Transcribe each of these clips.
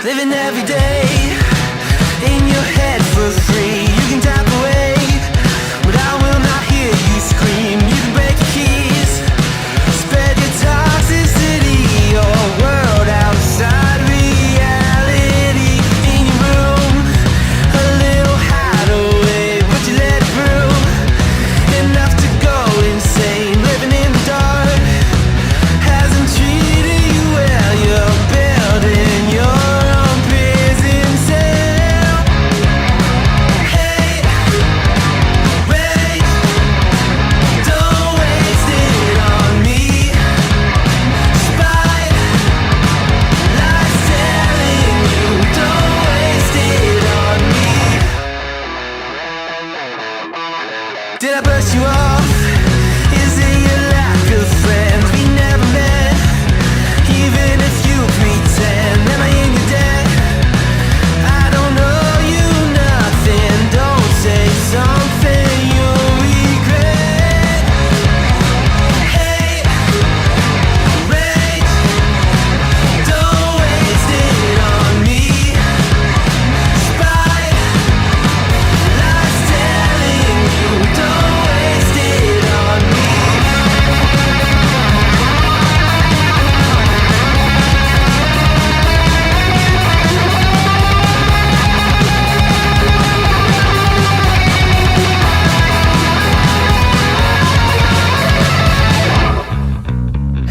Living every day in your head for free. You can tap away, but I will not hear you scream. You can break your keys, spread your toxicity, your world outside reality. In your room, a little hideaway, but you let it through. Enough to go insane. Living in the dark hasn't treated you well. You're building your own prison cell. Hey, wait, don't waste it on me. Spite, lies telling you, don't waste it on me. Did I brush you off? Is it your lack of friends? We never met, even if you pretend. Am I in your debt? I don't owe you nothing. Don't say something you'll regret. Hey, wait, don't waste it on me. Spite, lies telling you, don't waste it on me.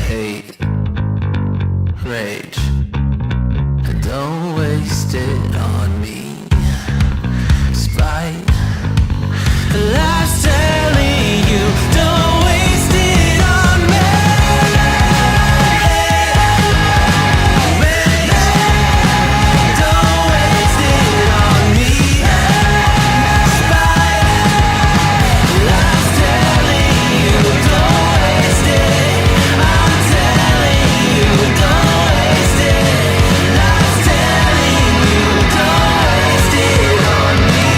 Hate, rage, don't waste it on me. Spite, lies telling you, don't waste it on me. Rage, don't waste it on me. Spite, lies telling you, don't waste it. I'm telling you, don't waste it. Lies telling you, don't waste it on me.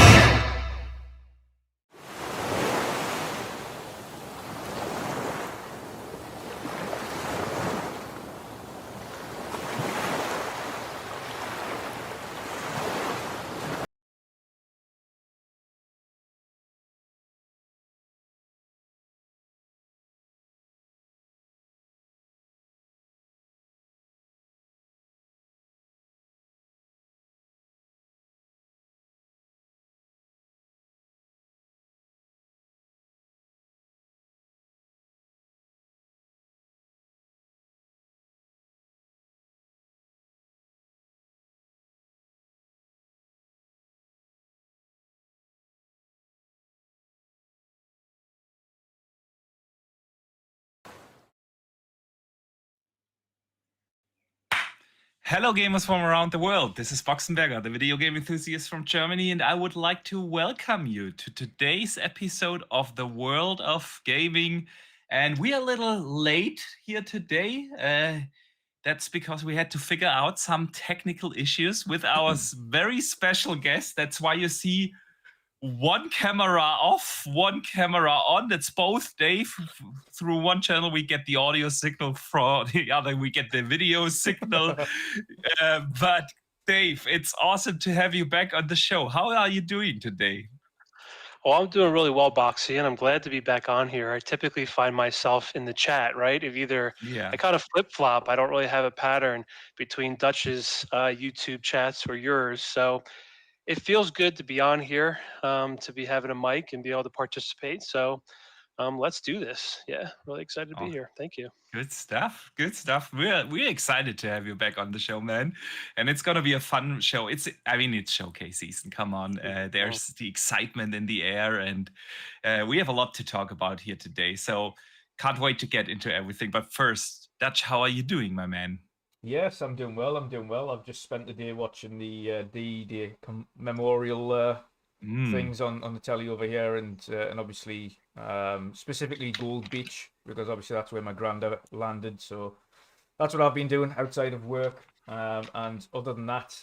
Hello, gamers from around the world. This is Boxenberger, the video game enthusiast from Germany, and I would like to welcome you to today's episode of the World of Gaming. And we are a little late here today. That's because we had to figure out some technical issues with our very special guest. That's why you see one camera off, one camera on. That's both Dave. Through one channel, we get the audio signal. From the other, we get the video signal. But Dave, it's awesome to have you back on the show. How are you doing today? Well, I'm doing really well, Boxy, and I'm glad to be back on here. I typically find myself in the chat, right? If either Yeah. I kind of flip flop, I don't really have a pattern between Dutch's YouTube chats or yours. So it feels good to be on here, to be having a mic and be able to participate. So let's do this. Yeah, really excited to be here. Thank you. Good stuff. Good stuff. We're excited to have you back on the show, man. And it's gonna be a fun show. It's showcase season. Come on. There's the excitement in the air, and we have a lot to talk about here today. So can't wait to get into everything. But first, Dutch, how are you doing, my man? Yes, I'm doing well. I've just spent the day watching the D-Day memorial things on the telly over here, and obviously specifically Gold Beach, because obviously that's where my granddad landed. So that's what I've been doing outside of work. And other than that,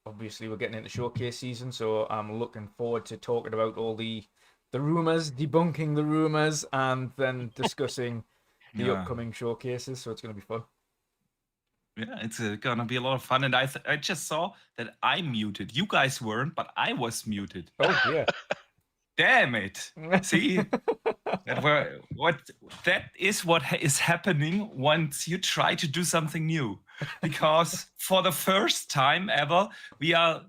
obviously we're getting into showcase season, so I'm looking forward to talking about all the rumors, debunking the rumors, and then discussing the upcoming showcases. So it's going to be fun. Yeah, it's gonna be a lot of fun. And I just saw that I'm muted. You guys weren't, but I was muted. Oh dear. Damn it! See, that is what is happening once you try to do something new. Because for the first time ever, we are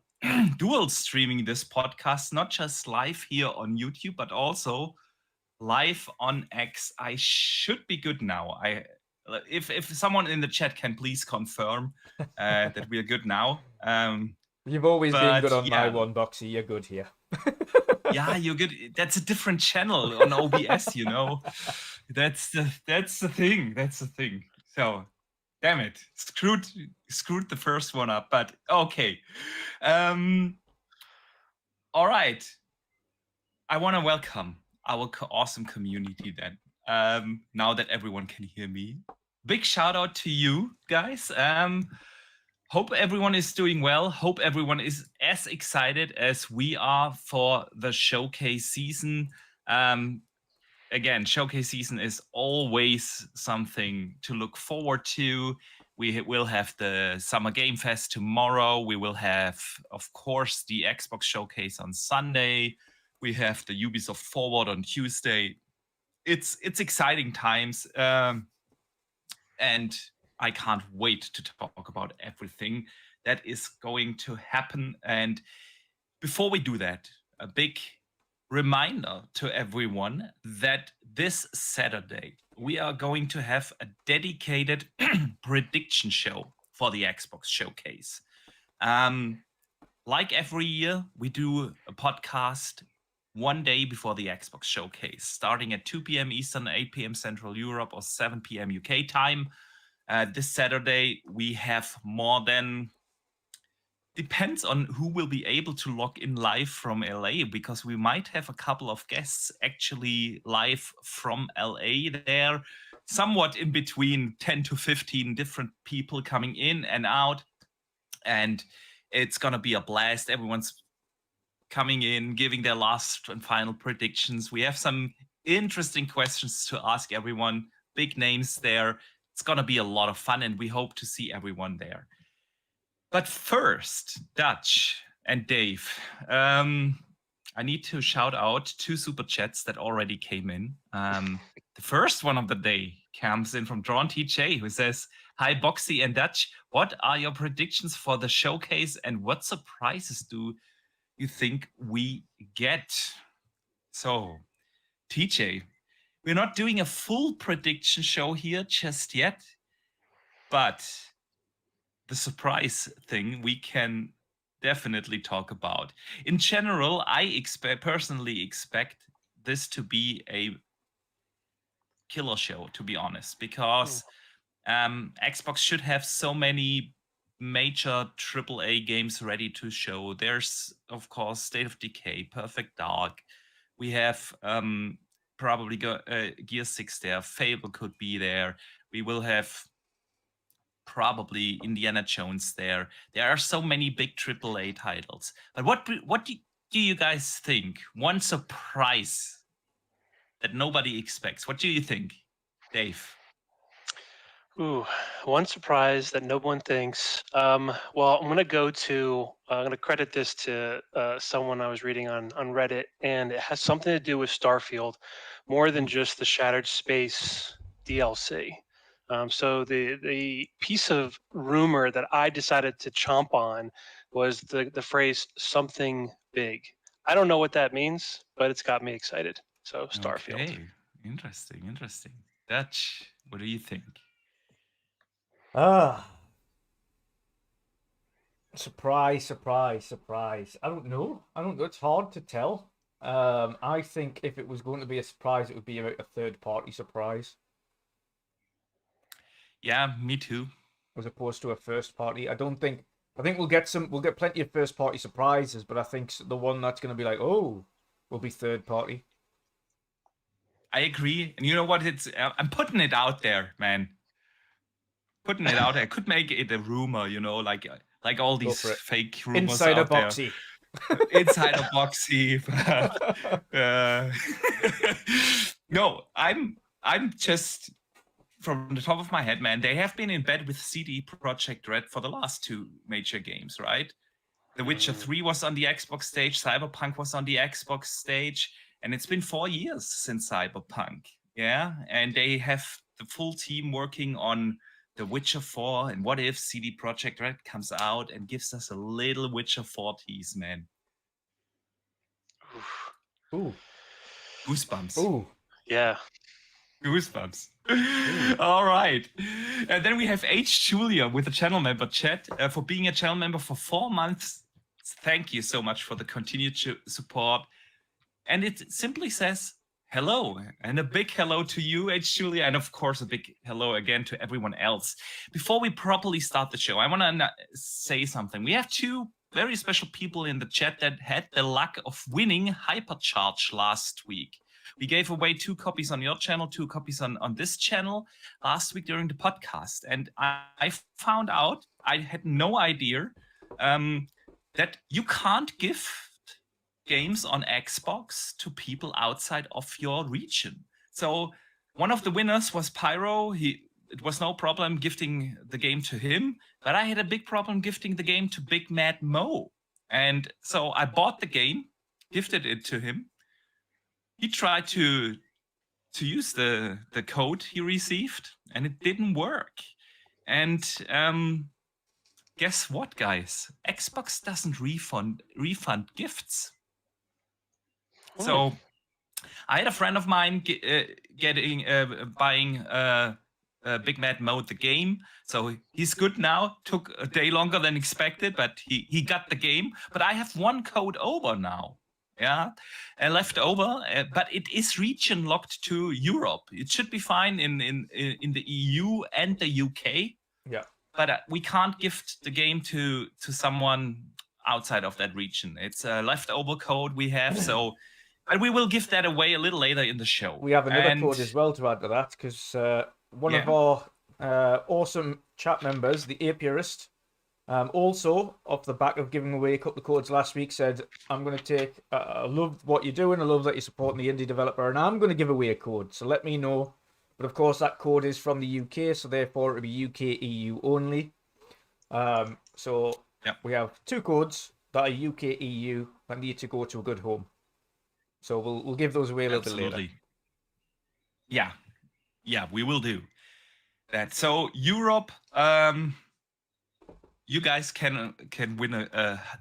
dual streaming this podcast, not just live here on YouTube, but also live on X. I should be good now. If someone in the chat can please confirm that we are good now. You've always been good on my yeah. one, Boxy. You're good here. Yeah, you're good. That's a different channel on OBS, you know. That's the thing. That's the thing. So, damn it, screwed the first one up. But okay. All right. I want to welcome our awesome community then. Now that everyone can hear me, big shout out to you guys. Hope everyone is doing well. Hope everyone is as excited as we are for the showcase season. Again, showcase season is always something to look forward to. We will have the Summer Game Fest tomorrow. We will have, of course, the Xbox Showcase on Sunday. We have the Ubisoft Forward on Tuesday. It's exciting times. And I can't wait to talk about everything that is going to happen. And before we do that, a big reminder to everyone that this Saturday, we are going to have a dedicated prediction show for the Xbox Showcase. Like every year, we do a podcast one day before the Xbox Showcase, starting at 2 p.m. Eastern, 8 p.m. Central Europe, or 7 p.m. UK time. This Saturday, we have more than... Depends on who will be able to log in live from LA, because we might have a couple of guests actually live from LA there, somewhat in between 10 to 15 different people coming in and out. And it's going to be a blast. Everyone's coming in, giving their last and final predictions. We have some interesting questions to ask everyone, big names there. It's going to be a lot of fun, and we hope to see everyone there. But first, Dutch and Dave, I need to shout out 2 super chats that already came in. The first one of the day comes in from Drawn TJ, who says, "Hi, Boxy and Dutch. What are your predictions for the showcase, and what surprises do you think we get?" So, TJ, we're not doing a full prediction show here just yet, but the surprise thing we can definitely talk about. In general, I personally expect this to be a killer show, to be honest, because Xbox should have so many major AAA games ready to show. There's, of course, State of Decay, Perfect Dark. We have probably Gear 6 there. Fable could be there. We will have probably Indiana Jones there. There are so many big AAA titles. But what do you guys think? One surprise that nobody expects. What do you think, Dave? Ooh, one surprise that no one thinks. Well, I'm going to credit this to someone I was reading on Reddit, and it has something to do with Starfield, more than just the Shattered Space DLC. So the piece of rumor that I decided to chomp on was the phrase "something big." I don't know what that means, but it's got me excited. So Starfield. Okay, interesting. Dutch, what do you think? Surprise. I don't know. It's hard to tell. I think if it was going to be a surprise, it would be a third-party surprise. Yeah, me too. As opposed to a first-party. I think we'll get plenty of first-party surprises, but I think the one that's going to be like, oh, will be third-party. I agree. And you know what? I'm putting it out there, man. Putting it out there. I could make it a rumor, you know, like all these fake rumors Insider out Boxy. There. Insider Boxy. But, no, I'm just from the top of my head, man, they have been in bed with CD Projekt Red for the last 2 major games, right? The Witcher 3 was on the Xbox stage, Cyberpunk was on the Xbox stage, and it's been 4 years since Cyberpunk, yeah? And they have the full team working on The Witcher 4, and what if CD Projekt Red comes out and gives us a little Witcher 4 tease, man? Ooh. Goosebumps. Ooh. Yeah. Goosebumps. All right. And then we have H. Julia with a channel member chat for being a channel member for 4 months. Thank you so much for the continued support. And it simply says hello, and a big hello to you, H. Julia, and of course a big hello again to everyone else. Before we properly start the show, I want to say something. We have 2 very special people in the chat that had the luck of winning Hypercharge last week. We gave away 2 copies on your channel, 2 copies on this channel last week during the podcast. And I found out, I had no idea, that you can't gift games on Xbox to people outside of your region. So one of the winners was Pyro. It was no problem gifting the game to him, but I had a big problem gifting the game to Big Mad Mo. And so I bought the game, gifted it to him. He tried to use the code he received, and it didn't work. And guess what, guys? Xbox doesn't refund gifts. So I had a friend of mine buying Big Mad Mode the game. So he's good now. Took a day longer than expected, but he got the game. But I have 1 code over now. Yeah, left over, but it is region locked to Europe. It should be fine in the EU and the UK. Yeah, but we can't gift the game to someone outside of that region. It's a leftover code we have, so but we will give that away a little later in the show. we have another code as well to add to that, because one of our awesome chat members, the Apiarist, also off the back of giving away a couple of codes last week, said, I'm going to take, I love what you're doing, I love that you're supporting the indie developer, and I'm going to give away a code, so let me know. But of course that code is from the UK, so therefore it'll be UK EU only. So we have 2 codes that are UK EU that need to go to a good home. So we'll give those away a little bit later. Yeah, we will do that. So Europe, you guys can win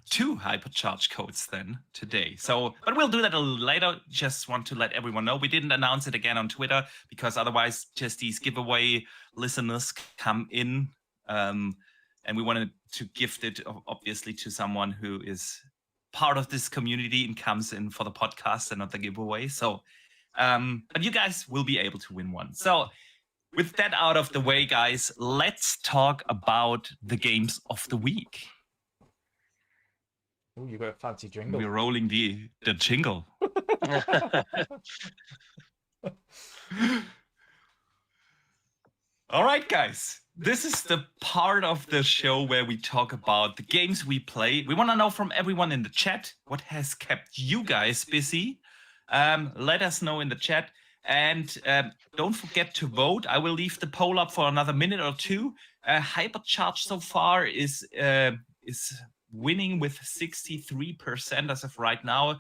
2 Hypercharge codes then today. So, but we'll do that a little later. Just want to let everyone know we didn't announce it again on Twitter, because otherwise just these giveaway listeners come in, and we wanted to gift it obviously to someone who is part of this community and comes in for the podcast and not the giveaway. So, but you guys will be able to win one. So, with that out of the way, guys, let's talk about the games of the week. Oh, you got a fancy jingle. We're rolling the jingle. All right, guys. This is the part of the show where we talk about the games we play. We want to know from everyone in the chat what has kept you guys busy. Let us know in the chat. And don't forget to vote. I will leave the poll up for another minute or 2. Hypercharge so far is winning with 63% as of right now.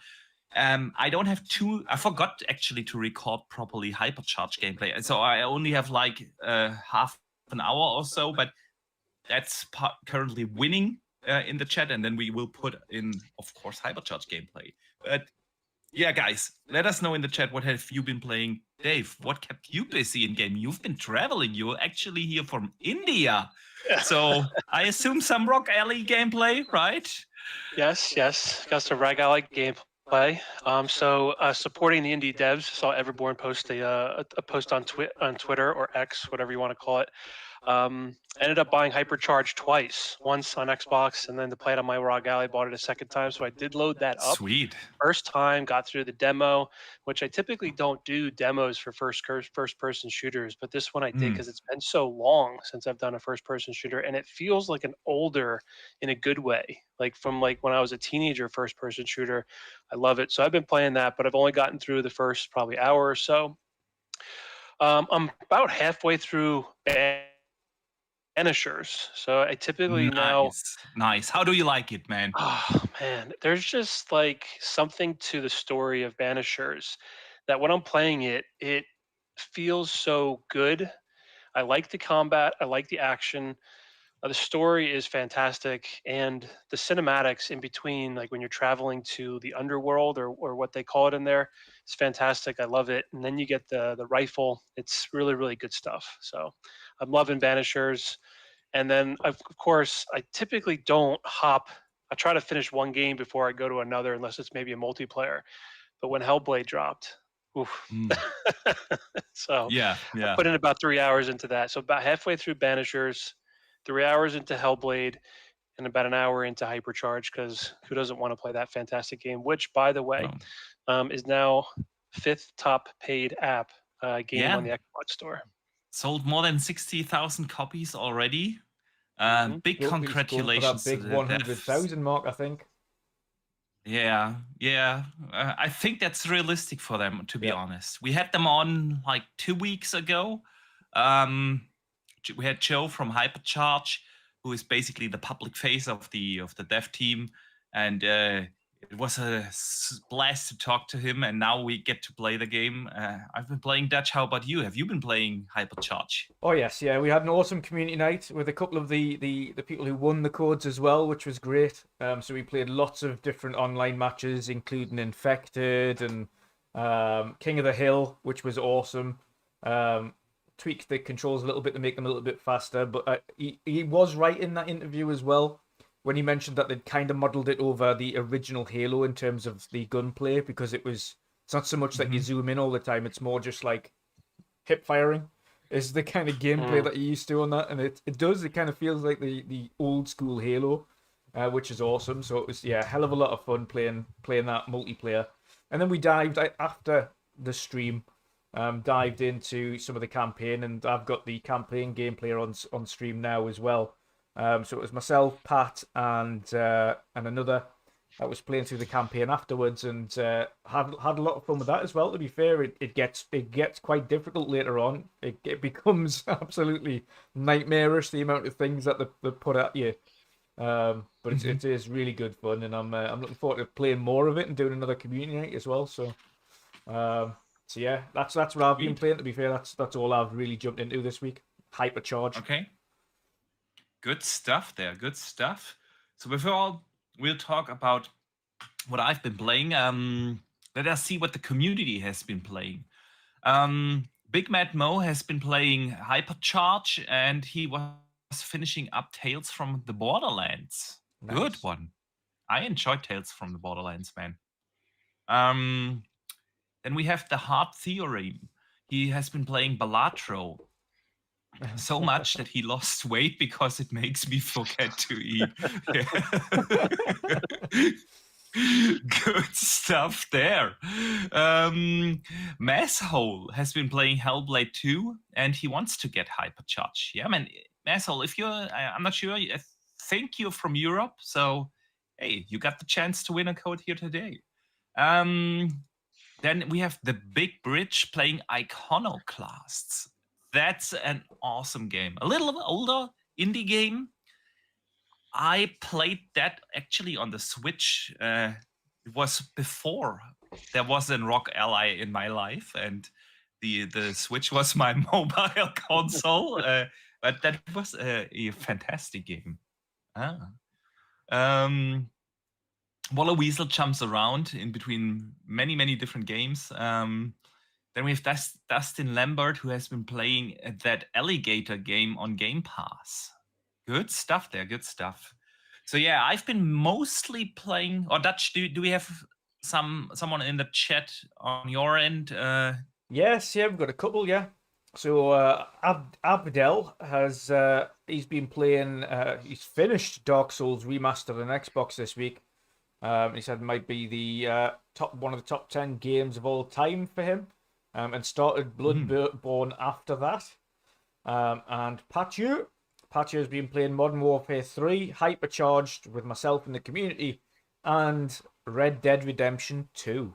I don't have I forgot actually to record properly Hypercharge gameplay. So I only have like half an hour or so, but that's currently winning in the chat. And then we will put in, of course, Hypercharge gameplay. But yeah, guys, let us know in the chat, what have you been playing? Dave, what kept you busy in game? You've been traveling. You're actually here from India. So I assume some Rock Alley gameplay, right? Yes. Got some Rock Alley gameplay. So supporting the indie devs, saw Everborn post a post on Twitter or X, whatever you want to call it. Ended up buying Hypercharge twice, once on Xbox, and then to play it on my Rock Alley, bought it a second time. So I did load that up. Sweet. First time, got through the demo, which I typically don't do demos for first-person shooters, but this one I did because it's been so long since I've done a first-person shooter, and it feels like an older, in a good way, like from like when I was a teenager first-person shooter. I love it. So I've been playing that, but I've only gotten through the first probably hour or so. I'm about halfway through Banishers, so I typically now. Nice. How do you like it, man? Oh man, there's just like something to the story of Banishers that when I'm playing it, it feels so good. I like the combat, I like the action. The story is fantastic, and the cinematics in between, like when you're traveling to the underworld or what they call it in there, it's fantastic. I love it. And then you get the rifle. It's really really good stuff. So I'm loving Banishers. And then of course I typically don't hop. I try to finish one game before I go to another, unless it's maybe a multiplayer. But when Hellblade dropped, oof. Mm. So Yeah, I yeah. put in about 3 hours into that. So about halfway through Banishers, 3 hours into Hellblade, and about an hour into Hypercharge, because who doesn't want to play that fantastic game? Which, by the way, is now 5th top paid app game on Yeah. the Xbox Store. Sold more than 60,000 copies already. Big He's going congratulations for that to big the devs. 100,000 mark, I think. Yeah. I think that's realistic for them, to be honest. We had them on like 2 weeks ago. We had Joe from Hypercharge, who is basically the public face of the dev team, and it was a blast to talk to him. And now we get to play the game. I've been playing Dutch. How about you? Have you been playing Hypercharge? Oh yes, yeah. We had an awesome community night with a couple of the people who won the codes as well, which was great. So we played lots of different online matches, including Infected and King of the Hill, which was awesome. Tweaked the controls a little bit to make them a little bit faster, but he was right in that interview as well when he mentioned that they'd kind of modeled it over the original Halo in terms of the gunplay, because it's not so much that you zoom in all the time, it's more just like hip firing is the kind of gameplay that you're used to on that, and it kind of feels like the old school Halo, which is awesome. So it was a hell of a lot of fun playing that multiplayer. And then we dived after the stream, dived into some of the campaign, and I've got the campaign gameplay on stream now as well. So it was myself, Pat, and another that was playing through the campaign afterwards, and had a lot of fun with that as well. To be fair, it gets quite difficult later on. It becomes absolutely nightmarish, the amount of things that they put at you. But it is really good fun, and I'm looking forward to playing more of it and doing another community night as well. So yeah, that's what I've been playing. To be fair, that's all I've really jumped into this week. Hypercharge. Okay. Good stuff there. Good stuff. So before we'll talk about what I've been playing, let us see what the community has been playing. Big Mad Mo has been playing Hypercharge, and he was finishing up Tales from the Borderlands. Nice. Good one. I enjoyed Tales from the Borderlands, man. Then we have the Hard Theorem. He has been playing Balatro so much that he lost weight because it makes me forget to eat. Good stuff there. Masshole has been playing Hellblade 2, and he wants to get Hypercharge. Yeah, man, Masshole, if I'm not sure, I think you're from Europe, so hey, you got the chance to win a code here today. Then we have the Big Bridge playing Iconoclasts. That's an awesome game. A little older indie game. I played that actually on the Switch. It was before there was a Rock Ally in my life, and the Switch was my mobile console. But that was a fantastic game. Waller Weasel jumps around in between many different games. Then we have Dustin Lambert, who has been playing that alligator game on Gamepass. Good stuff there, good stuff. So yeah, I've been mostly playing. Or Dutch, do we have someone in the chat on your end? Yes, yeah, we've got a couple, yeah. So Abdel has he's been playing. He's finished Dark Souls Remastered on Xbox this week. He said it might be the one of the top 10 games of all time for him. And started Bloodborne after that. And Patchu has been playing Modern Warfare 3, Hypercharged with myself in the community, and Red Dead Redemption 2.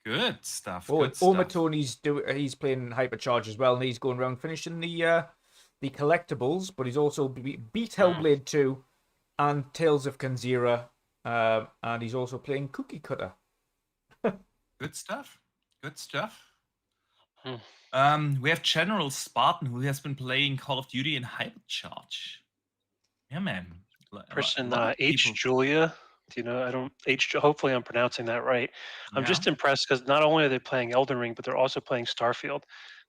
Good stuff. Oh, Good and stuff. Omatoni's playing Hypercharge as well, and he's going around finishing the collectibles, but he's also beat Hellblade 2 and Tales of Kanzira, and he's also playing Cookie Cutter. Good stuff. Good stuff. Hmm. We have General Spartan, who has been playing Call of Duty in Hypercharge. Yeah, man. Person lot of H people- Julia. Do you know? I don't H. Hopefully, I'm pronouncing that right. I'm just impressed because not only are they playing Elden Ring, but they're also playing Starfield.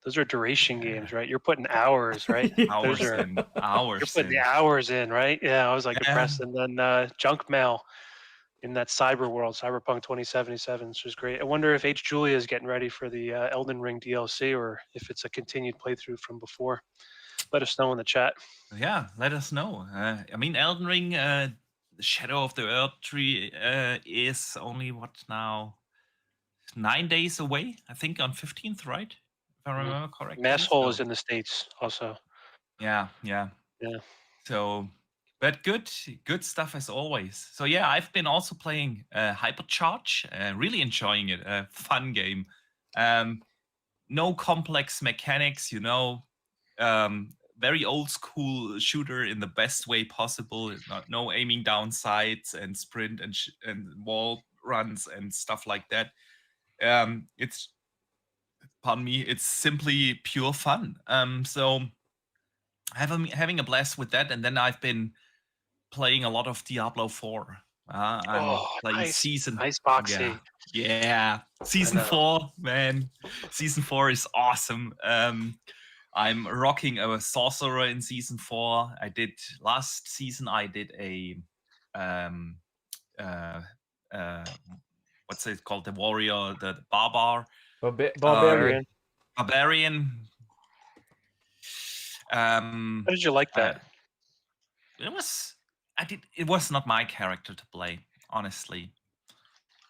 Those are duration games, right? You're putting hours, right? hours Those are in. you're Hours putting the in. hours in, right? Yeah, I was like Yeah. impressed. And then Junk Mail in that cyber world, Cyberpunk 2077, which was great. I wonder if H. Julia is getting ready for the Elden Ring DLC or if it's a continued playthrough from before. Let us know in the chat. Yeah, let us know. I mean, Elden Ring, the Shadow of the Earth Tree is only what now? 9 days away, I think, on 15th, right? If I remember correctly. Masshole So- is in the States also. Yeah, yeah. Yeah. So, but good stuff as always. So yeah, I've been also playing Hypercharge, really enjoying it. Fun game. No complex mechanics, very old school shooter in the best way possible. No aiming down sights and sprint and wall runs and stuff like that. It's, pardon me, it's simply pure fun. So having a blast with that, and then I've been playing a lot of Diablo 4. I'm playing nice. season. Nice Boxy. Yeah. Season know. 4, man. Season 4 is awesome. I'm rocking a sorcerer in season 4. Last season I did a what's it called? The warrior, the Barbarian. barbarian. How did you like that? It was not my character to play, honestly.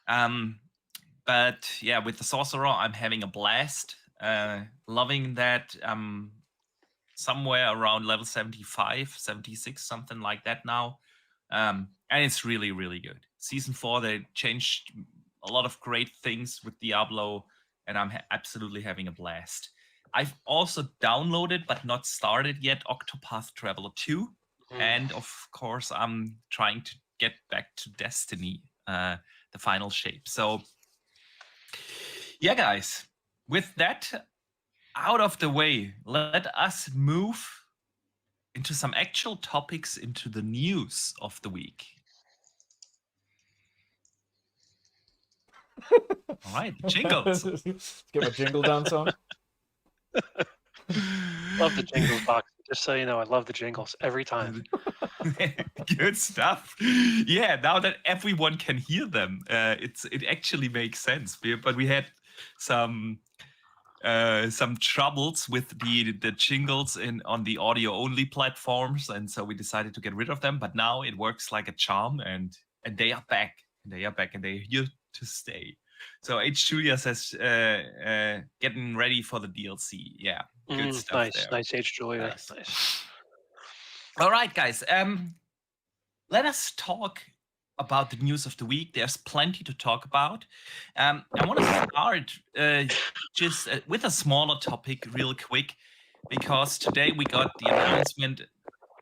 But yeah, with the sorcerer, I'm having a blast. Loving that. Somewhere around level 75, 76, something like that now. And it's really, really good. Season 4, they changed a lot of great things with Diablo, and I'm absolutely having a blast. I've also downloaded, but not started yet, Octopath Traveler 2. And of course, I'm trying to get back to Destiny, the final shape. So, yeah, guys, with that out of the way, let us move into some actual topics, into the news of the week. All right, jingles. Let's get my jingle dance on. Love the jingles box. Just so you know, I love the jingles every time. Good stuff. Yeah, now that everyone can hear them, it actually makes sense. But we had some troubles with the jingles on the audio only platforms, and so we decided to get rid of them. But now it works like a charm, and they are back. They are back, and they're here to stay. So H. Julia says, getting ready for the DLC. Yeah, good stuff. Nice, there. nice H. Julia. Nice. All right, guys. Let us talk about the news of the week. There's plenty to talk about. I want to start just with a smaller topic real quick, because today we got the announcement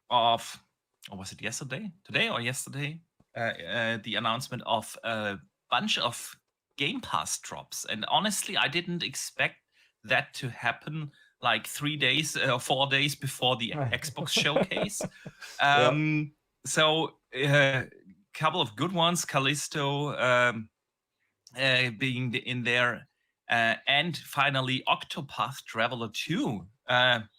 of, or was it yesterday? Today or yesterday? The announcement of a bunch of Gamepass drops. And honestly, I didn't expect that to happen like 3 days or 4 days before the Xbox showcase. So a couple of good ones, Callisto being in there, and finally Octopath Traveler 2,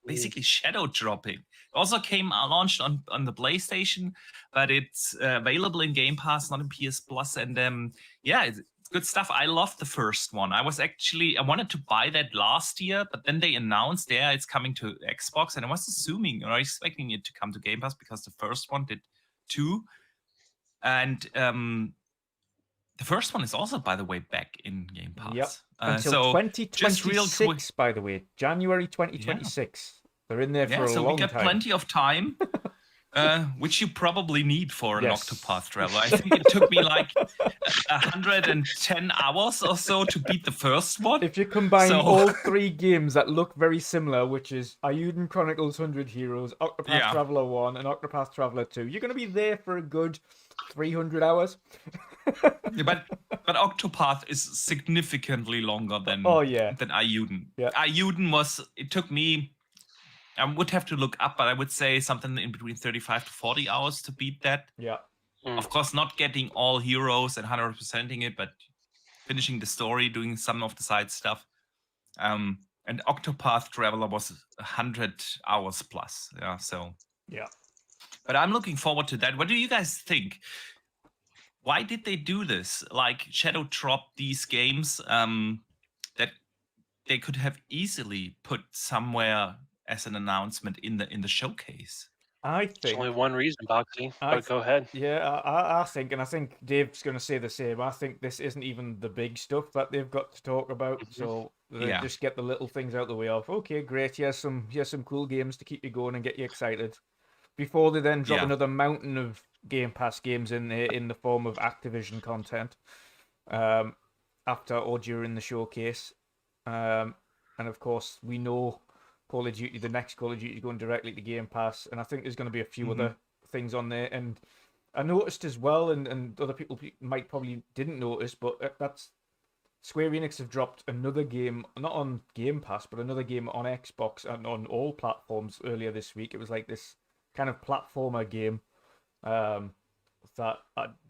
basically shadow dropping. It also launched on the PlayStation, but it's available in Game Pass, not in PS Plus, and yeah, it's good stuff. I loved the first one. I wanted to buy that last year, but then they announced, it's coming to Xbox, and I was assuming or expecting it to come to Game Pass because the first one did too. And the first one is also, by the way, back in Game Pass. Yep. Until 2026, by the way. January 2026. Yeah. They're in there for a long time. So we got plenty of time. which you probably need for an Yes. Octopath Traveler. I think it took me like 110 hours or so to beat the first one. If you combine So- all 3 games that look very similar, which is Ayuden Chronicles 100 Heroes, Octopath Yeah. Traveler 1, and Octopath Traveler 2, you're going to be there for a good 300 hours. Yeah, but Octopath is significantly longer than Oh, yeah. than Ayuden. Yeah. Ayuden it took me, I would have to look up, but I would say something in between 35 to 40 hours to beat that. Yeah. Of course, not getting all heroes and 100%ing it, but finishing the story, doing some of the side stuff. And Octopath Traveler was 100 hours plus. Yeah, so. Yeah. But I'm looking forward to that. What do you guys think? Why did they do this? Like Shadow drop these games that they could have easily put somewhere as an announcement in the showcase. I There's think. only one reason, Boxy. I But go ahead. Yeah, I think, and I think Dave's going to say the same. I think this isn't even the big stuff that they've got to talk about. So they Yeah. just get the little things out the way of. Okay, great. Here's some cool games to keep you going and get you excited. Before they then drop Yeah. another mountain of Game Pass games in there in the form of Activision content, after or during the showcase, and of course we know Call of Duty, the next Call of Duty is going directly to Game Pass, and I think there's going to be a few other things on there. And I noticed as well, and other people might probably didn't notice, but that's Square Enix have dropped another game, not on Game Pass, but another game on Xbox and on all platforms earlier this week. It was like this kind of platformer game that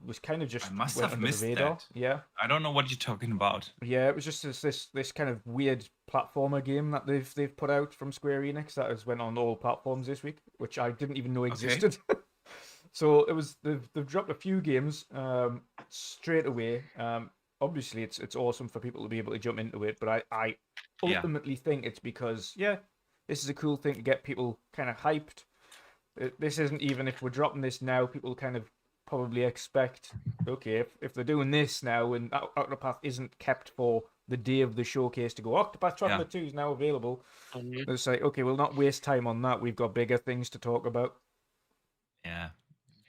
was kind of just I must went have under missed the radar. that. Yeah. I don't know what you're talking about. Yeah, it was just this kind of weird platformer game that they've put out from Square Enix that has went on all platforms this week, which I didn't even know existed. So it was they've dropped a few games straight away. Obviously it's awesome for people to be able to jump into it, but I ultimately think it's because this is a cool thing to get people kind of hyped. This isn't even, if we're dropping this now, people kind of probably expect, okay, if they're doing this now and Octopath isn't kept for the day of the showcase to go, Octopath Traveler 2 is now available. It's like, okay, we'll not waste time on that. We've got bigger things to talk about. Yeah,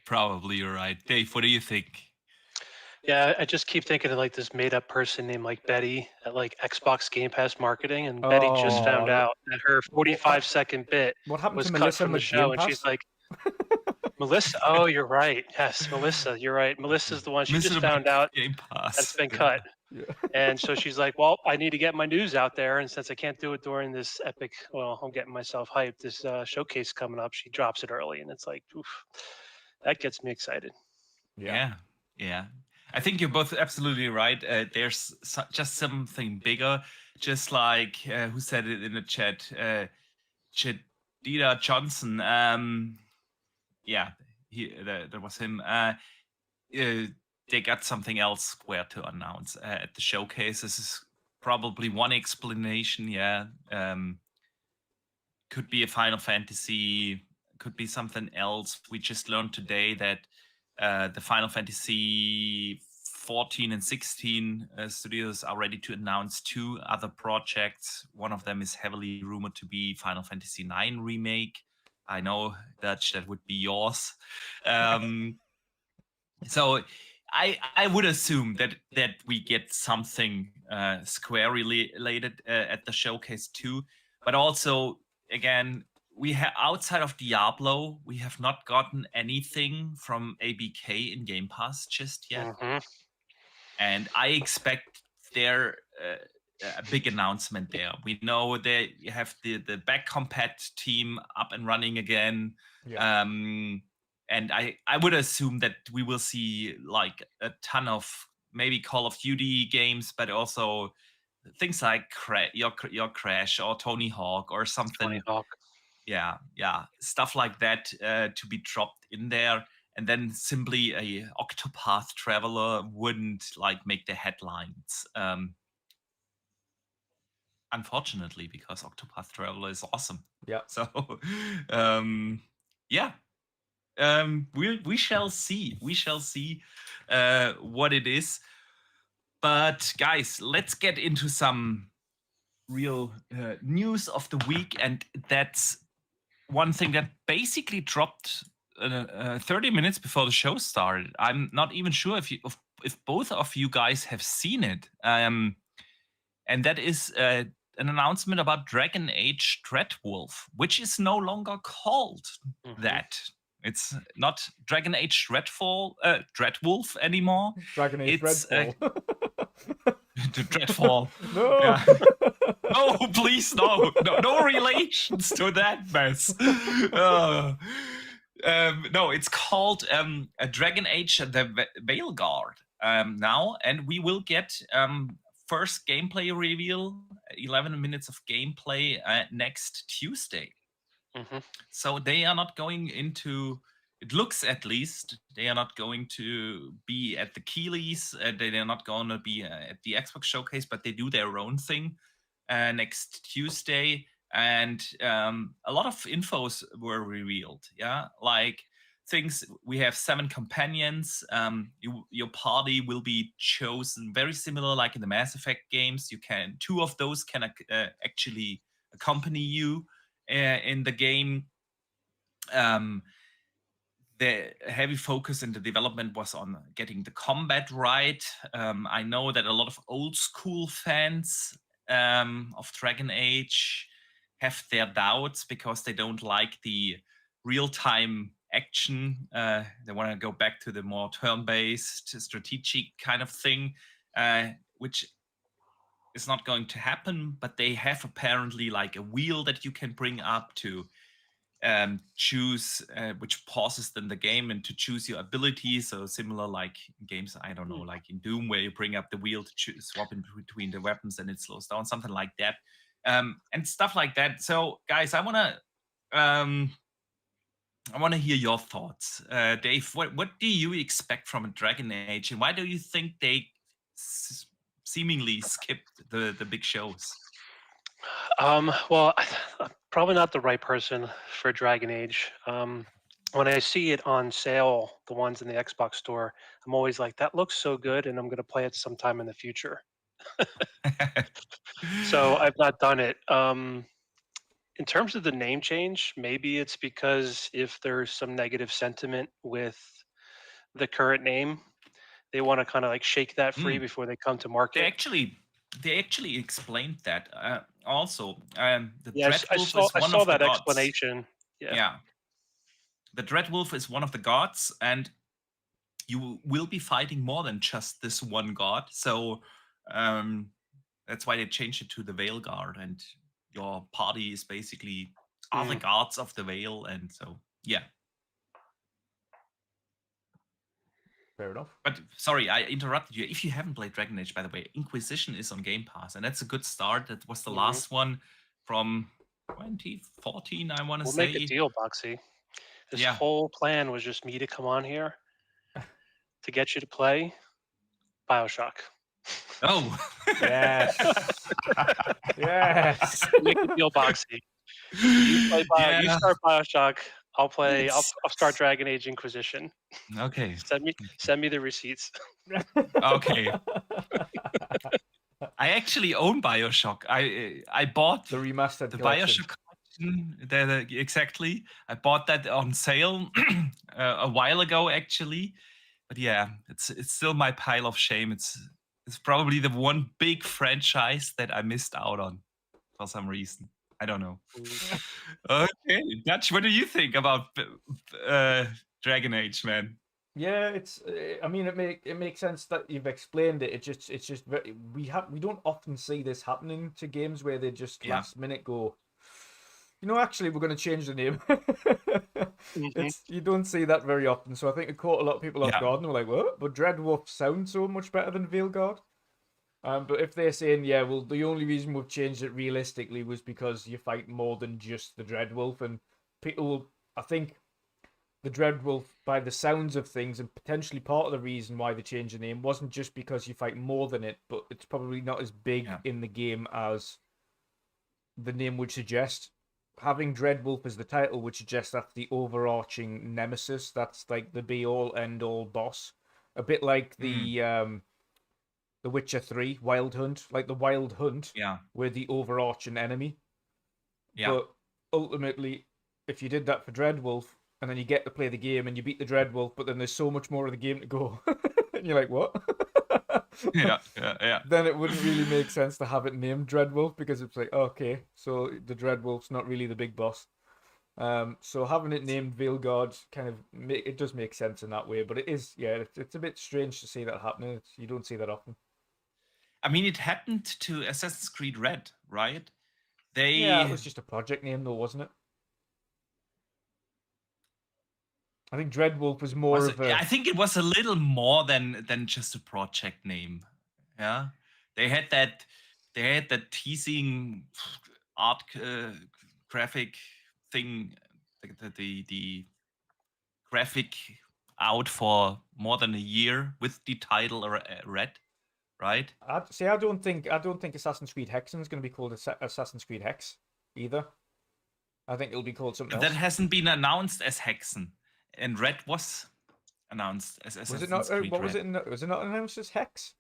probably you're right. Dave, what do you think? Yeah, I just keep thinking of like this made-up person named like Betty at like Xbox Game Pass marketing, and Betty just found out that her 45-second bit What happened was to cut Melissa from the with show, Game and Pass? she's like, Melissa. Oh, you're right. Yes, Melissa. You're right. Melissa's the one. She just found out Game Pass. that's been cut. Yeah. And so she's like, well, I need to get my news out there. And since I can't do it during this epic, well, I'm getting myself hyped, this showcase coming up, she drops it early. And it's like, oof, that gets me excited. Yeah. I think you're both absolutely right. There's just something bigger, just like who said it in the chat? Jadida Johnson. That was him. They got something else Square to announce at the showcase. This is probably one explanation. Yeah, could be a Final Fantasy. Could be something else. We just learned today that the Final Fantasy 14 and 16 studios are ready to announce 2 other projects. One of them is heavily rumored to be Final Fantasy 9 remake. I know, Dutch, that would be yours. So I would assume that we get something Square related at the showcase too. But also, again, we have, outside of Diablo, we have not gotten anything from ABK in Game Pass just yet. And I expect there a big announcement there. We know they have the back compat team up and running again. Yeah. And I would assume that we will see like a ton of maybe Call of Duty games, but also things like your Crash or Tony Hawk or something. Tony Hawk. Yeah, stuff like that to be dropped in there. And then simply a Octopath Traveler wouldn't like make the headlines. Unfortunately, because Octopath Traveler is awesome. Yeah. So, we shall see. We shall see what it is. But guys, let's get into some real news of the week, and that's one thing that basically dropped 30 minutes before the show started. I'm not even sure if both of you guys have seen it. And that is an announcement about Dragon Age Dreadwolf, which is no longer called that. It's not Dragon Age Dreadwolf anymore. Dragon Age Redfall. Dreadfall. No. Yeah. No, please, no relations to that mess. No, it's called a Dragon Age: The Veilguard now, and we will get first gameplay reveal, 11 minutes of gameplay next Tuesday. So they are not going into. It looks, at least, they are not going to be at the Keeleys. They are not going to be at the Xbox Showcase, but they do their own thing next Tuesday. And a lot of infos were revealed. Yeah, like things. We have 7 companions. Your party will be chosen very similar, like in the Mass Effect games. 2 of those can actually accompany you in the game. The heavy focus in the development was on getting the combat right. I know that a lot of old school fans of Dragon Age have their doubts because they don't like the real-time action. They want to go back to the more turn-based strategic kind of thing, which is not going to happen. But they have apparently like a wheel that you can bring up to choose which pauses then the game and to choose your abilities. So similar like in games, I don't know, like in Doom, where you bring up the wheel to swap in between the weapons and it slows down, something like that, and stuff like that. So guys, I want to hear your thoughts. Dave, what do you expect from a Dragon Age, and why do you think they seemingly skipped the big shows? Well, I'm probably not the right person for Dragon Age. When I see it on sale, the ones in the Xbox store, I'm always like, that looks so good, and I'm going to play it sometime in the future. So I've not done it. In terms of the name change, maybe it's because if there's some negative sentiment with the current name, they want to kind of like shake that free before they come to market. They actually explained that also. The Yes, Dreadwolf is one I saw of the that gods. explanation. Yeah. The Dreadwolf is one of the gods, and you will be fighting more than just this one god. So that's why they changed it to the Veilguard, and your party is basically all the gods of the Veil, and so yeah. Fair enough. But sorry, I interrupted you. If you haven't played Dragon Age, by the way, Inquisition is on Gamepass, and that's a good start. That was the last one from 2014, I want to say. We'll make a deal, Boxy. This whole plan was just me to come on here to get you to play BioShock. Oh, yes. Yes. Make a deal, Boxy. You start BioShock. I'll play. I'll start Dragon Age Inquisition. Okay. Send me the receipts. Okay. I actually own BioShock. I bought the remastered the collection. BioShock collection. Exactly. I bought that on sale a while ago, actually. But yeah, it's still my pile of shame. It's probably the one big franchise that I missed out on for some reason. I don't know. Okay, Dutch, what do you think about Dragon Age, man? Yeah, it's. I mean, it makes sense that you've explained it. It's just very, we don't often see this happening to games where they just last minute go, actually we're going to change the name. You don't see that very often, so I think it caught a lot of people off guard and were like, what? But Dreadwolf sounds so much better than Veilguard. But if they're saying, yeah, well, the only reason we've changed it realistically was because you fight more than just the Dreadwolf, and people, I think the Dreadwolf, by the sounds of things, and potentially part of the reason why they changed the name wasn't just because you fight more than it, but it's probably not as big in the game as the name would suggest. Having Dreadwolf as the title would suggest that's the overarching nemesis. That's like the be-all, end-all boss. A bit like the Witcher 3, Wild Hunt. Like the Wild Hunt were the overarching enemy. Yeah. But ultimately, if you did that for Dreadwolf, and then you get to play the game and you beat the Dreadwolf, but then there's so much more of the game to go, and you're like, what? Yeah. Then it wouldn't really make sense to have it named Dreadwolf, because it's like, okay, so the Dreadwolf's not really the big boss. So having it named Veilguard kind of it does make sense in that way, but it is, yeah, it's a bit strange to see that happening. You don't see that often. I mean, it happened to Assassin's Creed Red, right? Yeah, it was just a project name though, wasn't it? I think Dreadwolf was more of a... I think it was a little more than just a project name. Yeah, they had that teasing art graphic thing, the graphic out for more than a year with the title Red, right? I don't think Assassin's Creed Hexen is going to be called Assassin's Creed Hex either. I think it'll be called something else. That hasn't been announced as Hexen, and Red was announced as Assassin's Creed What Red. was it not announced as Hex?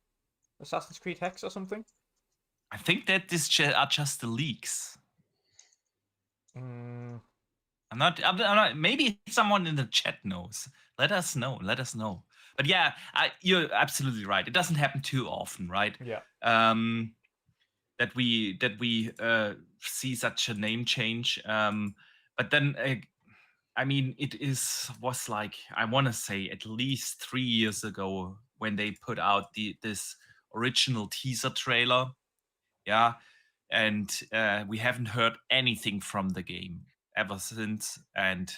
Assassin's Creed Hex or something? I think that this are just the leaks. I'm not. Maybe someone in the chat knows. Let us know. But yeah, you're absolutely right. It doesn't happen too often, right? Yeah. That we see such a name change. But then, I mean, was like, I want to say at least 3 years ago when they put out this original teaser trailer. Yeah. And we haven't heard anything from the game ever since. And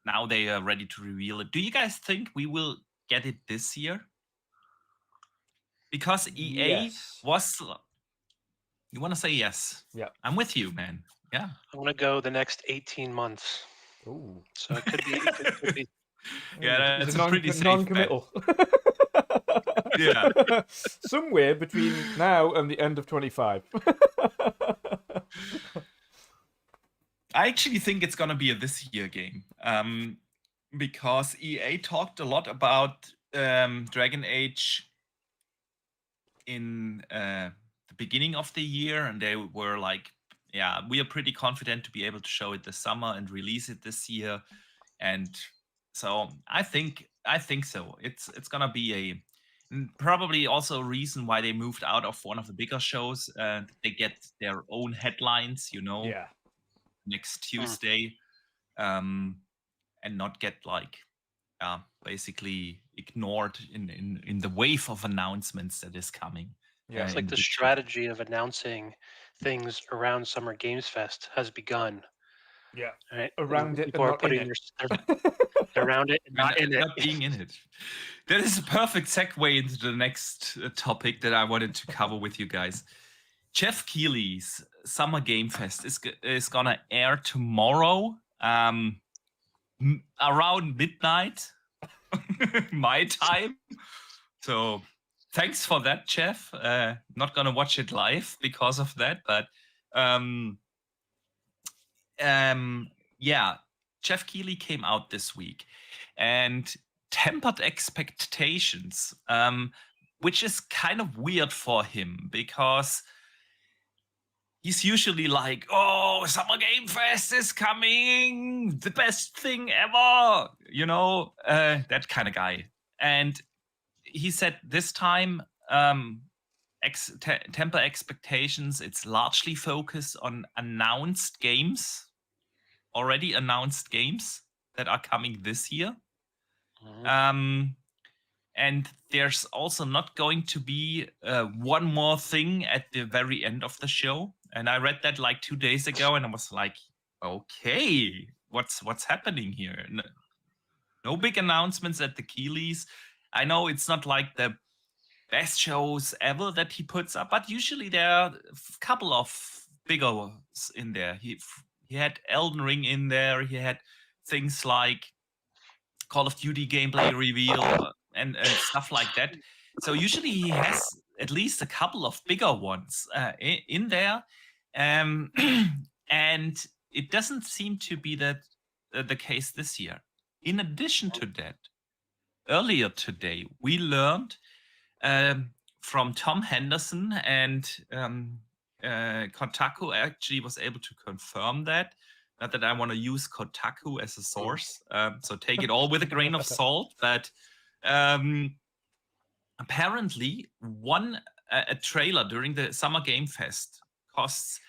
now they are ready to reveal it. Do you guys think we will get it this year? Because EA was... You want to say yes? Yeah. I'm with you, man. Yeah. I'm gonna go the next 18 months. Ooh. So it could be. It could be. Yeah, that's a pretty safe non-committal. Yeah. Somewhere between now and the end of 25. I actually think it's gonna be a this year game. Because EA talked a lot about Dragon Age in the beginning of the year, and they were like, yeah, we are pretty confident to be able to show it this summer and release it this year. And so I think so. It's gonna be probably also a reason why they moved out of one of the bigger shows. They get their own headlines, Yeah. next Tuesday, and not get like basically ignored in the wave of announcements that is coming. Yeah, it's like the strategy of announcing things around Summer Games Fest has begun. Yeah. Right? Around it, people are putting around it and not in it. Not being in it. That is a perfect segue into the next topic that I wanted to cover with you guys. Jeff Keighley's Summer Game Fest is gonna air tomorrow, around midnight, my time. So thanks for that, Jeff. Not gonna watch it live because of that, but yeah, Jeff Keighley came out this week and tempered expectations, which is kind of weird for him because he's usually like, oh, Summer Game Fest is coming, the best thing ever, that kind of guy. And he said this time, temper expectations, it's largely focused on already announced games that are coming this year. And there's also not going to be one more thing at the very end of the show. And I read that like 2 days ago, and I was like, okay, what's happening here? No big announcements at the Keighleys. I know it's not like the best shows ever that he puts up, but usually there are a couple of bigger ones in there. He had Elden Ring in there. He had things like Call of Duty gameplay reveal and stuff like that. So usually he has at least a couple of bigger ones in there. And it doesn't seem to be that the case this year. In addition to that, earlier today, we learned from Tom Henderson, and Kotaku actually was able to confirm that Not that I want to use Kotaku as a source, so take it all with a grain of salt. But apparently, a trailer during the Summer Game Fest costs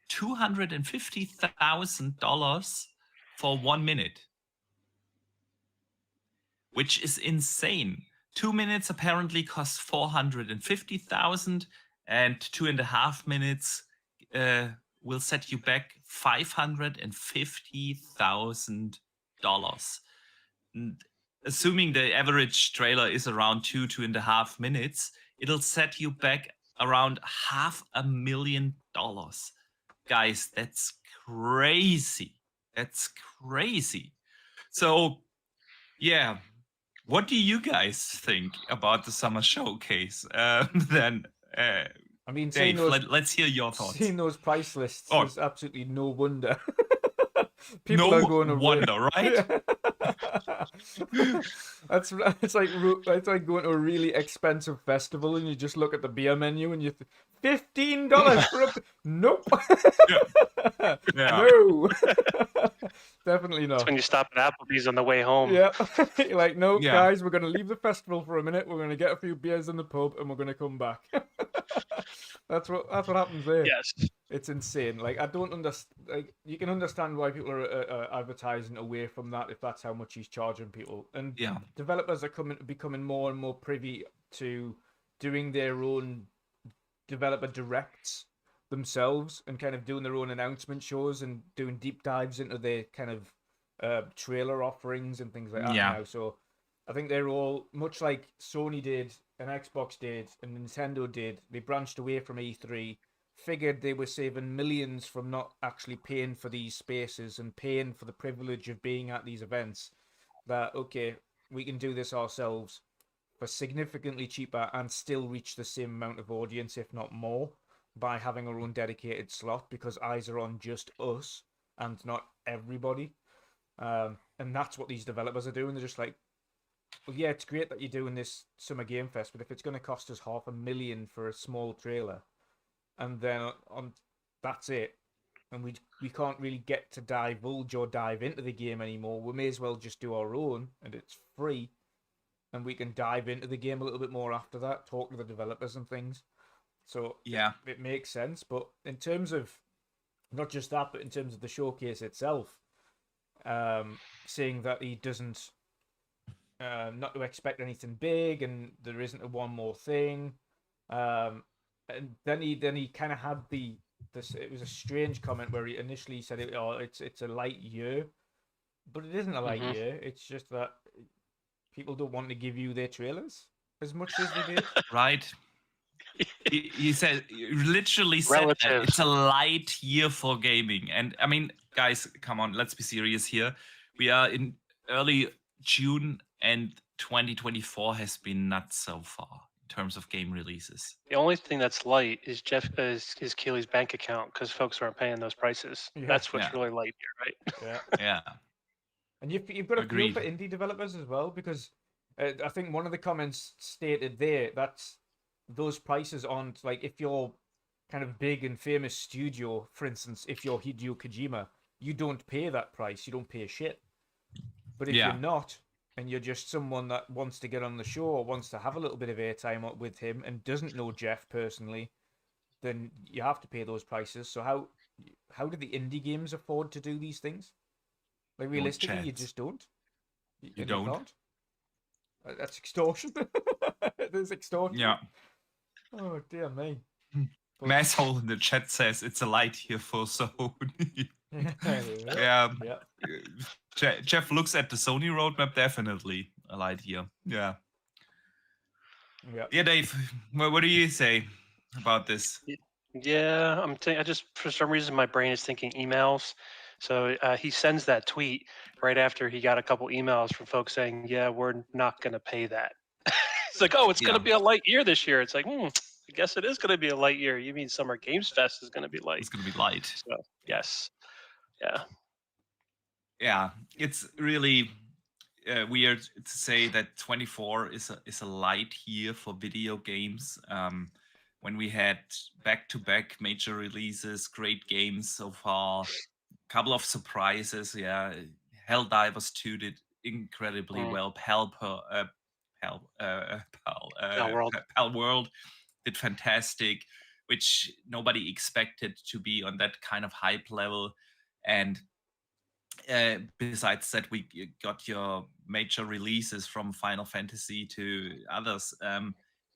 $250,000 for 1 minute, which is insane. 2 minutes apparently costs $450,000, and 2.5 minutes will set you back $550,000. Assuming the average trailer is around 2.5 minutes, it'll set you back around $500,000. Guys, that's crazy. That's crazy. So, yeah. What do you guys think about the summer showcase? Then, I mean, Dave, let's hear your thoughts. Seeing those price lists is absolutely no wonder. People are going to wonder, right? It's like going to a really expensive festival and you just look at the beer menu and you $15 for a nope. No. Definitely not. That's when you stop at Applebee's on the way home. Yeah. You're like, no, guys, we're going to leave the festival for a minute. We're going to get a few beers in the pub and we're going to come back. That's what happens there. Yes. It's insane. Like, I don't understand. Like, you can understand why people are advertising away from that if that's how much he's charging people. And developers are becoming more and more privy to doing their own developer directs themselves and kind of doing their own announcement shows and doing deep dives into their kind of trailer offerings and things like that now. So I think they're all, much like Sony did and Xbox did and Nintendo did, they branched away from E3, figured they were saving millions from not actually paying for these spaces and paying for the privilege of being at these events, that, okay, we can do this ourselves for significantly cheaper and still reach the same amount of audience, if not more, by having our own dedicated slot, because eyes are on just us and not everybody. And that's what these developers are doing. They're just like, well, yeah, it's great that you're doing this Summer Game Fest, but if it's going to cost us $500,000 for a small trailer, and then that's it, and we can't really get to divulge or dive into the game anymore, we may as well just do our own, and it's free, and we can dive into the game a little bit more after that, talk to the developers and things. So it makes sense. But in terms of not just that, but in terms of the showcase itself, saying that he doesn't not to expect anything big and there isn't a one more thing, and then he kind of had this. It was a strange comment where he initially said it's a light year, but it isn't a light year. It's just that people don't want to give you their trailers as much as they did. Right. You literally said that it's a light year for gaming. And I mean, guys, come on, let's be serious here. We are in early June and 2024 has been nuts so far in terms of game releases. The only thing that's light is is Keely's bank account, because folks aren't paying those prices. Yeah. That's what's really light here, right? Yeah. And you've got to feel for indie developers as well, because I think one of the comments stated there that's those prices aren't, like, if you're kind of big and famous studio, for instance, if you're Hideo Kojima, you don't pay that price. You don't pay shit. But if you're not, and you're just someone that wants to get on the show or wants to have a little bit of airtime with him and doesn't know Jeff personally, then you have to pay those prices. So how do the indie games afford to do these things? Like, realistically, you just don't. You don't. Can't. That's extortion. There's extortion. Yeah. Oh, dear me. Masshole in the chat says it's a light here for Sony. Jeff looks at the Sony roadmap, definitely a light year. Yeah, Dave, what do you say about this? Yeah, I just, for some reason, my brain is thinking emails. So he sends that tweet right after he got a couple emails from folks saying, yeah, we're not going to pay that. It's like, oh, it's going to be a light year this year. It's like, I guess it is going to be a light year. You mean Summer Games Fest is going to be light? It's going to be light. So, yes. Yeah. Yeah, it's really weird to say that 24 is a light year for video games. When we had back-to-back major releases, great games so far, couple of surprises. Yeah, Helldivers 2 did incredibly well. Now world. Pal World did fantastic, which nobody expected to be on that kind of hype level. And besides that, we got your major releases from Final Fantasy to others.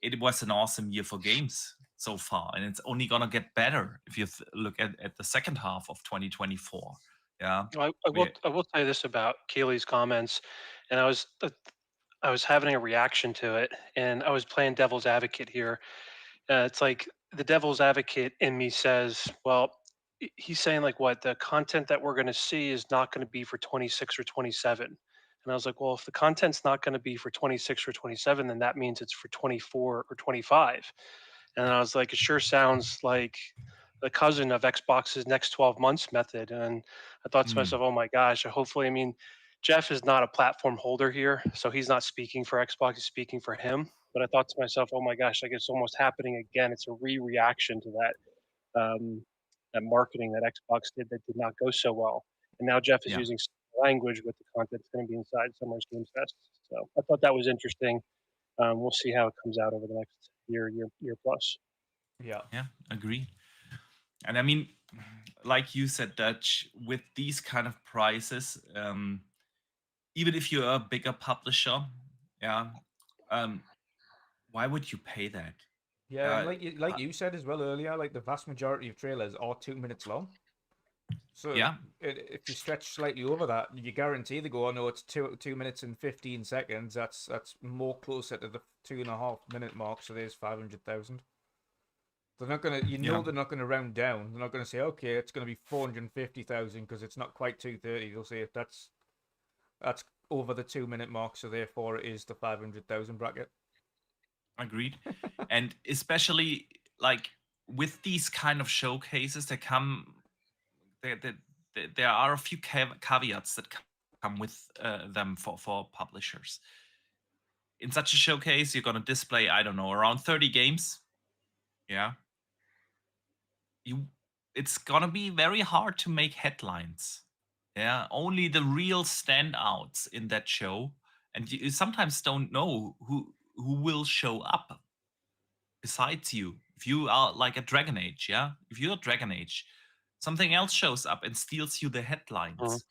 It was an awesome year for games so far, and it's only gonna get better if you look at the second half of 2024. Yeah, I will say this about Keely's comments, and I was having a reaction to it, and I was playing devil's advocate here. It's like the devil's advocate in me says, well, he's saying like what the content that we're going to see is not going to be for 26 or 27. And I was like, well, if the content's not going to be for 26 or 27, then that means it's for 24 or 25. And I was like, it sure sounds like the cousin of Xbox's next 12 months method. And I thought to myself, oh my gosh, hopefully, I mean, Jeff is not a platform holder here, so he's not speaking for Xbox, he's speaking for him. But I thought to myself, oh my gosh, like it's almost happening again. It's a reaction to that marketing that Xbox did that did not go so well. And now Jeff is Yeah. using language with the content that's going to be inside Summer's Games Fest. So I thought that was interesting. We'll see how it comes out over the next year plus. Yeah. Yeah, agree. And I mean, like you said, Dutch, with these kind of prices, even if you're a bigger publisher, yeah, why would you pay that? Yeah, and like you said as well earlier, like the vast majority of trailers are 2 minutes long. So Yeah. if you stretch slightly over that, you guarantee they go, oh no, it's 2 minutes and 15 seconds. That's more closer to the 2.5 minute mark. So there's 500,000. They're not gonna, they're not gonna round down. They're not gonna say, okay, it's gonna be 450,000 because it's not quite 230. They'll say that's over the 2 minute mark, so therefore it is the 500,000 bracket. Agreed. And especially like with these kind of showcases, there are a few caveats that come with them for publishers. In such a showcase, you're gonna display, I don't know, around 30 games. Yeah. It's gonna be very hard to make headlines. Yeah, only the real standouts in that show, and you sometimes don't know who will show up besides you. If you are like a Dragon Age, yeah, if you're a Dragon Age, something else shows up and steals you the headlines.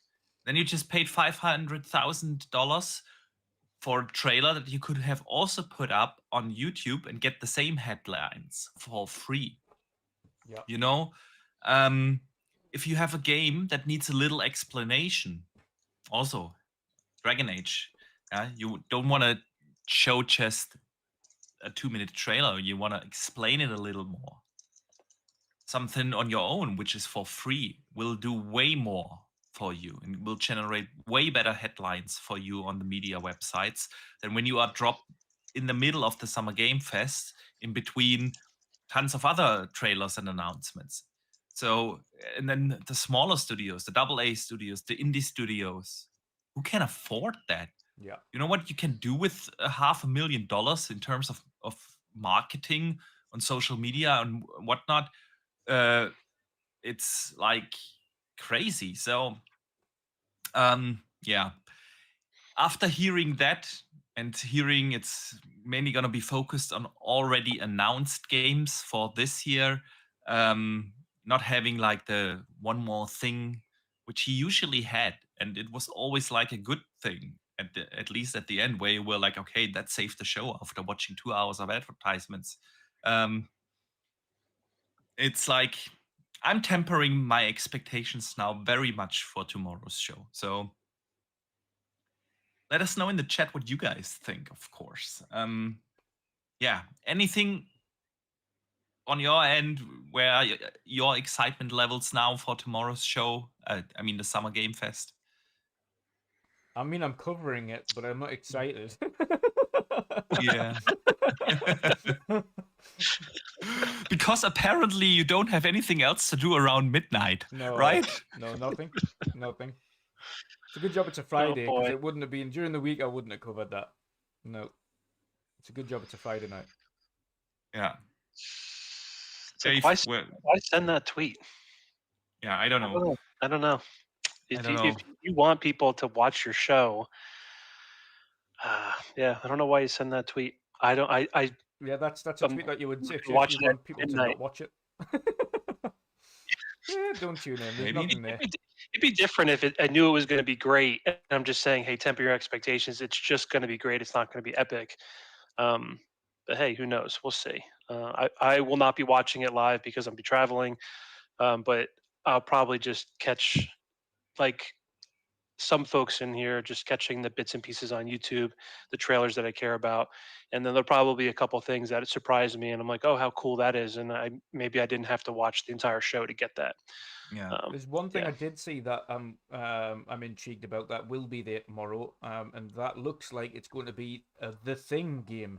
Then you just paid $500,000 for a trailer that you could have also put up on YouTube and get the same headlines for free. Yeah. You know, if you have a game that needs a little explanation, also Dragon Age, you don't want to show just a 2-minute trailer. You want to explain it a little more. Something on your own, which is for free, will do way more for you and will generate way better headlines for you on the media websites than when you are dropped in the middle of the Summer Game Fest in between tons of other trailers and announcements. So, and then the smaller studios, the AA studios, the indie studios, who can afford that? Yeah. You know what you can do with $500,000 in terms of marketing on social media and whatnot? It's like crazy. So, yeah. After hearing that and hearing it's mainly going to be focused on already announced games for this year, not having like the one more thing, which he usually had. And it was always like a good thing, at least at the end, where you were like, okay, that saved the show after watching 2 hours of advertisements. It's like I'm tempering my expectations now very much for tomorrow's show. So let us know in the chat what you guys think, of course. Yeah, anything on your end where your excitement levels now for tomorrow's show? I mean, the Summer Game Fest. I mean, I'm covering it, but I'm not excited. Yeah. Because apparently you don't have anything else to do around midnight, right? No, nothing. It's a good job it's a Friday, because it wouldn't have been during the week. I wouldn't have covered that. No, it's a good job it's a Friday night. Yeah. Like, why send that tweet? Yeah, I don't know. I don't know. I If don't you, know. if you want people to watch your show, yeah, I don't know why you send that tweet. I don't. Yeah, that's a I'm tweet that you would if watching you it want people at to midnight. not watch it. Yeah, don't tune in. There's Maybe. nothing there. It'd be different if I knew it was going to be great. And I'm just saying, hey, temper your expectations. It's just going to be great. It's not going to be epic. But hey, who knows? We'll see. I will not be watching it live because I'll be traveling. But I'll probably just catch like some folks in here just catching the bits and pieces on YouTube, the trailers that I care about, and then there'll probably be a couple things that surprise me, and I'm like, oh, how cool that is, and maybe I didn't have to watch the entire show to get that. Yeah. There's one thing yeah. I did see that I'm intrigued about that will be there tomorrow, and that looks like it's going to be the Thing game.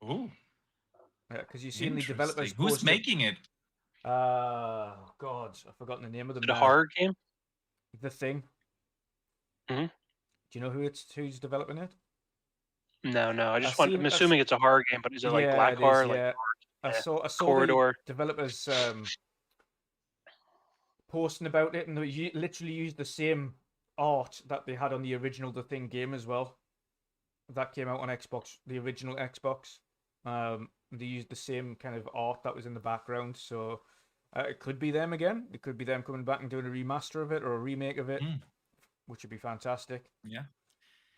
Oh, Yeah, because you've seen the developers interesting. Who's posted. making it? God, I've forgotten the name of them. Is it a horror game? The Thing. Mhm. Do you know who's developing it? No. I'm I've assuming it's a horror game, but is it like Yeah, black it horror, is, like yeah. I yeah, saw the Corridor? developers posting about it, and they literally used the same art that they had on the original The Thing game as well. That came out on Xbox, the original Xbox. They used the same kind of art that was in the background, so it could be them again. It could be them coming back and doing a remaster of it or a remake of it, which would be fantastic. Yeah.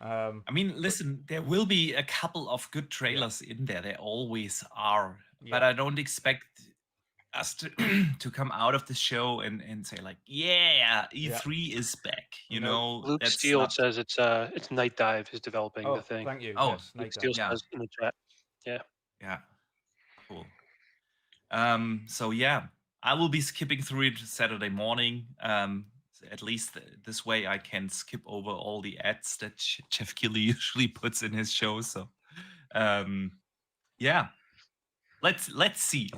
I mean, listen, there will be a couple of good trailers in there. There always are. But I don't expect us to to come out of the show and say like, yeah, E3 is back. You know, Luke that's Steele not... says it's Night Dive is developing the thing. Thank you. Oh, yes, Luke Night Steele Dive. says in the chat. Yeah. Yeah. Cool. So yeah, I will be skipping through it Saturday morning. At least this way I can skip over all the ads that Jeff Keighley usually puts in his show. So yeah, let's see.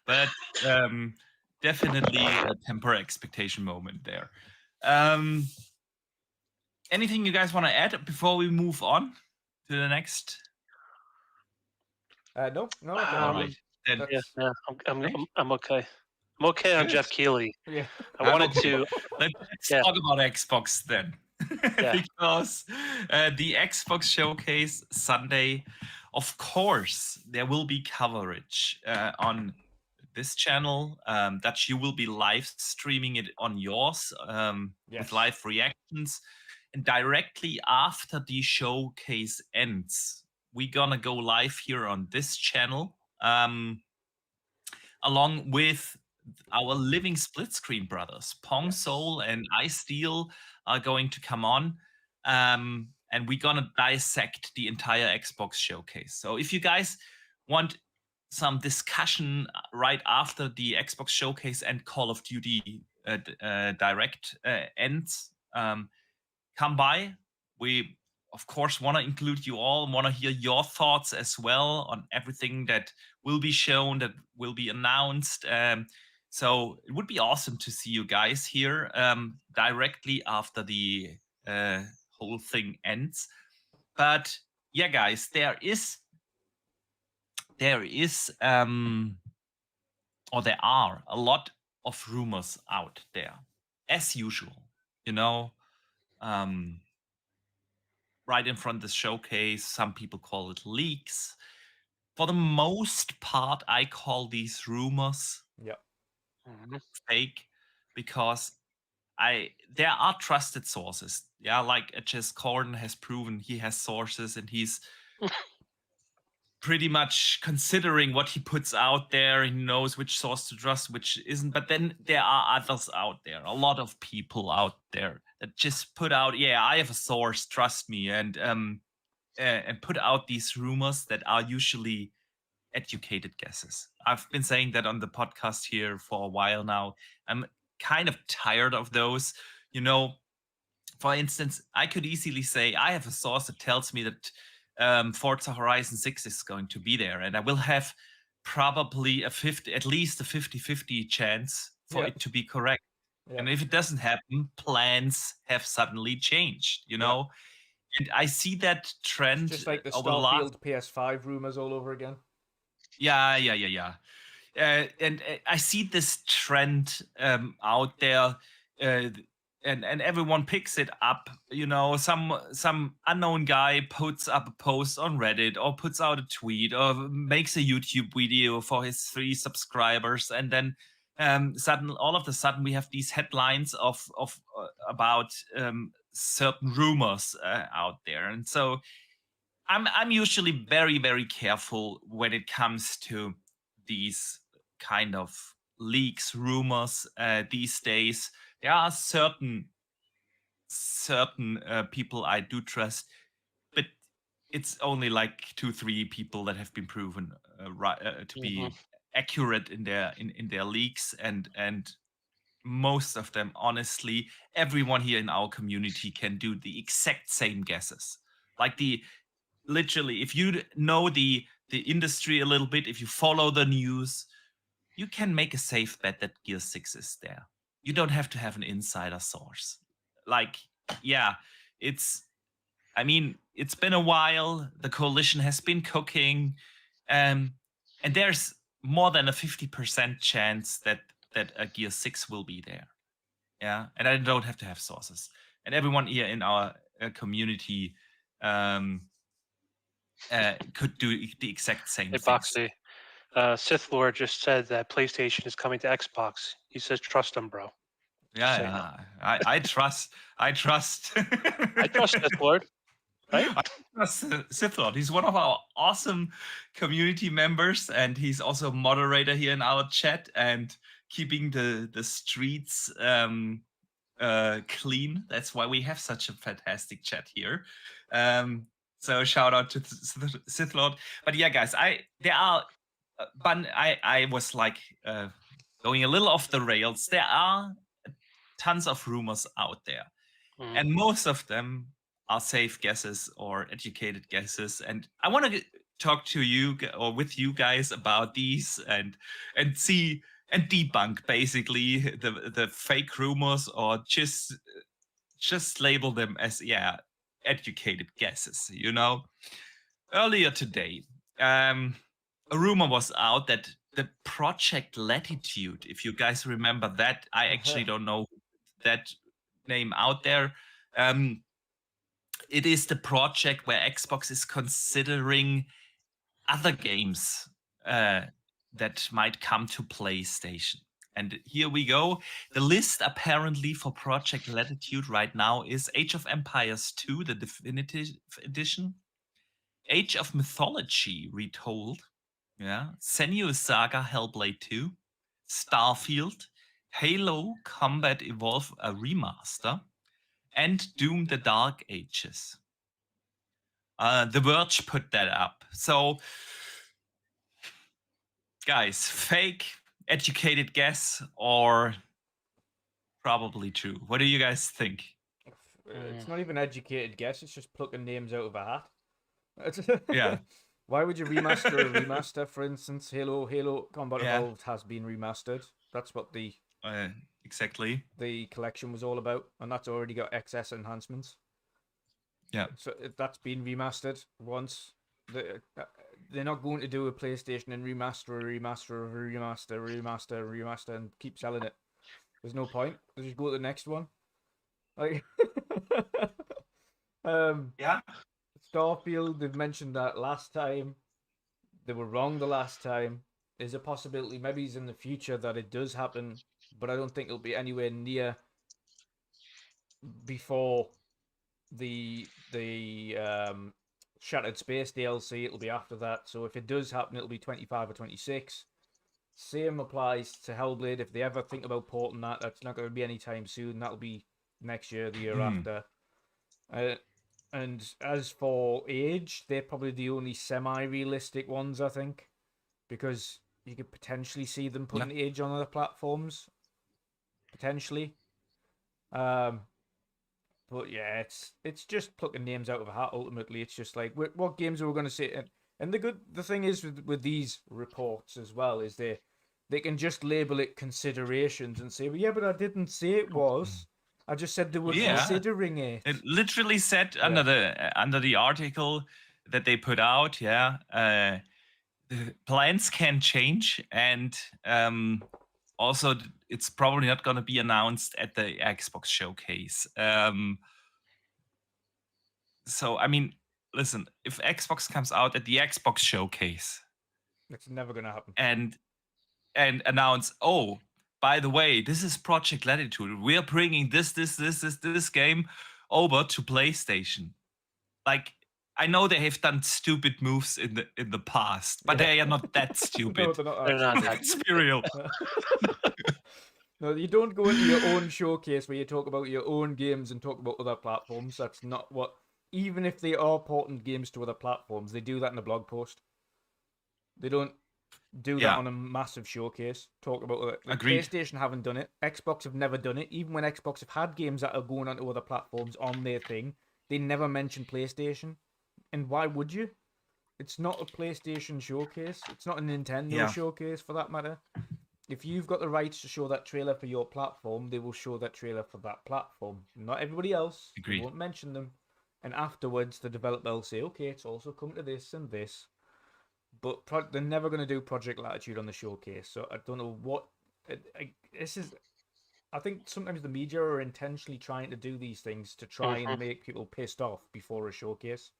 But definitely a temper expectation moment there. Anything you guys want to add before we move on to the next? No. All right. Then Yeah, I'm okay. I'm okay on Good. Jeff Keighley. Yeah. I wanted to. Let's Yeah. talk about Xbox then. Yeah. Because the Xbox showcase Sunday, of course, there will be coverage on this channel that you will be live streaming it on yours with live reactions. And directly after the showcase ends, we're gonna go live here on this channel along with our living split screen brothers. Pong Soul and iSteel are going to come on, and we're gonna dissect the entire Xbox showcase. So if you guys want some discussion right after the Xbox showcase and Call of Duty Direct ends, come by. We of course want to include you all, want to hear your thoughts as well on everything that will be shown, that will be announced. So it would be awesome to see you guys here directly after the whole thing ends. But yeah, guys, there are a lot of rumors out there, as usual, you know. Right in front of the showcase, some people call it leaks. For the most part, I call these rumors fake, because there are trusted sources. Yeah, like Jess Corden has proven he has sources, and he's pretty much considering what he puts out there. He knows which source to trust, which isn't. But then there are others out there, a lot of people out there that just put out, yeah, I have a source, trust me, and put out these rumors that are usually educated guesses. I've been saying that on the podcast here for a while now. I'm kind of tired of those. You know, for instance, I could easily say I have a source that tells me that Forza Horizon 6 is going to be there, and I will have probably at least a 50-50 chance for it to be correct. And if it doesn't happen, plans have suddenly changed, you know? And I see that trend Just like the over the last... Starfield PS5 rumors all over again. Yeah. I see this trend out there, and everyone picks it up. You know, some unknown guy puts up a post on Reddit or puts out a tweet or makes a YouTube video for his 3 subscribers, and then all of a sudden we have these headlines of about certain rumors out there, and so I'm usually very, very careful when it comes to these kind of leaks, rumors these days. There are certain people I do trust, but it's only like 2-3 people that have been proven to be accurate in their leaks, and most of them, honestly, everyone here in our community can do the exact same guesses. Like literally, if you know the industry a little bit, if you follow the news, you can make a safe bet that Gear 6 is there. You don't have to have an insider source. Like, yeah, it's been a while. The coalition has been cooking, and there's more than a 50% chance that a Gear 6 will be there. Yeah, and I don't have to have sources. And everyone here in our community could do the exact same thing. Boxy, Sith Lord just said that PlayStation is coming to Xbox. He says, "Trust him, bro." Yeah, I trust. I trust. I trust Sith Lord. Right? I trust Sith Lord. He's one of our awesome community members, and he's also a moderator here in our chat and keeping the streets clean. That's why we have such a fantastic chat here. So shout out to Sith Lord. But yeah, guys, I was like going a little off the rails. There are tons of rumors out there, and most of them are safe guesses or educated guesses. And I want to talk to you or with you guys about these and see and debunk basically the fake rumors, or just label them as educated guesses. You know, earlier today, a rumor was out that the Project Latitude, if you guys remember that, I actually don't know that name out there. It is the project where Xbox is considering other games that might come to PlayStation. And here we go. The list apparently for Project Latitude right now is Age of Empires 2, the Definitive Edition, Age of Mythology Retold, Senua's Saga Hellblade 2, Starfield, Halo Combat Evolve a Remaster, and Doom the Dark Ages. The Verge put that up. So, guys, fake, educated guess, or probably true? What do you guys think? It's not even educated guess. It's just plucking names out of a hat. Yeah. Why would you remaster a remaster? For instance, Halo Combat Evolved has been remastered. That's what the exactly the collection was all about, and that's already got XS enhancements. Yeah. So that's been remastered once. They're not going to do a PlayStation and remaster, and keep selling it. There's no point. They just go to the next one. Like, yeah. Starfield, they've mentioned that last time. They were wrong the last time. There's a possibility, maybe it's in the future, that it does happen, but I don't think it'll be anywhere near before the Shattered Space DLC. It'll be after that. So if it does happen, it'll be 25 or 26. Same applies to Hellblade. If they ever think about porting that, that's not going to be anytime soon. That'll be next year, the year after. And as for Age, they're probably the only semi-realistic ones, I think, because you could potentially see them putting Age on other platforms, potentially. But yeah, it's just plucking names out of a hat. Ultimately, it's just like what games are we going to say? And the thing is with these reports as well is they can just label it considerations and say, well, yeah, but I didn't say it was. I just said they were considering it. It literally said under the article that they put out, the plans can change, and also it's probably not going to be announced at the Xbox showcase. So I mean, listen, if Xbox comes out at the Xbox showcase, It's never gonna happen. and announce, oh, by the way, this is Project Latitude. We're bringing this game over to PlayStation. Like, I know they have done stupid moves in the past, but they are not that stupid. No, they're not They're not that that Let's be real. No, you don't go into your own showcase where you talk about your own games and talk about other platforms. That's not what. Even if they are porting games to other platforms, they do that in a blog post. They don't do that on a massive showcase. Talk about it. Like, Agreed. PlayStation haven't done it. Xbox have never done it. Even when Xbox have had games that are going onto other platforms on their thing, they never mention PlayStation. And why would you? It's not a PlayStation showcase. It's not a Nintendo showcase, for that matter. If you've got the rights to show that trailer for your platform, they will show that trailer for that platform. Not everybody else. Agreed. They won't mention them. And afterwards, the developer will say, okay, it's also come to this and this. But they're never going to do Project Latitude on the showcase. So I don't know what... I think sometimes the media are intentionally trying to do these things to try and make people pissed off before a showcase.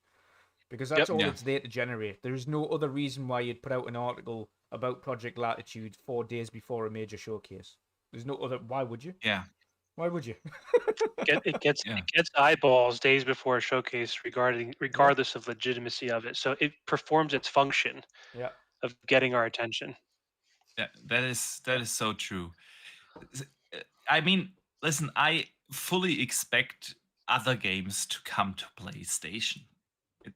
Because that's all it's there to generate. There is no other reason why you'd put out an article about Project Latitude 4 days before a major showcase. There's no other... Why would you? Yeah. Why would you? It gets eyeballs days before a showcase regardless of legitimacy of it. So it performs its function of getting our attention. Yeah, that is so true. I mean, listen, I fully expect other games to come to PlayStation.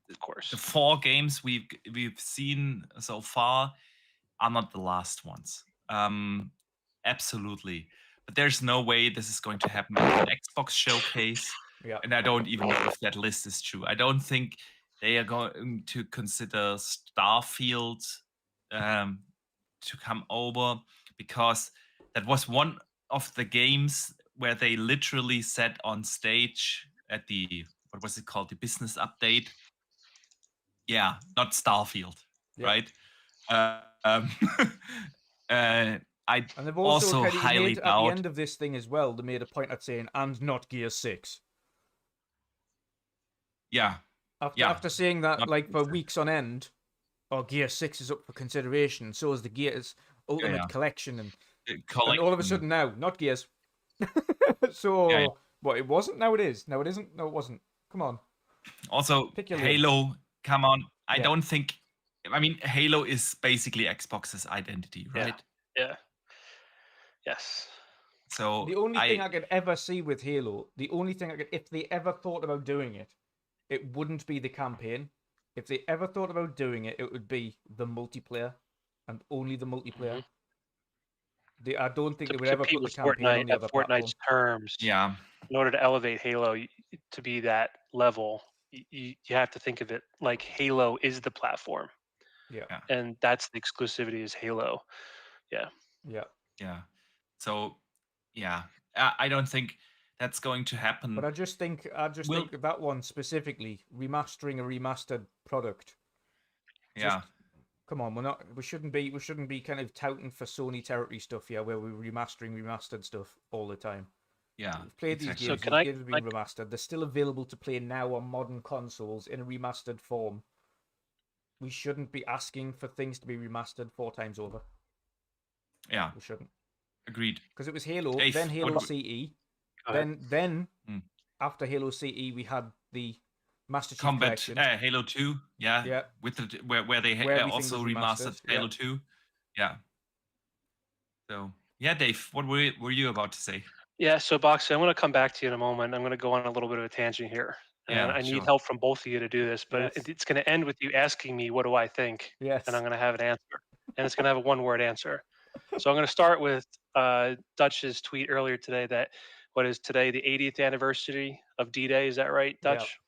Of course. The 4 games we've seen so far are not the last ones. Absolutely. But there's no way this is going to happen at an Xbox showcase. Yeah. And I don't even know if that list is true. I don't think they are going to consider Starfield to come over, because that was one of the games where they literally said on stage at the, what was it called? The business update. Yeah, not Starfield, right? I And they've also highly at doubt. the end of this thing as well, they made a point at saying, and not Gear 6. Yeah. After saying that, like, for weeks on end, Gear 6 is up for consideration, so is the Gears Ultimate Collection, and all of a sudden now, not Gears. So, what, it wasn't? Now it is. Now it isn't? No, it wasn't. Come on. Also, Halo, come on. I don't think... I mean, Halo is basically Xbox's identity, right? Yeah. Yes. So the only thing I could ever see with Halo, if they ever thought about doing it, it wouldn't be the campaign. If they ever thought about doing it, it would be the multiplayer, and only the multiplayer. I don't think they would ever put the campaign on the other Fortnite's platform. terms. Yeah. In order to elevate Halo to be that level, you have to think of it like Halo is the platform. Yeah. And that's the exclusivity is Halo. Yeah. So, I don't think that's going to happen. But I just think that one specifically, remastering a remastered product. Come on, we shouldn't be kind of touting for Sony territory stuff here, where we're remastered stuff all the time. Yeah. We've played these games. So these games have been remastered. They're still available to play now on modern consoles in a remastered form. We shouldn't be asking for things to be remastered 4 times over. Yeah. We shouldn't. Agreed. Because it was Halo, then Halo CE, then after Halo CE we had the Master Chief Collection. Halo 2, with the where they also remastered Halo 2. Yeah. So, Dave, what were you about to say? Yeah, so Boxy, I'm going to come back to you in a moment. I'm going to go on a little bit of a tangent here. I need help from both of you to do this, but it's going to end with you asking me, what do I think? Yes. And I'm going to have an answer. And it's going to have a one-word answer. So I'm going to start with Dutch's tweet earlier today that, what is today, the 80th anniversary of D-Day? Is that right, Dutch?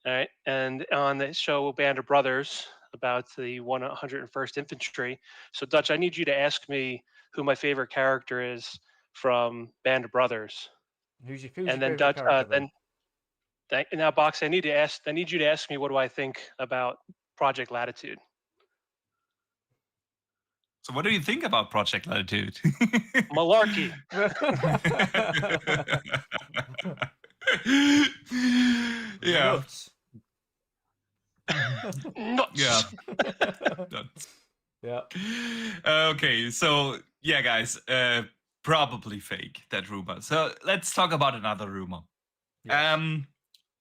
Yeah. All right. And on the show Band of Brothers about the 101st Infantry. So Dutch, I need you to ask me who my favorite character is from Band of Brothers. Who's your favorite character? Now, Box, I need you to ask me, what do I think about Project Latitude? So what do you think about Project Latitude? Malarkey. Yeah. Nuts. Nuts. Yeah. Nuts. Yeah. Okay, so yeah, guys, probably fake, that rumor. So let's talk about another rumor. Yes.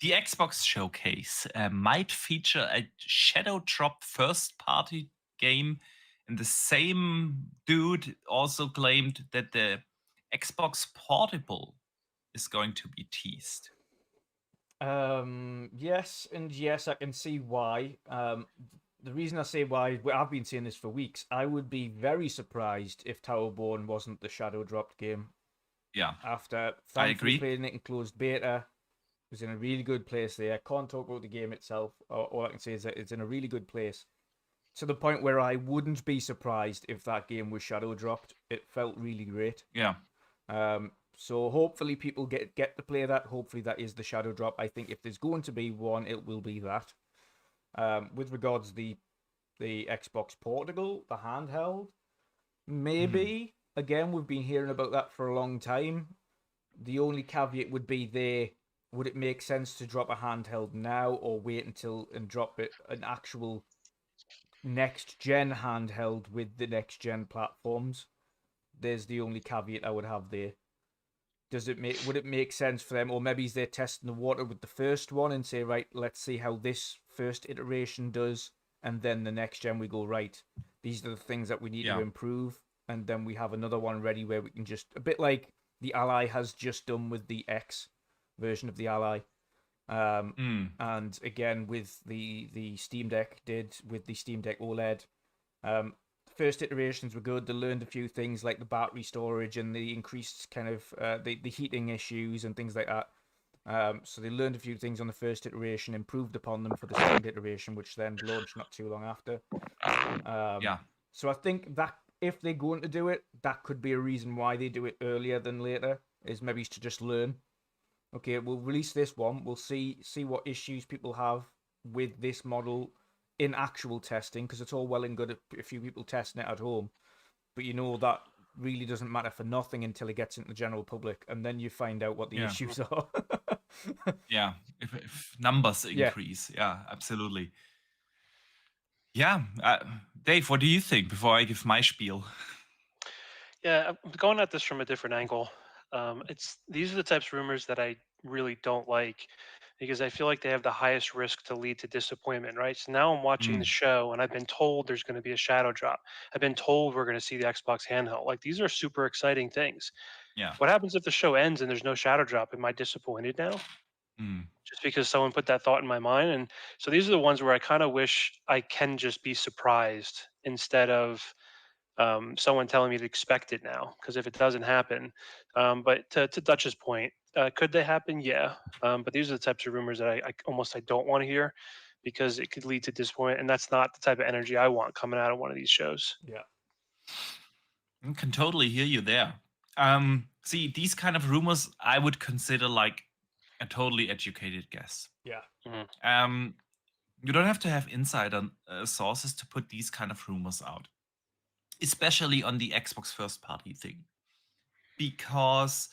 The Xbox showcase might feature a shadow drop first party game, and the same dude also claimed that the Xbox Portable is going to be teased. Yes and yes, I can see why. The reason I say why, well, I've been saying this for weeks. I would be very surprised if Towerborn wasn't the shadow dropped game. Yeah, After I thankfully agree. playing it in closed beta, it was in a really good place there. Can't talk about the game itself. All I can say is that it's in a really good place. To the point where I wouldn't be surprised if that game was shadow dropped. It felt really great. Yeah. So hopefully people get to play that. Hopefully that is the shadow drop. I think if there's going to be one, it will be that. With regards to the Xbox Portable, the handheld, maybe again we've been hearing about that for a long time. The only caveat would be there. Would it make sense to drop a handheld now or wait until and drop it an actual next gen handheld with the next gen platforms? There's the only caveat I would have there. Would it make sense for them, or maybe they're testing the water with the first one and say, right, let's see how this first iteration does, and then the next gen we go, right, these are the things that we need to improve, and then we have another one ready where we can just, a bit like the Ally has just done with the X version of the Ally. And again with the Steam Deck did with the Steam Deck OLED. First iterations were good. They learned a few things like the battery storage and the increased kind of the heating issues and things like that. So they learned a few things on the first iteration, improved upon them for the second iteration, which then launched not too long after. Yeah. So I think that if they're going to do it, that could be a reason why they do it earlier than later, is maybe to just learn. Okay, we'll release this one. We'll see what issues people have with this model in actual testing, because it's all well and good a few people testing it at home, but you know that really doesn't matter for nothing until it gets into the general public, and then you find out what the issues are. Yeah, if numbers increase, yeah, absolutely. Yeah, Dave, what do you think before I give my spiel? Yeah, I'm going at this from a different angle. These are the types of rumors that I really don't like, because I feel like they have the highest risk to lead to disappointment, right? So now I'm watching the show and I've been told there's going to be a shadow drop. I've been told we're going to see the Xbox handheld. Like, these are super exciting things. Yeah. What happens if the show ends and there's no shadow drop? Am I disappointed now? Just because someone put that thought in my mind? And so these are the ones where I kind of wish I can just be surprised instead of someone telling me to expect it now. Because if it doesn't happen, but to Dutch's point, could they happen? Yeah. But these are the types of rumors that I don't want to hear, because it could lead to disappointment, and that's not the type of energy I want coming out of one of these shows. Yeah. I can totally hear you there. See, these kind of rumors I would consider like a totally educated guess. Yeah. You don't have to have insider sources to put these kind of rumors out, especially on the Xbox first party thing, because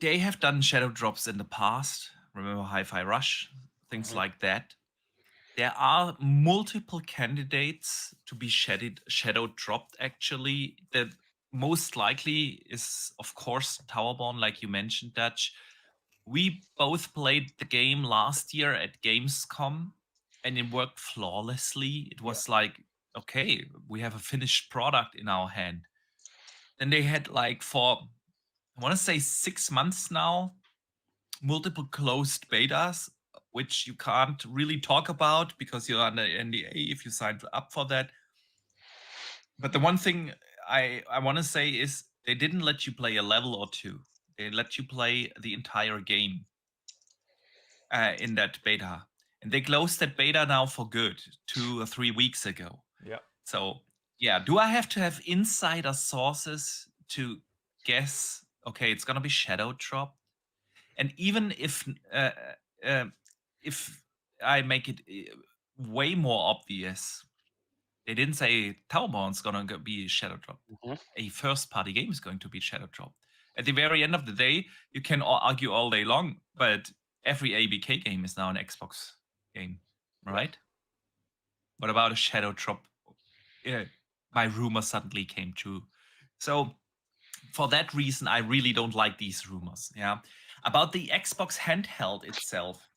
they have done shadow drops in the past. Remember Hi-Fi Rush, things like that. There are multiple candidates to be shadow dropped, actually. The most likely is, of course, Towerborn, like you mentioned, Dutch. We both played the game last year at Gamescom, and it worked flawlessly. It was like, okay, we have a finished product in our hand. Then they had like for, I want to say 6 months now, multiple closed betas, which you can't really talk about because you're under NDA if you signed up for that. But the one thing I want to say is they didn't let you play a level or two. They let you play the entire game in that beta. And they closed that beta now for good 2 or 3 weeks ago. Yeah. So, yeah, do I have to have insider sources to guess, okay, it's going to be shadow dropped? And even if I make it way more obvious. They didn't say Towerborn's gonna be shadow dropped. Mhm. A first-party game is going to be shadow dropped. At the very end of the day, you can argue all day long, but every ABK game is now an Xbox game, right? What about a shadow drop? My rumor suddenly came true. So for that reason, I really don't like these rumors. Yeah. About the Xbox handheld itself,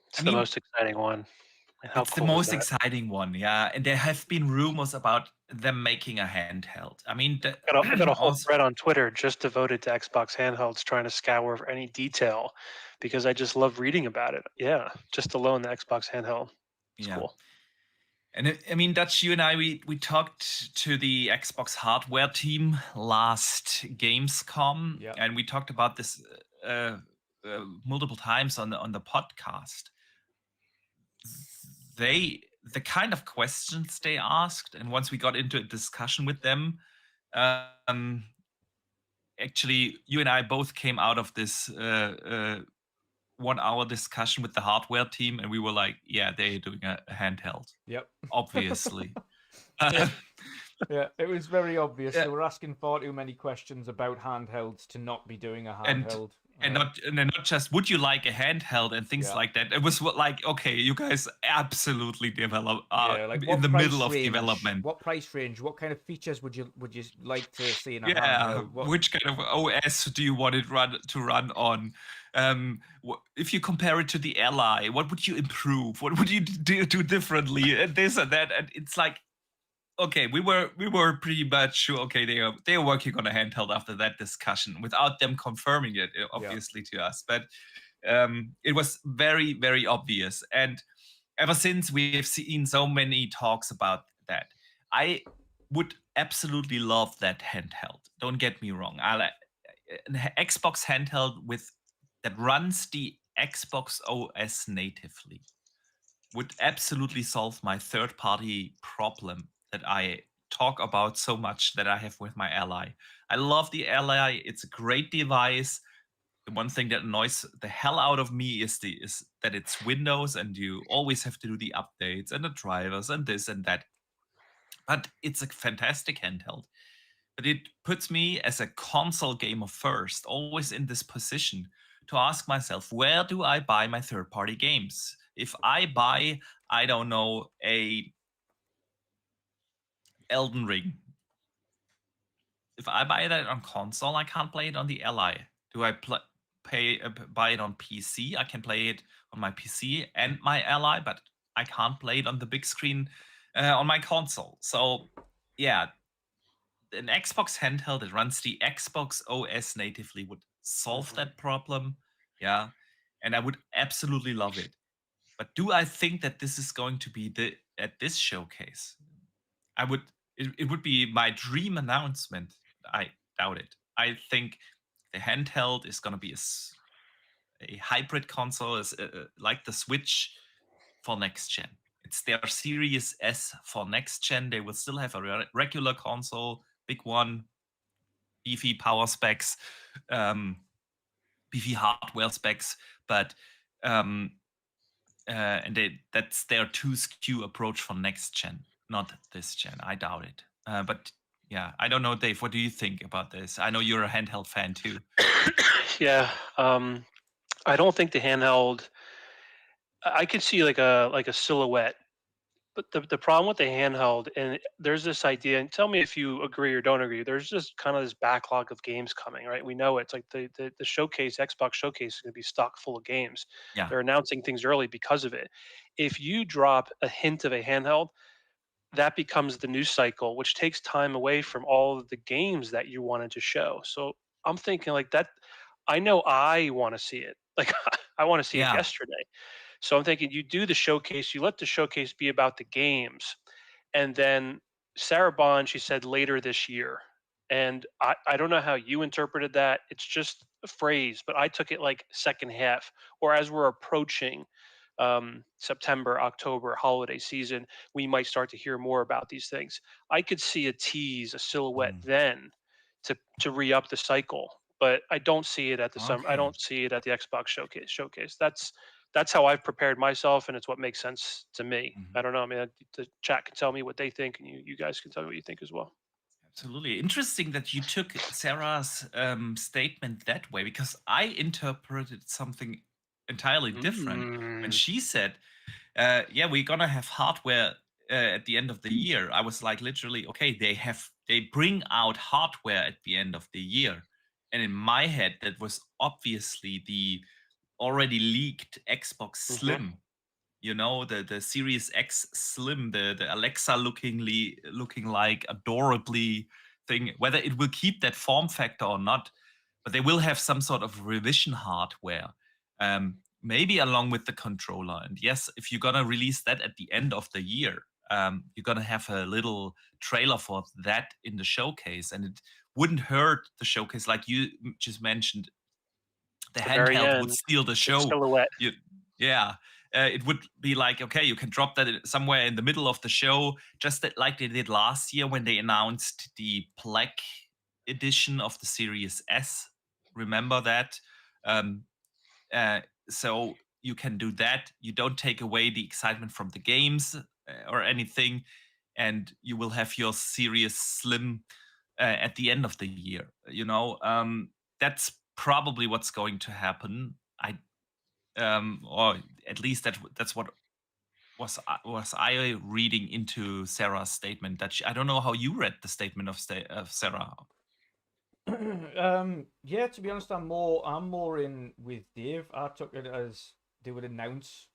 It's I the mean, most exciting one. And how it's the cool is most that? exciting one. Yeah. And there have been rumors about them making a handheld. I mean, I got a whole also, thread on Twitter just devoted to Xbox handhelds, trying to scour for any detail because I just love reading about it. Yeah, just alone the Xbox handheld. It's yeah. cool. And I mean, Dutch, you and I, we talked to the Xbox hardware team last Gamescom, Yeah. and we talked about this multiple times on the podcast. The kind of questions they asked, and once we got into a discussion with them, actually, you and I both came out of this 1 hour discussion with the hardware team, and we were like, yeah, they're doing a handheld, Yep. obviously. Yeah, it was very obvious. Yeah. They were asking far too many questions about handhelds to not be doing a and handheld. and not just would you like a handheld and things Yeah. like that. It was like, okay, you guys absolutely develop Yeah, like in what the price middle of range? development. What price range? What kind of features would you like to see in a Yeah, handheld? What, which kind of OS do you want it to run on? If you compare it to the Ally, what would you improve? What would you do differently? And this and that, and it's like, okay, we were pretty much sure. Okay, they are working on a handheld after that discussion, without them confirming it, obviously, to us. But it was very, very obvious, and ever since we have seen so many talks about that, I would absolutely love that handheld. Don't get me wrong. I like an Xbox handheld that runs the Xbox OS natively would absolutely solve my third-party problem that I talk about so much that I have with my Ally. I love the Ally. It's a great device. The one thing that annoys the hell out of me is that it's Windows and you always have to do the updates and the drivers and this and that. But it's a fantastic handheld. But it puts me as a console gamer first, always in this position to ask myself, where do I buy my third-party games? If I buy, I don't know, a Elden Ring, if I buy that on console, I can't play it on the Ally. Do I buy it on PC? I can play it on my PC and my Ally, but I can't play it on the big screen on my console. So, yeah, an Xbox handheld that runs the Xbox OS natively would solve that problem. Yeah, and I would absolutely love it. But do I think that this is going to be at this showcase? It would be my dream announcement. I doubt it. I think the handheld is going to be a hybrid console, like the Switch for next gen. It's their Series S for next gen. They will still have a regular console, big one, beefy power specs, beefy hardware specs, but that's their 2 SKU approach for next gen, not this gen. I doubt it. But yeah, I don't know, Dave. What do you think about this? I know you're a handheld fan too. Yeah, I don't think the handheld. I could see like a silhouette, but the problem with the handheld, and there's this idea, and tell me if you agree or don't agree. There's just kind of this backlog of games coming, right? We know it's like the showcase, Xbox showcase, is going to be stock full of games. Yeah, They're announcing things early because of it. If you drop a hint of a handheld, that becomes the news cycle, which takes time away from all of the games that you wanted to show. So I'm thinking like that. I know I want to see it. Like I want to see it yeah, yesterday. So I'm thinking you do the showcase, you let the showcase be about the games. And then Sarah Bond, she said later this year. And I don't know how you interpreted that. It's just a phrase, but I took it like second half, or as we're approaching September, October holiday season, we might start to hear more about these things. I could see a tease, a silhouette then to re-up the cycle, but I don't see it at the summer. I okay. don't see it at the Xbox showcase. That's that's how I've prepared myself, and it's what makes sense to me. Mhm. I don't know. I mean, the chat can tell me what they think, and you guys can tell me what you think as well. Absolutely. Interesting that you took Sarah's statement that way, because I interpreted something entirely different when Mm. she said, yeah, we're gonna have hardware at the end of the year. I was like, literally, okay, they bring out hardware at the end of the year. And in my head, that was obviously the already leaked Xbox Mhm. Slim, the Series X Slim, the Alexa looking like adorably thing, whether it will keep that form factor or not, but they will have some sort of revision hardware, maybe along with the controller. And yes, if you're gonna release that at the end of the year, you're gonna have a little trailer for that in the showcase, and it wouldn't hurt the showcase, like you just mentioned. The The very handheld would end, steal the the show. silhouette. Yeah, it would be like, okay, you can drop that somewhere in the middle of the show, just like they did last year when they announced the Black edition of the Series S. Remember that? Um, so you can do that. You don't take away the excitement from the games or anything, and you will have your Series Slim at the end of the year. That's probably what's going to happen. Or at least that's what was I reading into Sarah's statement. I don't know how you read the statement of Sarah. Yeah, to be honest, I'm more in with Dave. I took it as they would announce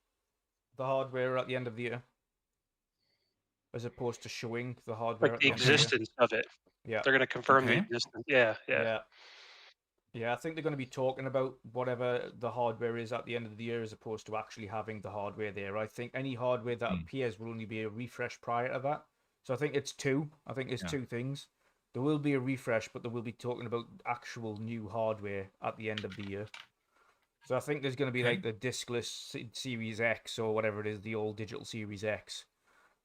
the hardware at the end of the year, as opposed to showing the hardware Like at the the end of the year. existence of it. Yeah, They're gonna confirm the Okay. existence. Yeah, yeah. yeah, yeah. I think they're going to be talking about whatever the hardware is at the end of the year, as opposed to actually having the hardware there. I think any hardware that Mm, appears will only be a refresh prior to that. So I think it's two. I think it's yeah. two things. There will be a refresh, but they will be talking about actual new hardware at the end of the year. So I think there's going to be Okay. like the discless Series X or whatever it is, the old digital Series X,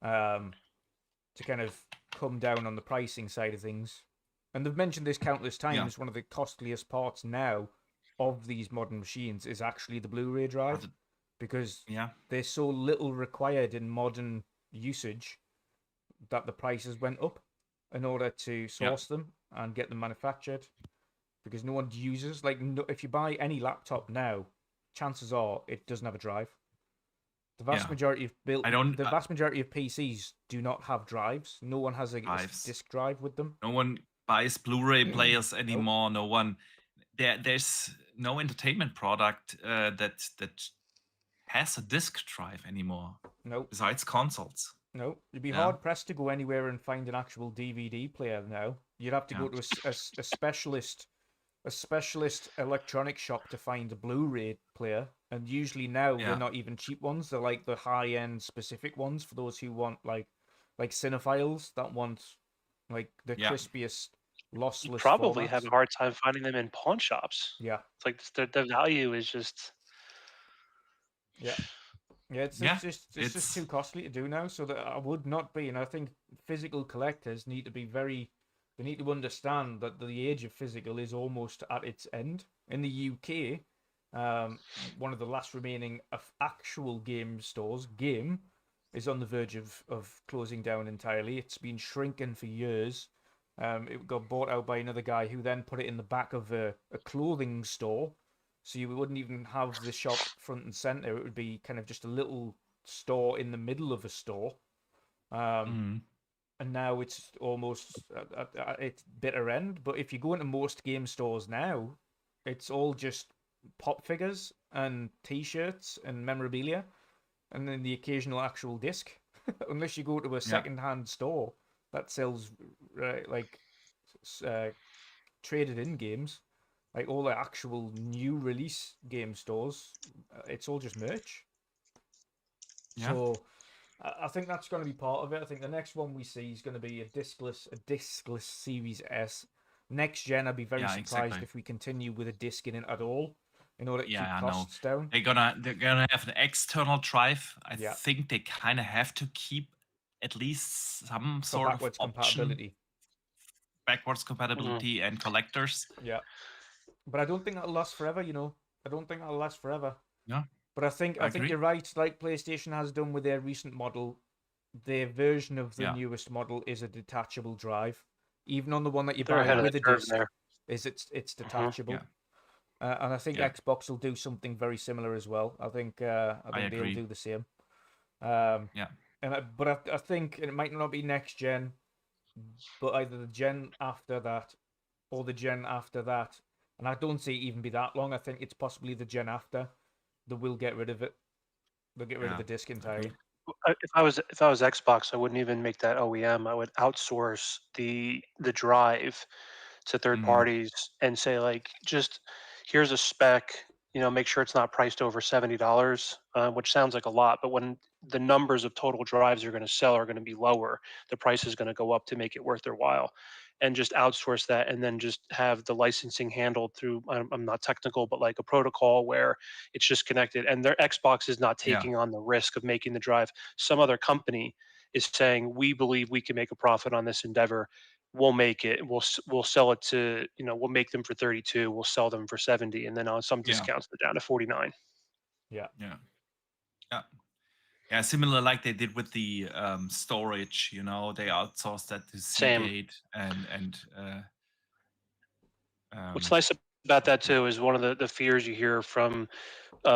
to kind of come down on the pricing side of things. And they've mentioned this countless times. Yeah. One of the costliest parts now of these modern machines is actually the Blu-ray drive, because Yeah. there's so little required in modern usage that the prices went up in order to source them and get them manufactured, because no one uses, like, no, if you buy any laptop now, chances are it doesn't have a drive. The vast Yeah. majority of I don't the vast majority of PCs do not have drives. No one has a drives. disk drive with them. No one buys Blu-ray players anymore. No one. There's no entertainment product that has a disc drive anymore. Nope. Besides consoles. No, you'd be Yeah. hard pressed to go anywhere and find an actual DVD player now. You'd have to go to a specialist electronic shop to find a Blu-ray player, and usually now Yeah. they're not even cheap ones. They're like the high-end specific ones for those who want like cinephiles that want like the Yeah. crispiest lossless. You probably formats. have a hard time finding them in pawn shops. Yeah, It's like the value is just. yeah. Yeah, it's just too costly to do now. So that I would not be, and I think physical collectors need to be they need to understand that the age of physical is almost at its end. In the UK, one of the last remaining actual game stores, Game, is on the verge of closing down entirely. It's been shrinking for years. It got bought out by another guy who then put it in the back of a clothing store. So you wouldn't even have the shop front and center. It would be kind of just a little store in the middle of a store. Mhm. And now it's almost at its bitter end. But if you go into most game stores now, it's all just pop figures and T-shirts and memorabilia, and then the occasional actual disc. Unless you go to a second-hand store that sells traded in games, like all the actual new release game stores, it's all just merch. Yeah. So I think that's going to be part of it. I think the next one we see is going to be a discless Series S. Next gen, I'd be very surprised if we continue with a disc in it at all, in order to keep costs down. They're gonna have an external drive. I think they kind of have to keep at least some sort of option. Backwards compatibility and collectors. Yeah. But I don't think that'll last forever, I don't think that'll last forever. Yeah. But I think agree. you're right. Like PlayStation has done with their recent model, their version of the Yeah. newest model is a detachable drive. Even on the one that you They're buy ahead of with the a curve disc, there. it's detachable. Yeah. And I think Yeah. Xbox will do something very similar as well. I think they'll agree. do the same. Yeah. But I think it might not be next gen, but either the gen after that or the gen after that. And I don't see it even be that long. I think it's possibly the gen after that will get rid of it. They'll get rid of Yeah. the disc entirely. If I was Xbox, I wouldn't even make that OEM. I would outsource the drive to third Mm. parties and say, like, just here's a spec. Make sure it's not priced over $70, which sounds like a lot, but when the numbers of total drives you're going to sell are going to be lower, the price is going to go up to make it worth their while, and just outsource that, and then just have the licensing handled through. I'm not technical, but like a protocol where it's just connected, and their Xbox is not Yeah. taking on the risk of making the drive. Some other company is saying, we believe we can make a profit on this endeavor. We'll make it. We'll sell it to, we'll make them for 32. We'll sell them for 70, and then on some Yeah. discounts they're down to 49. Yeah. Yeah. Yeah. Yeah. Similar like they did with the storage. They outsourced that to Same. Seagate and What's nice about that too is one of the fears you hear from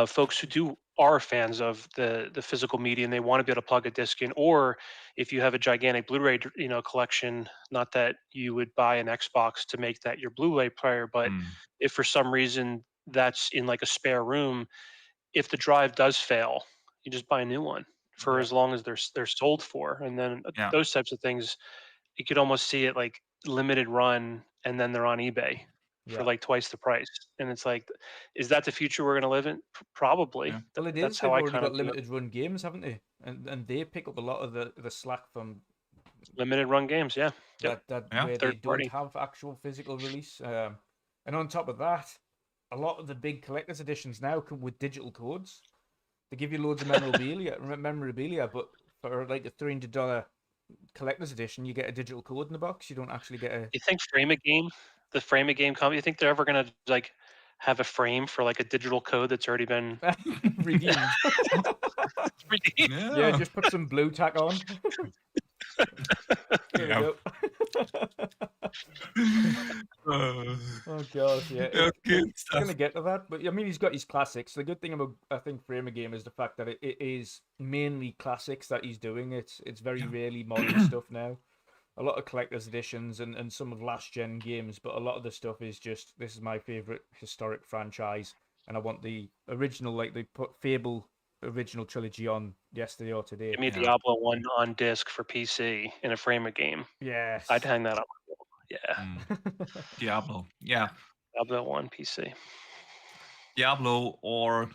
folks who are fans of the physical media, and they want to be able to plug a disc in, or if you have a gigantic Blu-ray collection, not that you would buy an Xbox to make that your Blu-ray player, but if for some reason that's in like a spare room, if the drive does fail, you just buy a new one for Yeah. as long as they're sold for, and then Yeah. those types of things, you could almost see it like limited run, and then they're on eBay for Yeah. like twice the price. And it's like, is that the future we're going to live in? Probably. Yeah. Well, it That's is. how They've I already kind got of view it. limited run games, haven't they? And they pick up a lot of the slack from Limited run games, yeah. Yep. that Yeah. where they Third don't party. have actual physical release. And on top of that, a lot of the big collector's editions now come with digital codes. They give you loads of memorabilia, but for like a $300 collector's edition, you get a digital code in the box. You don't actually get a. You think the Frame a Game company, you think they're ever going to like have a frame for like a digital code that's already been redeemed. redeemed? Yeah, just put some blue tack on. There we Yeah. go. Oh god, yeah. Good It's stuff. gonna get to that, but I mean, he's got his classics. The good thing about I think Frame a Game is the fact that it is mainly classics that he's doing. It's very rarely modern stuff now. A lot of collector's editions and some of last gen games, but a lot of the stuff is just this is my favorite historic franchise, and I want the original, like they put Fable original trilogy on yesterday or today. Give me Yeah. Diablo 1 on disc for PC in a Frame a Game. Yes. I'd hang that up. Yeah. Diablo. Yeah. Diablo 1 PC. Diablo or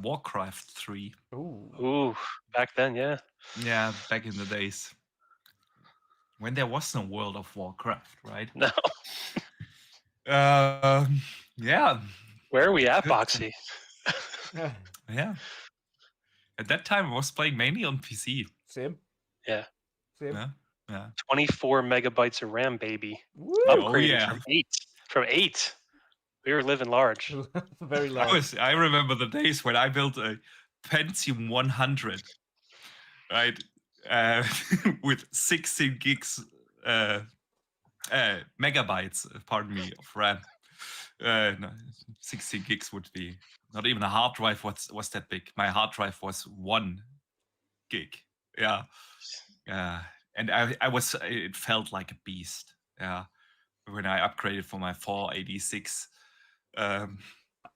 Warcraft 3. Ooh, back then, yeah. Yeah, back in the days. When there was no World of Warcraft, right? No. Yeah. Where are we at, Good. Boxy? Yeah. At that time, I was playing mainly on PC. Same. Yeah. Same. Yeah. 24 megabytes of RAM, baby. Woo! Upgraded yeah. from 8. From 8. We were living large. Very large. I remember the days when I built a Pentium 100, right? With 16 gigs, megabytes, pardon me, of RAM. No, 16 gigs would be not even a hard drive was that big. My hard drive was 1 gig. Yeah. And it felt like a beast. Yeah. When I upgraded for my 486.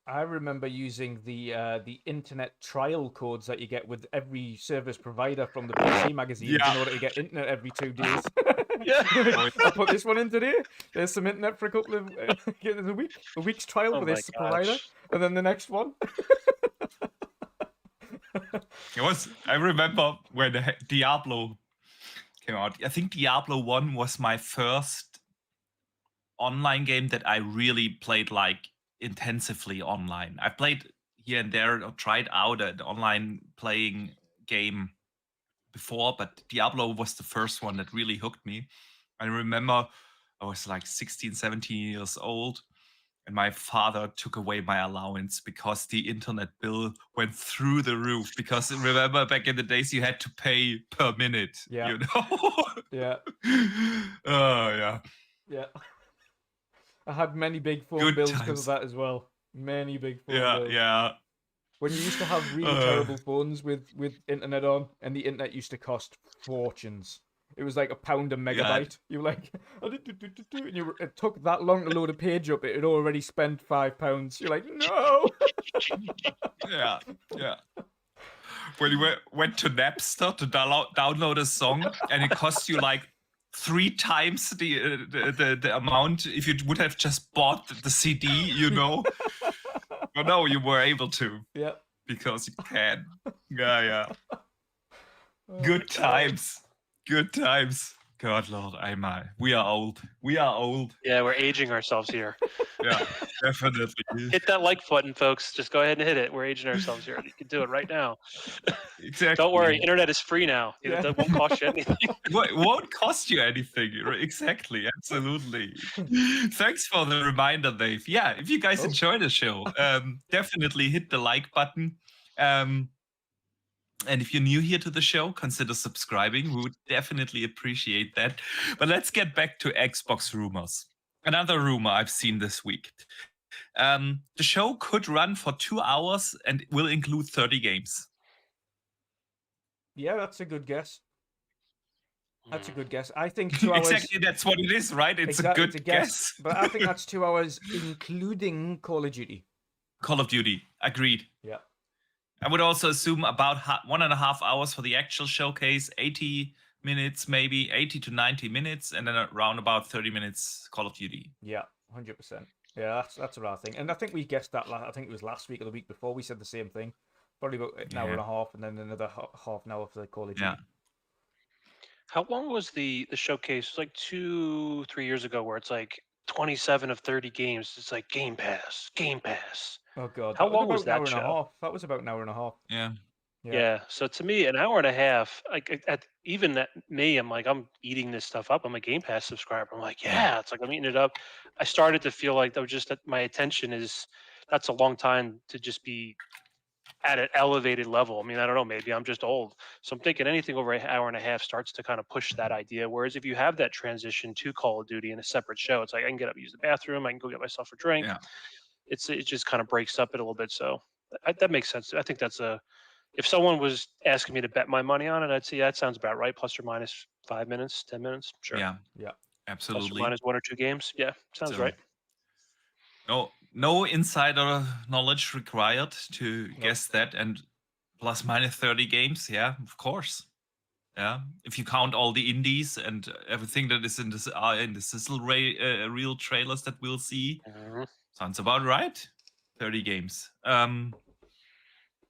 I remember using the internet trial codes that you get with every service provider from the PC magazine in order to get internet every 2 days. Yeah. I put this one in today. There's some internet for a couple of a week's trial Oh with my this provider, gosh. and then the next one. I remember when Diablo came out. I think Diablo 1 was my first online game that I really played like intensively online. I played here and there or tried out an online playing game before, but Diablo was the first one that really hooked me. I remember I was like 16, 17 years old, and my father took away my allowance because the internet bill went through the roof. Because remember, back in the days, you had to pay per minute. Yeah. You know. Yeah. Oh yeah. Yeah. I had many big phone Good bills because times. of that as well. Many big phone Yeah, bills. yeah. When you used to have really terrible phones with internet on, and the internet used to cost fortunes. It was like £1 a megabyte. You were like, and it took that long to load a page up. It had already spent £5. You're like, no. Yeah, yeah. When you went to Napster to download a song, and it cost you like 3 times the amount if you would have just bought the CD, you know. But no, you were able to. Yeah. Because you can. Yeah. Good times. Good times. God, Lord, we are old. We are old. Yeah, we're aging ourselves here. Yeah, definitely. Hit that like button, folks. Just go ahead and hit it. We're aging ourselves here. You can do it right now. Exactly. Don't worry, internet is free now. Yeah. It won't cost you anything. It won't cost you anything. Exactly. Absolutely. Thanks for the reminder, Dave. Yeah, if you guys enjoy the show, definitely hit the like button. And if you're new here to the show, consider subscribing. We would definitely appreciate that. But let's get back to Xbox rumors. Another rumor I've seen this week. The show could run for 2 hours and will include 30 games. Yeah, that's a good guess. That's a good guess. I think 2 hours. Exactly, that's what it is, right? It's a good guess. But I think that's 2 hours including Call of Duty. Call of Duty, agreed. Yeah. I would also assume about 1.5 hours for the actual showcase, 80 minutes, maybe 80 to 90 minutes, and then around about 30 minutes Call of Duty. Yeah, 100%. Yeah, that's what I think. And I think we guessed that, I think it was last week or the week before, we said the same thing. Probably about an hour and a half, and then another half an hour for the Call of Duty. Yeah. How long was the showcase? It was like 2-3 years ago, where it's like 27 of 30 games. It's like Gamepass. Oh god, How long was that an hour and a show? half. That was about an hour and a half. Yeah. So to me, an hour and a half, like even at me, I'm like, I'm eating this stuff up. I'm a Game Pass subscriber. I'm like, yeah, it's like I'm eating it up. I started to feel like that was just that my attention that's a long time to just be at an elevated level. I mean, I don't know, maybe I'm just old. So I'm thinking anything over an hour and a half starts to kind of push that idea. Whereas if you have that transition to Call of Duty in a separate show, it's like I can get up, use the bathroom, I can go get myself a drink. Yeah. It just kind of breaks up it a little bit. So that makes sense. I think that's if someone was asking me to bet my money on it, I'd say that sounds about right. Plus or minus 5 minutes, 10 minutes. Sure. Yeah. Plus or Absolutely. minus 1 or 2 games. Yeah. Sounds right. No insider knowledge required to guess that, and plus minus 30 games. Yeah, of course. Yeah, if you count all the indies and everything that is in the sizzle reel trailers that we'll see, sounds about right. 30 games.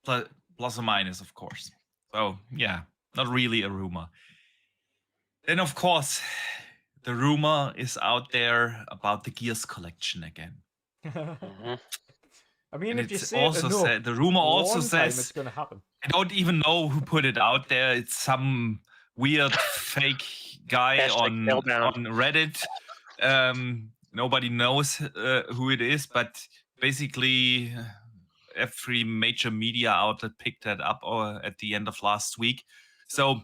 Plus or minus, of course. So yeah, not really a rumor. Then of course, the rumor is out there about the Gears collection again. I mean, And if you it's say also it enough, said, the rumor also one time says, it's going to happen. I don't even know who put it out there. It's some weird fake guy on Reddit. Nobody knows who it is, but basically every major media outlet picked that up at the end of last week. So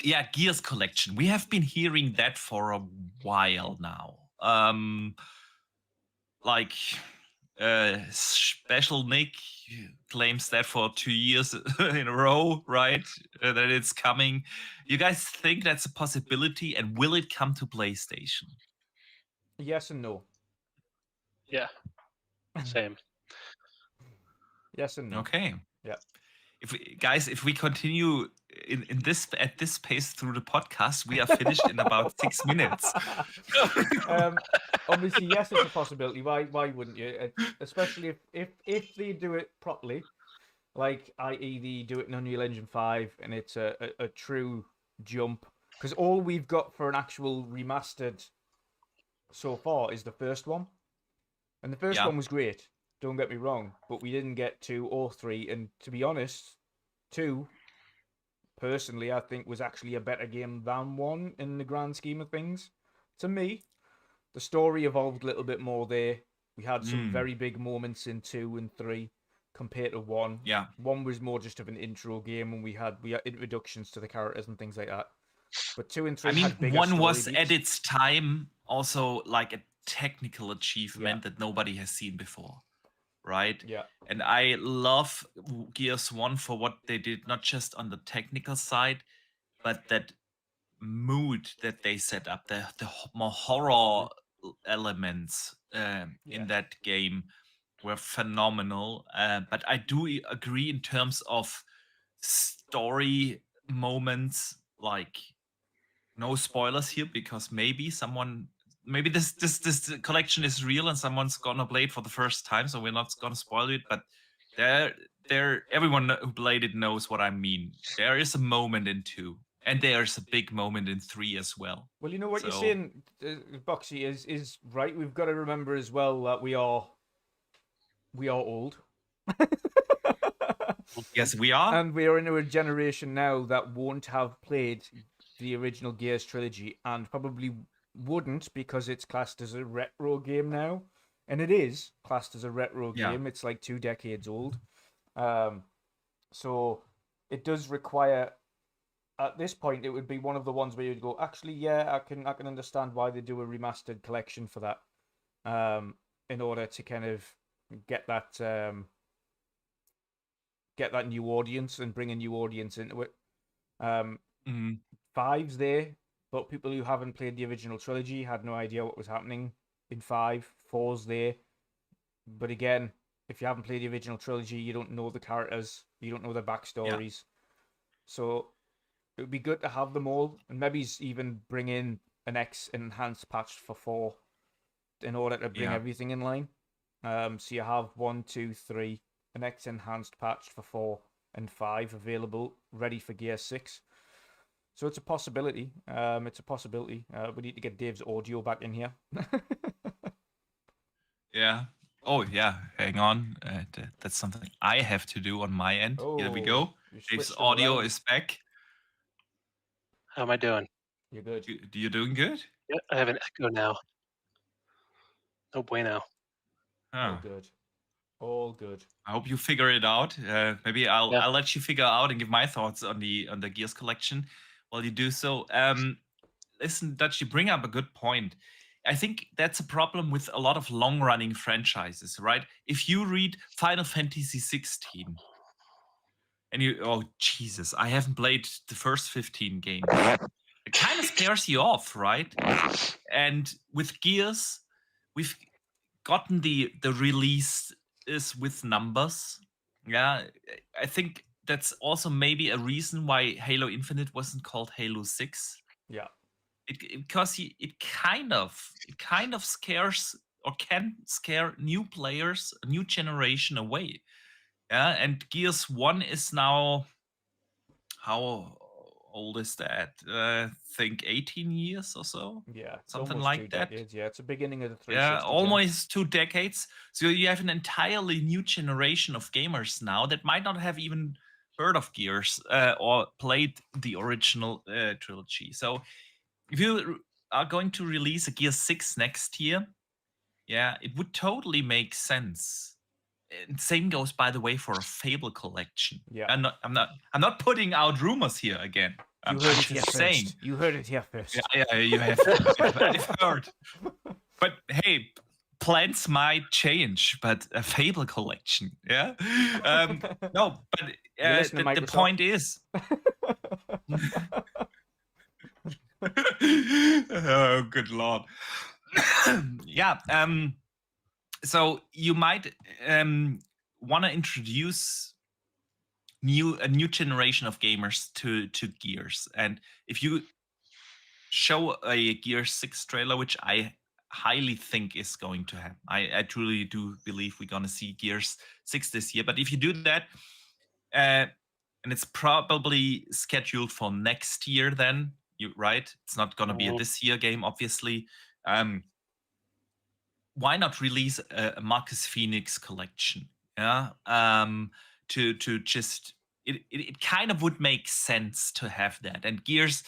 yeah, Gears collection. We have been hearing that for a while now. Like Special Nick claims that for 2 years in a row, right? That it's coming. You guys think that's a possibility, and will it come to PlayStation? Yes and no. Yeah. Same. Yes and no. Okay. Yeah. If we continue at this pace through the podcast, we are finished in about 6 minutes. Obviously, yes, it's a possibility. Why wouldn't you? Especially if they do it properly, like i.e. they do it in Unreal Engine 5 and it's a true jump. Because all we've got for an actual remastered so far is the first one, and the first one was great. Don't get me wrong, but we didn't get 2 or 3, and to be honest, 2, personally, I think was actually a better game than 1 in the grand scheme of things. To me, the story evolved a little bit more there. We had some very big moments in 2 and 3 compared to 1. Yeah. 1 was more just of an intro game, and we had introductions to the characters and things like that. But 2 and 3 I mean, had bigger 1 story was beats. at its time also like a technical achievement that nobody has seen before, right? Yeah. And I love Gears 1 for what they did, not just on the technical side, but that mood that they set up, the more horror elements in that game were phenomenal. But I do agree in terms of story moments, like no spoilers here, because maybe this collection is real and someone's gonna play it for the first time, so we're not gonna spoil it. But everyone who played it knows what I mean. There is a moment in 2, and there's a big moment in 3 as well. Well, you know what you're saying, Boxy, is right. We've got to remember as well that we are old. Yes, we are. And we are into a generation now that won't have played the original Gears trilogy, and probably wouldn't, because it's classed as a retro game now. And it is classed as a retro game. It's like 2 decades old. So it does require, at this point, it would be one of the ones where you'd go, actually, yeah, I can understand why they do a remastered collection for that, in order to kind of get that new audience and bring a new audience into it. 5's there, but people who haven't played the original trilogy had no idea what was happening in 5. 4's there, but again, if you haven't played the original trilogy, you don't know the characters, you don't know their backstories. So it would be good to have them all, and maybe even bring in an enhanced patch for 4 in order to bring everything in line. So you have 1, 2, 3, an enhanced patch for 4 and 5 available, ready for Gear 6. So it's a possibility. We need to get Dave's audio back in here. Yeah. Oh, yeah. Hang on. That's something I have to do on my end. Here we go. Dave's audio is back. How am I doing? You're good. You're doing good? Yeah, I have an echo now. No bueno. Oh. All good. I hope you figure it out. Maybe I'll let you figure out and give my thoughts on the Gears collection while you do so. Listen, Dutch, you bring up a good point. I think that's a problem with a lot of long-running franchises, right? If you read Final Fantasy 16 and oh Jesus, I haven't played the first 15 games. It kind of scares you off, right? And with Gears, we've gotten the release is with numbers. Yeah, I think that's also maybe a reason why Halo Infinite wasn't called Halo 6. Yeah. Because it kind of scares or can scare new players, a new generation away. Yeah, and Gears 1 is now, how old is that? I think 18 years or so. Yeah, something like 2 that. decades. Yeah, it's the beginning of the 360. Yeah, almost 2 decades. So you have an entirely new generation of gamers now that might not have even heard of Gears or played the original trilogy. So if you are going to release a Gears 6 next year, yeah, it would totally make sense. And same goes, by the way, for a Fable collection. Yeah, I'm not putting out rumors here again. You heard it here first. You heard it here first. Yeah, you have. I've heard. But hey, plans might change. But a Fable collection, yeah. No, but the point is. Oh, good lord. Yeah. So you might want to introduce a new generation of gamers to Gears, and if you show a Gears 6 trailer, which I highly think is going to happen, I truly do believe we're gonna see Gears 6 this year. But if you do that, and it's probably scheduled for next year, then you're right. It's not gonna be a this year game, obviously. Why not release a Marcus Phoenix collection? Yeah, to just it kind of would make sense to have that. And Gears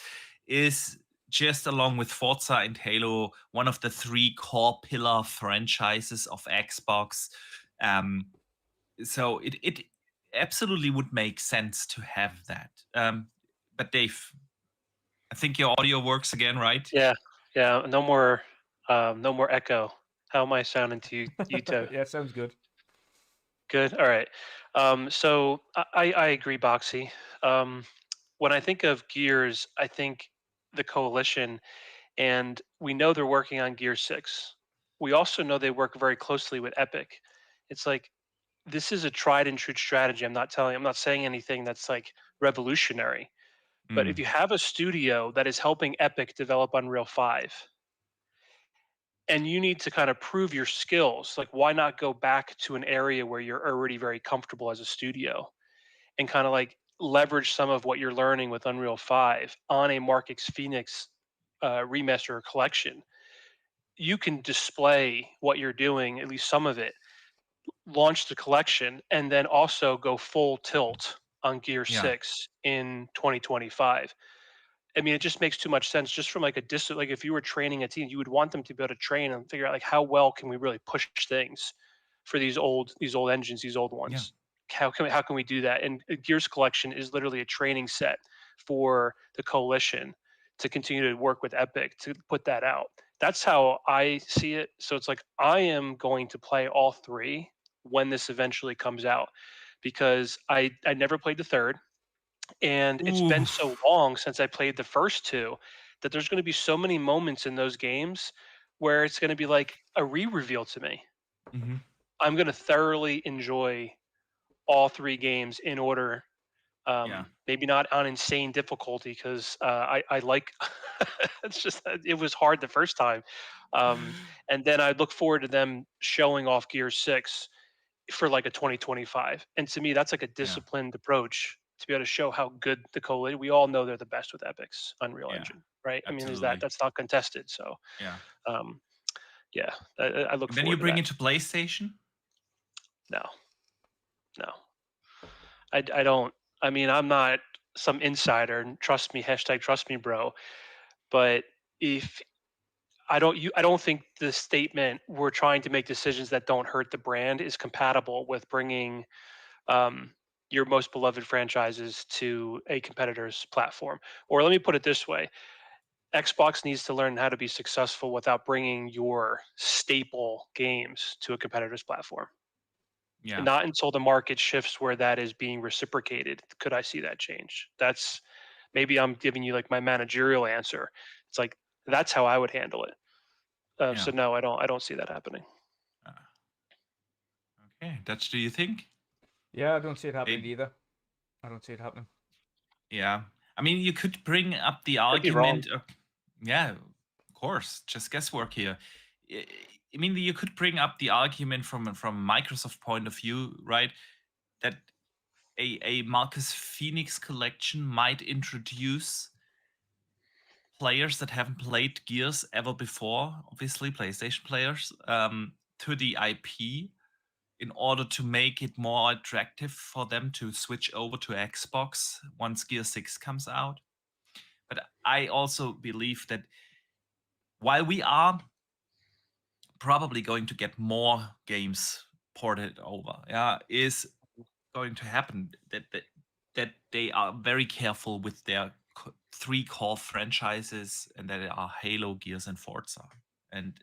is just along with Forza and Halo, one of the 3 core pillar franchises of Xbox. So it absolutely would make sense to have that. But Dave, I think your audio works again, right? Yeah, yeah. No more echo. How am I sounding to you two? Yeah, sounds good. Good. All right. So I agree, Boxy. When I think of Gears, I think the Coalition, and we know they're working on Gear 6. We also know they work very closely with Epic. It's like this is a tried and true strategy. I'm not saying anything that's like revolutionary. But if Mm, you have a studio that is helping Epic develop Unreal 5, and you need to kind of prove your skills, like why not go back to an area where you're already very comfortable as a studio and kind of like leverage some of what you're learning with Unreal 5 on a Mark X Phoenix remaster or collection. You can display what you're doing, at least some of it, launch the collection, and then also go full tilt on Gear yeah. 6 in 2025. I mean, it just makes too much sense. Just from like like if you were training a team, you would want them to be able to train and figure out like how well can we really push things for these old engines, these old Yeah. ones. How can we do that? And Gears Collection is literally a training set for the Coalition to continue to work with Epic to put that out. That's how I see it. So it's like I am going to play all 3 when this eventually comes out because I never played the third, and it's been so Oof. long since I played the first 2 that there's going to be so many moments in those games where it's going to be like a re-reveal to me. Mhm. I'm going to thoroughly enjoy all 3 games in order. Yeah. Maybe not on insane difficulty because I like it's just that it was hard the first time, and then I look forward to them showing off Gear 6 for like a 2025. And to me, that's like a Yeah. disciplined approach to be able to show how good the Coalition. We all know they're the best with Epic's Unreal Yeah. Engine, right? I mean, Absolutely. that's not contested. So, Yeah. um, yeah, I look And then you forward to bring that. it to PlayStation? No, no, I don't. I mean, I'm not some insider, and trust me, hashtag trust me, bro. But if I don't think the statement we're trying to make decisions that don't hurt the brand is compatible with bringing um, your most beloved franchises to a competitor's platform. Or let me put it this way: Xbox needs to learn how to be successful without bringing your staple games to a competitor's platform. Yeah. Not until the market shifts where that is being reciprocated could I see that change. That's maybe I'm giving you like my managerial answer. It's like that's how I would handle it. Yeah. So no, I don't see that happening. Uh, okay. Dutch, do you think? Yeah, I don't see it happening It, either. I don't see it happening. yeah. I mean, you could bring up the Could be wrong. argument. Yeah, of course. Just guesswork here. I I mean, you could bring up the argument from Microsoft point of view, right? That a Marcus Phoenix collection might introduce players that haven't played Gears ever before, obviously PlayStation players, to the IP in order to make it more attractive for them to switch over to Xbox once Gear 6 comes out. But I also believe that while we are probably going to get more games ported over, yeah, is going to happen that they are very careful with their 3 core franchises, and that are Halo, Gears, and Forza. And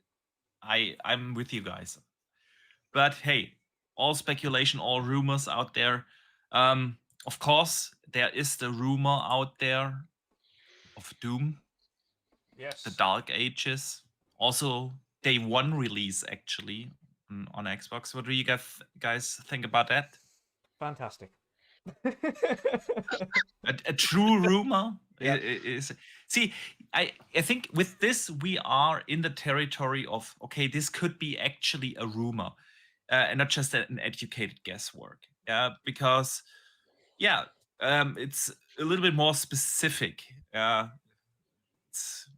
I'm with you guys. But hey, all speculation, all rumors out there. Of course, there is the rumor out there of Doom, Yes. the Dark Ages. Also, day 1 release actually on Xbox. What do you guys think about that? Fantastic. A true rumor Yeah. is. See, I think with this we are in the territory of, okay, this could be actually a rumor, and not just an educated guesswork. Yeah, because yeah, it's a little bit more specific. It's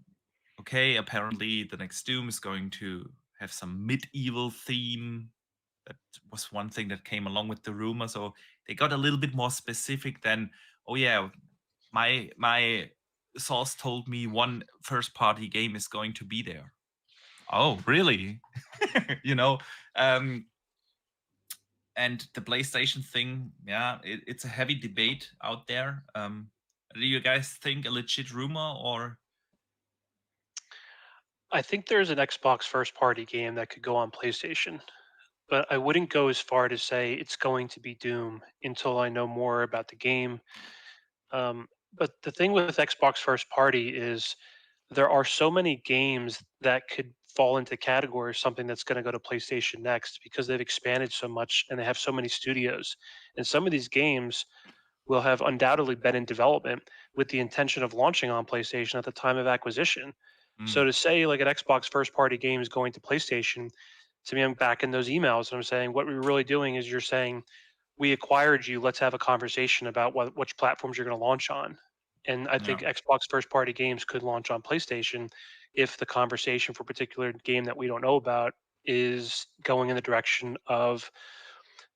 okay. Apparently, the next Doom is going to have some medieval theme. That was one thing that came along with the rumor. So they got a little bit more specific than, oh yeah, my source told me one first-party game is going to be there. Oh, really? You know, and the PlayStation thing, yeah, it's a heavy debate out there. Do you guys think a legit rumor or? I think there's an Xbox first party game that could go on PlayStation, but I wouldn't go as far to say it's going to be Doom until I know more about the game. But the thing with Xbox first party is there are so many games that could fall into category of something that's going to go to PlayStation next because they've expanded so much and they have so many studios. And some of these games will have undoubtedly been in development with the intention of launching on PlayStation at the time of acquisition. So to say like an Xbox first party game is going to PlayStation, to me, I'm back in those emails and I'm saying what we're really doing is you're saying we acquired you. Let's have a conversation about which platforms you're going to launch on. And I think Xbox first party games could launch on PlayStation if the conversation for a particular game that we don't know about is going in the direction of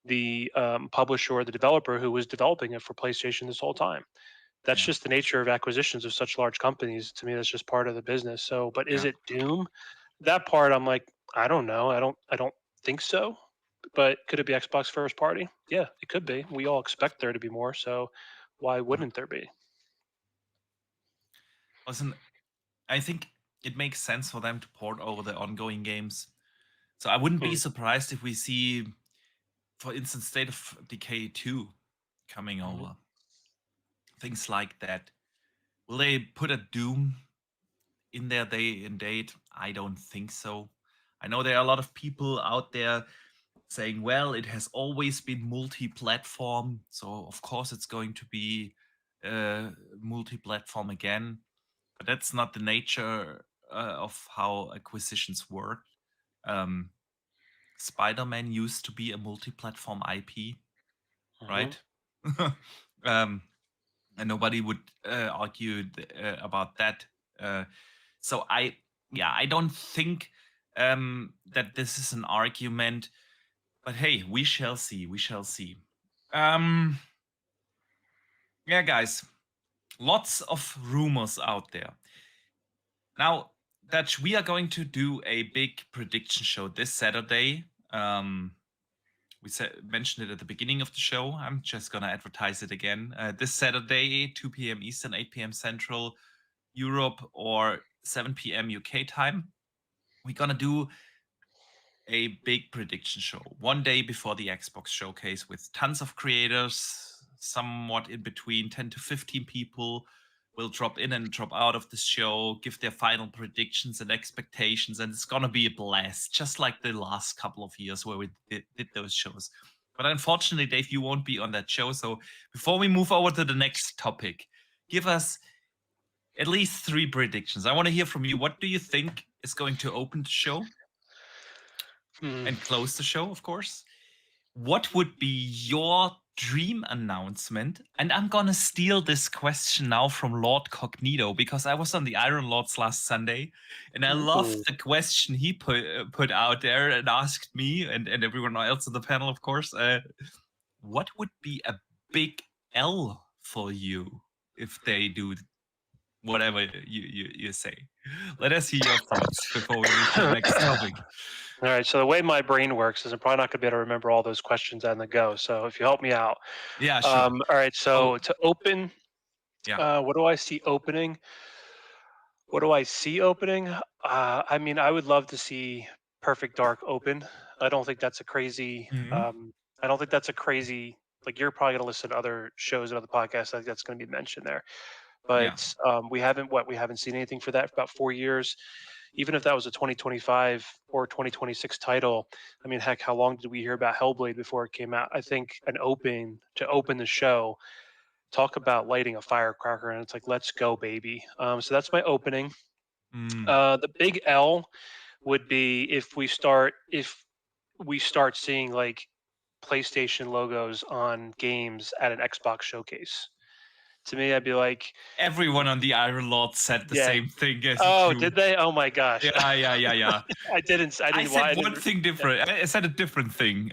the publisher or the developer who was developing it for PlayStation this whole time. That's Yeah. just the nature of acquisitions of such large companies. To me, that's just part of the business. So, but is Yeah. it Doom? That part, I'm like, I don't know. I don't think so. But could it be Xbox first party? Yeah, it could be. We all expect there to be more. So, why wouldn't there be? Listen, I think it makes sense for them to port over the ongoing games. So I wouldn't be surprised if we see, for instance, State of Decay 2 coming over. Things like that. Will they put a Doom in their day and date? I don't think so. I know there are a lot of people out there saying, well, it has always been multi-platform, so of course it's going to be multi-platform again. But that's not the nature of how acquisitions work. Spider-Man used to be a multi-platform IP, right? And nobody would argue about that. So I don't think that this is an argument. But hey, we shall see. We shall see. Yeah, guys, lots of rumors out there. Now, Dutch, we are going to do a big prediction show this Saturday. We mentioned it at the beginning of the show. I'm just going to advertise it again. This Saturday, 2 p.m. Eastern, 8 p.m. Central Europe, or 7 p.m. UK time. We're going to do a big prediction show one day before the Xbox showcase with tons of creators, somewhat in between 10 to 15 people will drop in and drop out of the show, give their final predictions and expectations, and it's gonna be a blast, just like the last couple of years where we did those shows. But unfortunately, Dave, you won't be on that show. So before we move over to the next topic, give us at least 3 predictions. I want to hear from you. What do you think is going to open the show? And close the show, of course. What would be your dream announcement? And I'm gonna steal this question now from Lord Cognito, because I was on the Iron Lords last Sunday, and I loved the question he put out there and asked me and everyone else on the panel, of course. What would be a big L for you if they do whatever you say? Let us hear your thoughts before we move to the next topic. All right. So the way my brain works is I'm probably not going to be able to remember all those questions on the go. So if you help me out. Yeah, sure. All right. So to open, Yeah. what do I see opening? What do I see opening? I mean, I would love to see Perfect Dark open. I don't think that's a crazy. I don't think that's a crazy. Like you're probably going to listen to other shows and other podcasts. I think that's going to be mentioned there. But we haven't seen anything for that for about 4 years. Even if that was a 2025 or 2026 title, I mean, heck, how long did we hear about Hellblade before it came out? I think to open the show, talk about lighting a firecracker, and it's like, let's go, baby. So that's my opening. The big L would be if we start seeing like PlayStation logos on games at an Xbox showcase. To me, I'd be like, everyone on the Iron Lord said the same thing as oh, you. did they? Oh my gosh. Yeah. I didn't. I said one thing different. I said a different thing.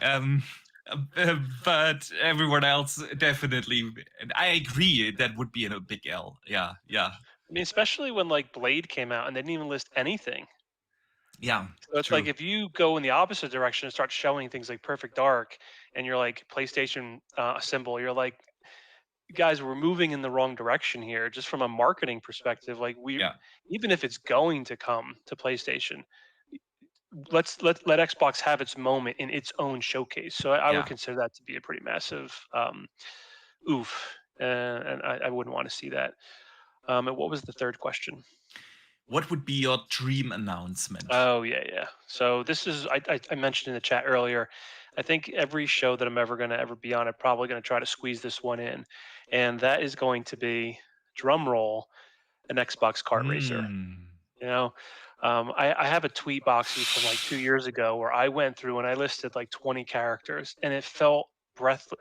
But everyone else definitely, and I agree that would be a big L. Yeah. I mean, especially when like Blade came out and they didn't even list anything. Yeah, So it's like true. if you go in the opposite direction and start showing things like Perfect Dark and you're like PlayStation symbol, you're like, guys, we're moving in the wrong direction here, just from a marketing perspective. Like we, Yeah, even if it's going to come to PlayStation, let Xbox have its moment in its own showcase. So I would yeah. consider that to be a pretty massive oof, and I wouldn't want to see that. And what was the third question? What would be your dream announcement? Oh yeah, yeah. So this is I mentioned in the chat earlier. I think every show that I'm ever going to ever be on, I'm probably going to try to squeeze this one in, and that is going to be drum roll an Xbox kart racer. Hmm. You know, I have a tweet boxy from like 2 years ago where I went through and I listed like 20 characters, and it felt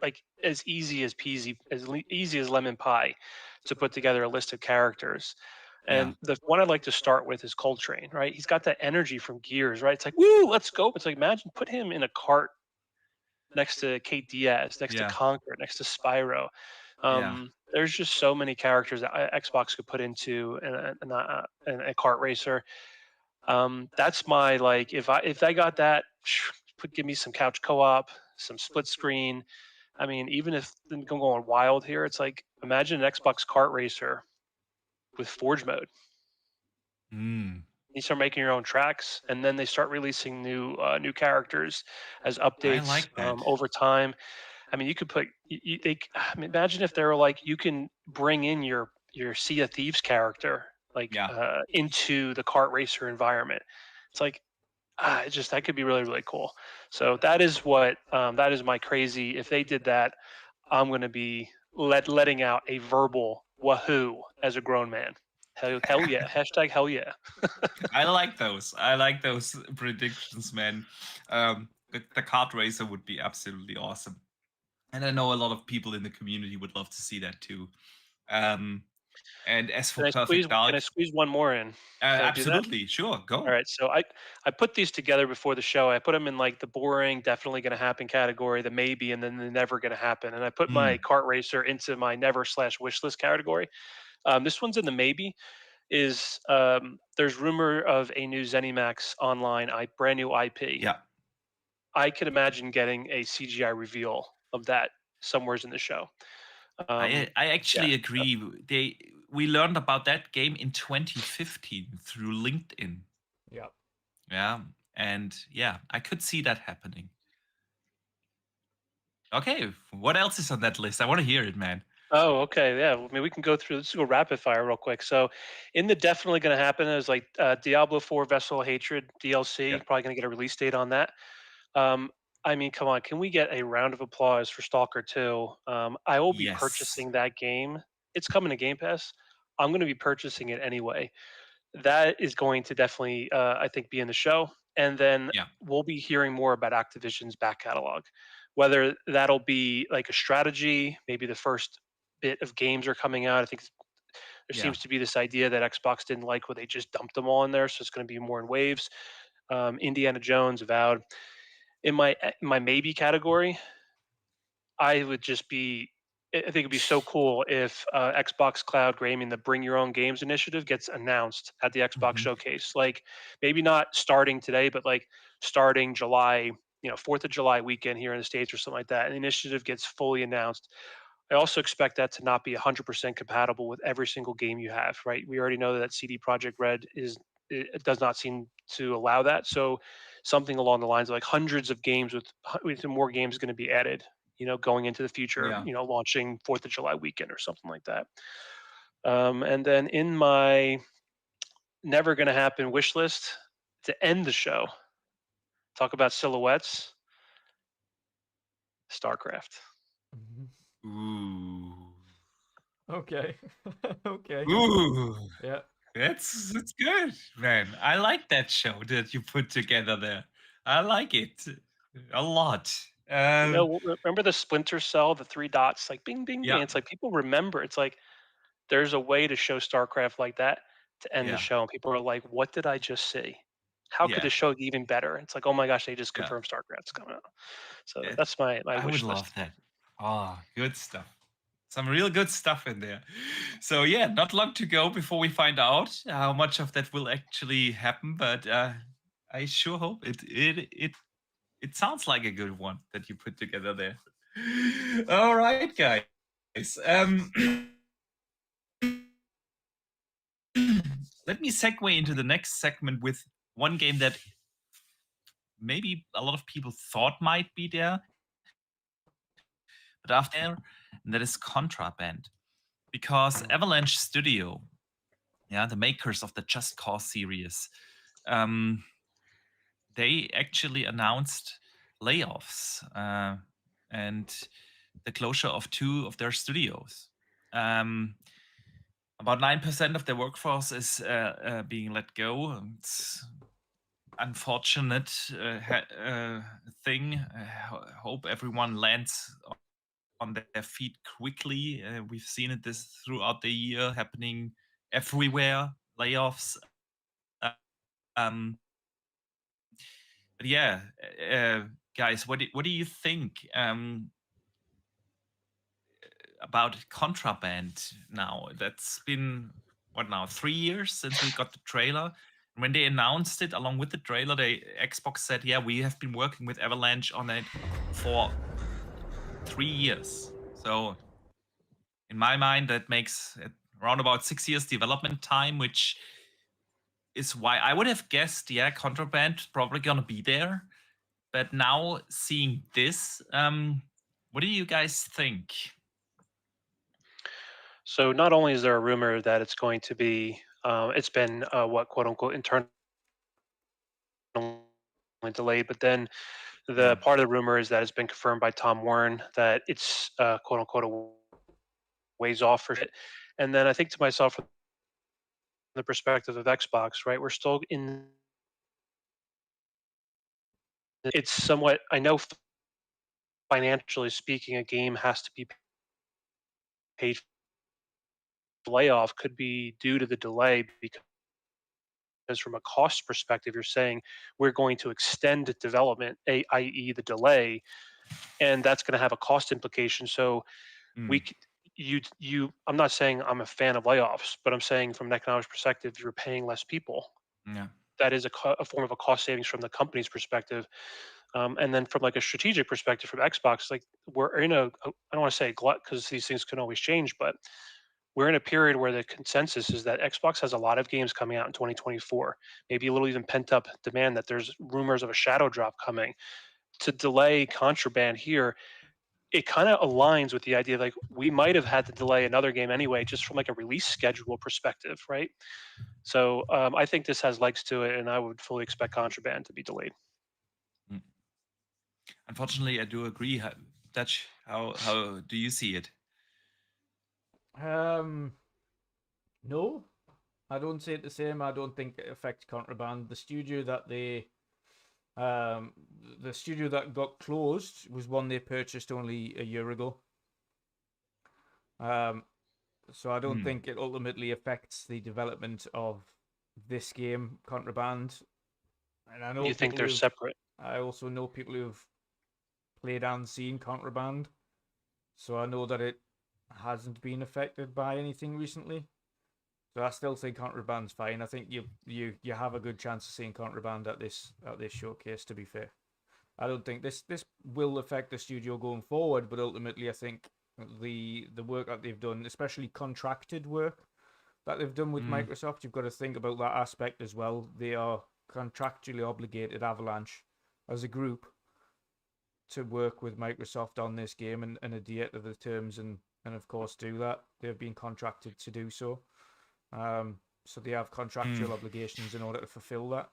like as easy as peasy, easy as lemon pie, to put together a list of characters. Yeah, And the one I'd like to start with is Coltrane, right? He's got that energy from Gears, right? It's like, woo, let's go. It's like, imagine put him in a cart next to Kate Diaz, next to yeah, Conquer, next to Spyro. yeah. There's just so many characters that Xbox could put into in a kart racer. That's my like, if I got that, give me some couch co-op, some split screen. I mean, even if I'm going wild here, it's like imagine an Xbox kart racer with Forge mode. Hmm. You start making your own tracks, and then they start releasing new characters as I updates like that. over time. I mean, you could put I mean, imagine if they were like you can bring in your Sea of Thieves character like Yeah. into the kart racer environment. It's like it just that could be really really cool. So that is what that is my crazy. If they did that, I'm going to be letting out a verbal wahoo as a grown man. Hell yeah! Hashtag hell yeah! I like those. I like those predictions, man. The kart racer would be absolutely awesome. And I know a lot of people in the community would love to see that too. Um, and as for Perfect Can I Dark, squeeze one more in? Can I do that? absolutely, sure, All go. right, so I put these together before the show. I put them in like the boring, definitely going to happen category, the maybe, and then the never going to happen. And I put my Hmm. kart racer into my never slash wish list category. This one's in the maybe. Is there's rumor of a new ZeniMax online, brand new IP. Yeah, I could imagine getting a CGI reveal of that somewheres in the show. I Yeah, actually agree. We learned about that game in 2015 through LinkedIn. Yeah. Yeah, and yeah, I could see that happening. Okay, what else is on that list? I want to hear it, man. oh, okay. Yeah. I mean, we can go through. Let's go rapid fire real quick. So, in the definitely going to happen is like Diablo 4 Vessel of Hatred DLC. Yeah. Probably going to get a release date on that. Um, I mean, come on. Can we get a round of applause for Stalker 2? I will be Yes. purchasing that game. It's coming to Game Pass. I'm going to be purchasing it anyway. That is going to definitely, I think, be in the show. And then Yeah. we'll be hearing more about Activision's back catalog, whether that'll be like a strategy, maybe the first bit of games are coming out. I think there Yeah. seems to be this idea that Xbox didn't like where they just dumped them all in there, so it's going to be more in waves. Indiana Jones, Avowed. In my maybe category, I would just be. I think it'd be so cool if Xbox Cloud Gaming, the Bring Your Own Games initiative, gets announced at the Xbox Mhm. Showcase. Like maybe not starting today, but like starting July, 4th of July weekend here in the States or something like that. And the initiative gets fully announced. I also expect that to not be 100% compatible with every single game you have, right? We already know that CD Projekt Red it does not seem to allow that. So something along the lines of like hundreds of games with more games going to be added, going into the future, Yeah. launching 4th of July weekend or something like that. And then in my never going to happen wish list to end the show, talk about silhouettes, StarCraft. Mhm. Ooh. Okay. Okay. Ooh. Yeah. That's good, man. I like that show that you put together there. I like it a lot. Remember the Splinter Cell, the three dots, like bing, bing, bing. Yeah. It's like people remember. It's like there's a way to show StarCraft like that to end the Yeah. show, and people are like, "What did I just see? How could Yeah. the show be even better?" It's like, "Oh my gosh, they just Yeah. confirmed StarCraft's coming out." So It, that's my I would wish love list. that. Ah, good stuff. some real good stuff in there. So yeah, not long to go before we find out how much of that will actually happen. But I sure hope it sounds like a good one that you put together there. All right, guys. Let me segue into the next segment with one game that maybe a lot of people thought might be there, but after, and that is Contraband. Because Avalanche Studio, yeah, the makers of the Just Cause series, they actually announced layoffs and the closure of 2 of their studios. About 9% of their workforce is being let go. It's unfortunate thing. Hope everyone lands on their feet quickly. We've seen it this throughout the year happening everywhere. Layoffs. But yeah, guys, what do you think about Contraband now? That's been what now, 3 years since we got the trailer. When they announced it along with the trailer, Xbox said, yeah, we have been working with Avalanche on it for 3 years. So in my mind, that makes it around about 6 years development time, which is why I would have guessed, yeah, Contraband probably gonna be there. But now seeing this, what do you guys think? So not only is there a rumor that it's going to be, it's been what quote unquote internally delayed, but then the part of the rumor is that it's been confirmed by Tom Warren that it's quote unquote a ways off for it. And then I think to myself, from the perspective of Xbox, right, we're still in. It's somewhat. I know financially speaking, a game has to be paid. Layoff could be due to the delay because from a cost perspective, you're saying we're going to extend development, i.e., the delay, and that's going to have a cost implication. So we could, I'm not saying I'm a fan of layoffs, but I'm saying from an economic perspective, you're paying less people. Yeah. That is a form of a cost savings from the company's perspective. And then from like a strategic perspective from Xbox, like we're in I don't want to say glut because these things can always change, but we're in a period where the consensus is that Xbox has a lot of games coming out in 2024, maybe a little even pent up demand that there's rumors of a shadow drop coming. To delay Contraband here, it kind of aligns with the idea like we might have had to delay another game anyway, just from like a release schedule perspective, right? So I think this has legs to it, and I would fully expect Contraband to be delayed. Unfortunately, I do agree. Dutch, how do you see it? No, I don't see it the same. I don't think it affects Contraband. The studio that got closed was one they purchased only a year ago. So I don't think it ultimately affects the development of this game, Contraband. And I know You think they're separate? I also know people who've played and seen Contraband, so I know that it hasn't been affected by anything recently. So I still think Contraband's fine. I think you have a good chance of seeing Contraband at this showcase. To be fair, I don't think this will affect the studio going forward, but ultimately I think the work that they've done, especially contracted work that they've done with Microsoft, you've got to think about that aspect as well. They are contractually obligated, Avalanche, as a group, to work with Microsoft on this game and adhere to the terms and of course do that. They've been contracted to do so. So they have contractual obligations in order to fulfill that.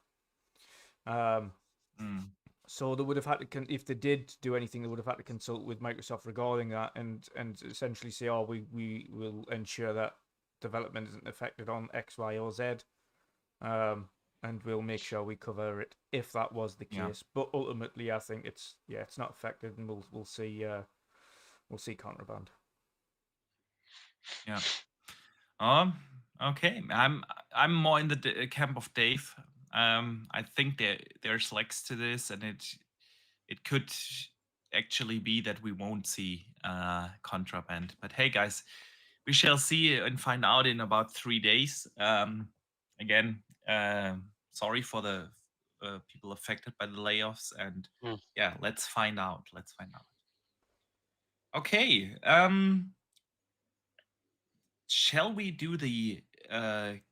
So they would have had to, if they did do anything, they would have had to consult with Microsoft regarding that and essentially say, oh, we will ensure that development isn't affected on X, Y, or Z. And we'll make sure we cover it if that was the case. Yeah. But ultimately, I think it's not affected, and we'll see Contraband. Yeah. Okay. I'm more in the camp of Dave. I think there's legs to this, and it could actually be that we won't see contraband. But hey, guys, we shall see and find out in about 3 days. Again, sorry for the people affected by the layoffs, and Mm. yeah, let's find out. Let's find out. Okay. Shall we do the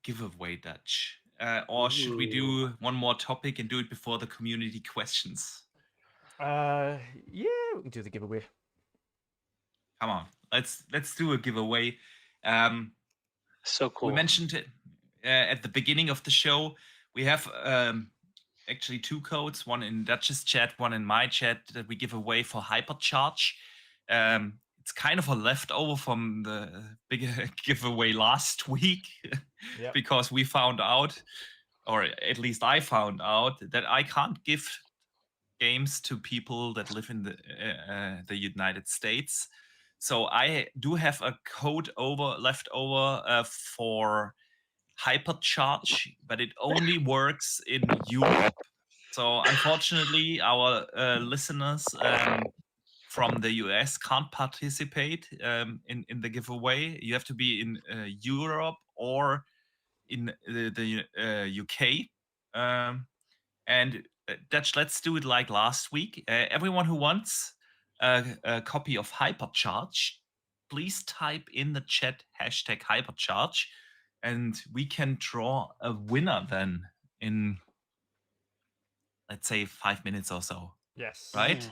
giveaway, Dutch? Or should we do one more topic and do it before the community questions? Yeah, we can do the giveaway. Come on, let's do a giveaway. So cool. We mentioned it at the beginning of the show. We have actually 2 codes, one in Dutch's chat, one in my chat, that we give away for Hypercharge. It's kind of a leftover from the big giveaway last week Yep. because we found out, or at least I found out, that I can't give games to people that live in the United States. So I do have a code left over for Hypercharge, but it only works in Europe. So unfortunately, our listeners from the US can't participate in the giveaway. You have to be in Europe or in the UK. And Dutch, let's do it like last week. Everyone who wants a copy of Hypercharge, please type in the chat hashtag Hypercharge, and we can draw a winner then in, let's say, 5 minutes or so. Yes. Right?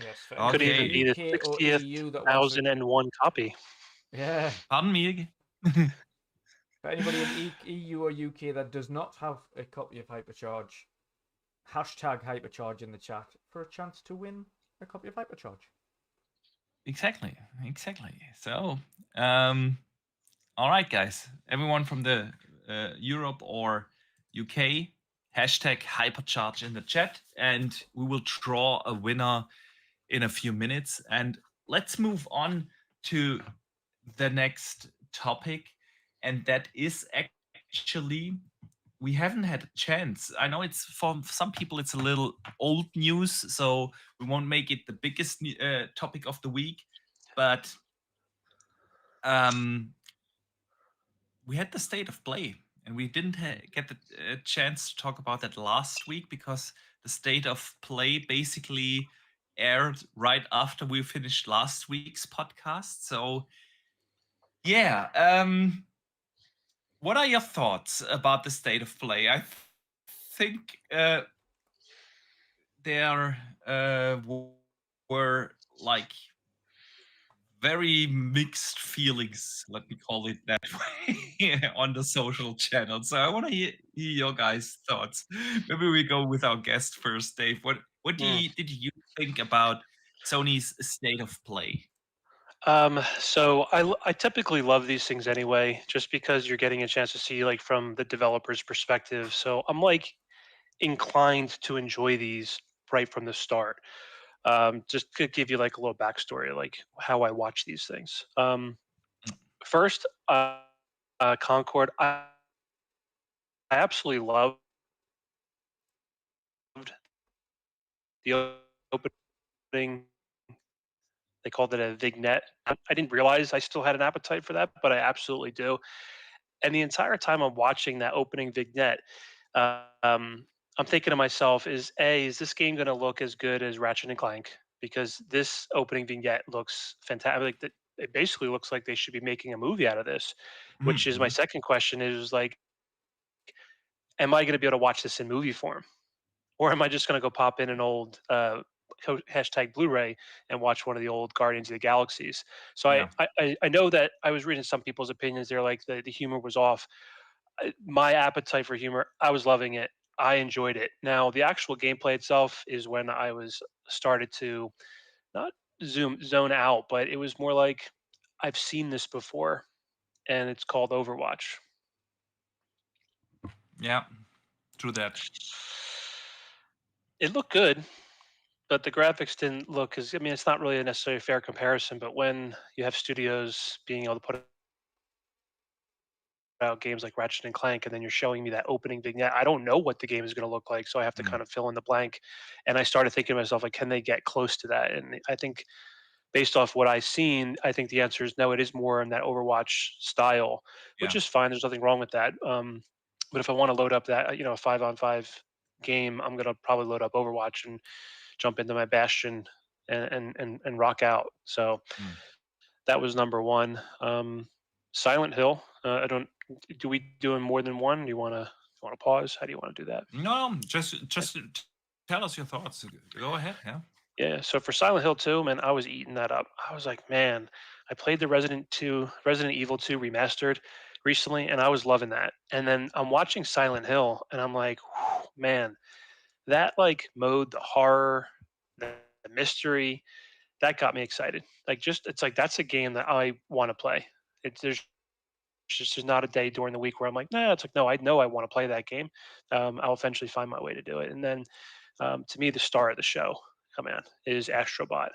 Yes. For Could anybody even Okay. be the UK or 60th EU that wants it. 1001 copy. Yeah. Pardon me. For anybody in EU or UK that does not have a copy of Hypercharge, hashtag Hypercharge in the chat for a chance to win a copy of Hypercharge. Exactly. So, all right, guys. Everyone from the Europe or UK, hashtag Hypercharge in the chat, and we will draw a winner in a few minutes. And let's move on to the next topic, and that is actually, we haven't had a chance. I know it's, for some people it's a little old news, so we won't make it the biggest topic of the week, but we had the state of play, and we didn't get the chance to talk about that last week because the state of play basically aired right after we finished last week's podcast. So yeah, what are your thoughts about the state of play? I think there were like very mixed feelings, let me call it that way, on the social channel. So I want to hear your guys' thoughts. Maybe we go with our guest first, Dave. What did you think about Sony's state of play? So I typically love these things anyway, just because you're getting a chance to see like from the developer's perspective. So I'm like inclined to enjoy these right from the start. Just to give you like a little backstory, like how I watch these things. First, Concord, I absolutely loved the opening. They called it a vignette. I didn't realize I still had an appetite for that, but I absolutely do. And the entire time I'm watching that opening vignette, I'm thinking to myself, is this game going to look as good as Ratchet and Clank? Because this opening vignette looks fantastic. Like, it basically looks like they should be making a movie out of this, which is my second question is like, am I going to be able to watch this in movie form? Or am I just going to go pop in an old hashtag Blu-ray and watch one of the old Guardians of the Galaxies? So Yeah. I know that I was reading some people's opinions. They're like the humor was off. My appetite for humor, I was loving it. I enjoyed it. Now the actual gameplay itself is when I was started to not zone out, but it was more like I've seen this before, and it's called Overwatch. Yeah, true that. It looked good, but the graphics didn't look as. I mean, it's not really a necessarily fair comparison, but when you have studios being able to put out games like Ratchet and Clank, and then you're showing me that opening vignette. I don't know what the game is going to look like, so I have to Mm. kind of fill in the blank. And I started thinking to myself, like, can they get close to that? And I think based off what I've seen, I think the answer is no. It is more in that Overwatch style, which Yeah. is fine. There's nothing wrong with that. But if I want to load up that, a 5-on-5 game, I'm gonna probably load up Overwatch and jump into my Bastion and rock out. So Mm. that was number one. Silent Hill. I don't. Do we doing more than one? Do you want to pause? How do you want to do that? No, just tell us your thoughts. Go ahead. Yeah. Yeah. So for Silent Hill 2, man, I was eating that up. I was like, man, I played the Resident Evil 2 remastered recently, and I was loving that. And then I'm watching Silent Hill, and I'm like, whew, man, that like mode, the horror, the mystery, that got me excited. Like, just it's like that's a game that I want to play. There's just not a day during the week where I'm like, nah. It's like, no, I know I want to play that game. I'll eventually find my way to do it. And then, to me, the star of the show, come on, is Astrobot.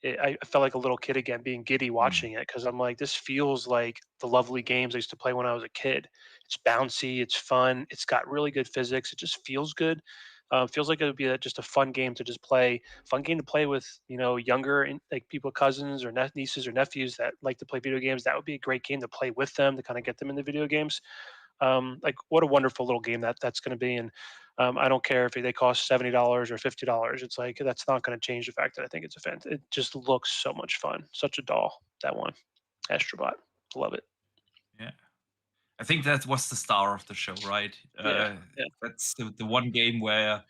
I felt like a little kid again, being giddy Mm. watching it, because I'm like, this feels like the lovely games I used to play when I was a kid. It's bouncy, it's fun, it's got really good physics, it just feels good. Feels like it would be just a fun game to just play, fun game to play with, younger like people, cousins or nieces or nephews that like to play video games. That would be a great game to play with them to kind of get them into video games. Like, what a wonderful little game that's going to be. And I don't care if they cost $70 or $50. It's like that's not going to change the fact that I think it's a fan. It just looks so much fun. Such a doll. That one, Astrobot. Love it. Yeah. I think that was the star of the show, right? Yeah. Yeah. That's the one game where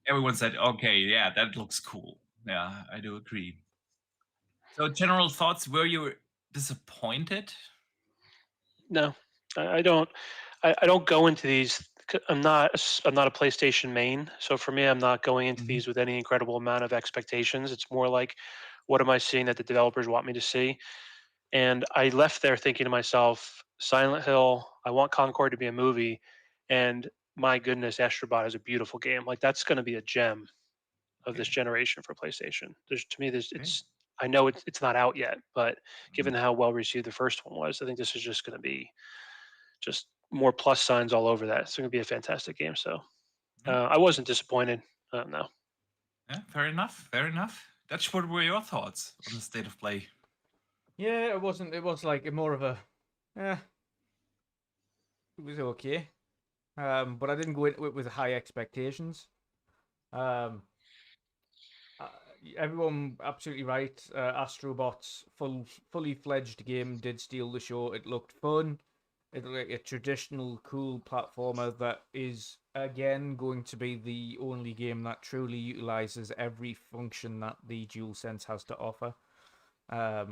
everyone said, "Okay, yeah, that looks cool." Yeah, I do agree. So, general thoughts: were you disappointed? No, I don't. I don't go into these. I'm not a PlayStation main, so for me, I'm not going into Mhm. these with any incredible amount of expectations. It's more like, what am I seeing that the developers want me to see? And I left there thinking to myself, Silent Hill, I want Concord to be a movie, and my goodness, Astrobot is a beautiful game. Like, that's going to be a gem of this Okay. generation for PlayStation. To me, Okay. I know it's not out yet, but Mhm. given how well received the first one was, I think this is just going to be just more plus signs all over that. It's going to be a fantastic game. So Yeah. I wasn't disappointed. No. Yeah. Fair enough. Fair enough. Dutch, what were your thoughts on the state of play? Yeah, it wasn't. It was like more of a, eh, it was okay. But I didn't go into it with high expectations. Um, uh, Everyone absolutely right. Astrobot's fully fledged game did steal the show. It looked fun. It looked like a traditional, cool platformer that is again going to be the only game that truly utilizes every function that the DualSense has to offer.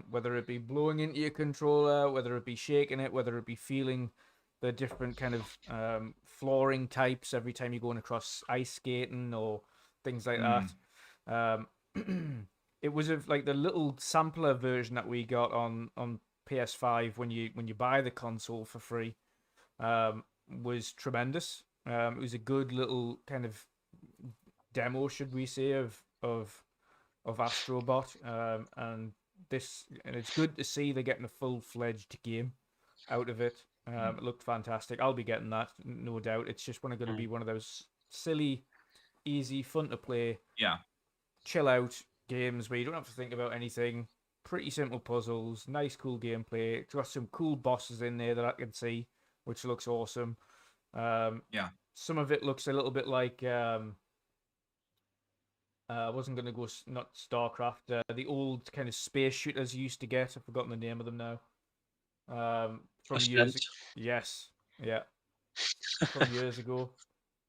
Whether it be blowing into your controller, whether it be shaking it, whether it be feeling the different kind of flooring types every time you're going across ice skating or things like Mm. that. It was like the little sampler version that we got on PS5 when you buy the console for free was tremendous. It was a good little kind of demo, should we say, of Astrobot, and it's good to see they're getting a full-fledged game out of it. It looked fantastic. I'll be getting that, no doubt. It's just going to be one of those silly, easy, fun to play, Yeah. chill out games where you don't have to think about anything. Pretty simple puzzles, nice, cool gameplay. It's got some cool bosses in there that I can see, which looks awesome. Yeah. Some of it looks a little bit like I wasn't going to go not StarCraft. The old kind of space shooters you used to get. I've forgotten the name of them now. From years. Ascent. Yes, yeah, from years ago.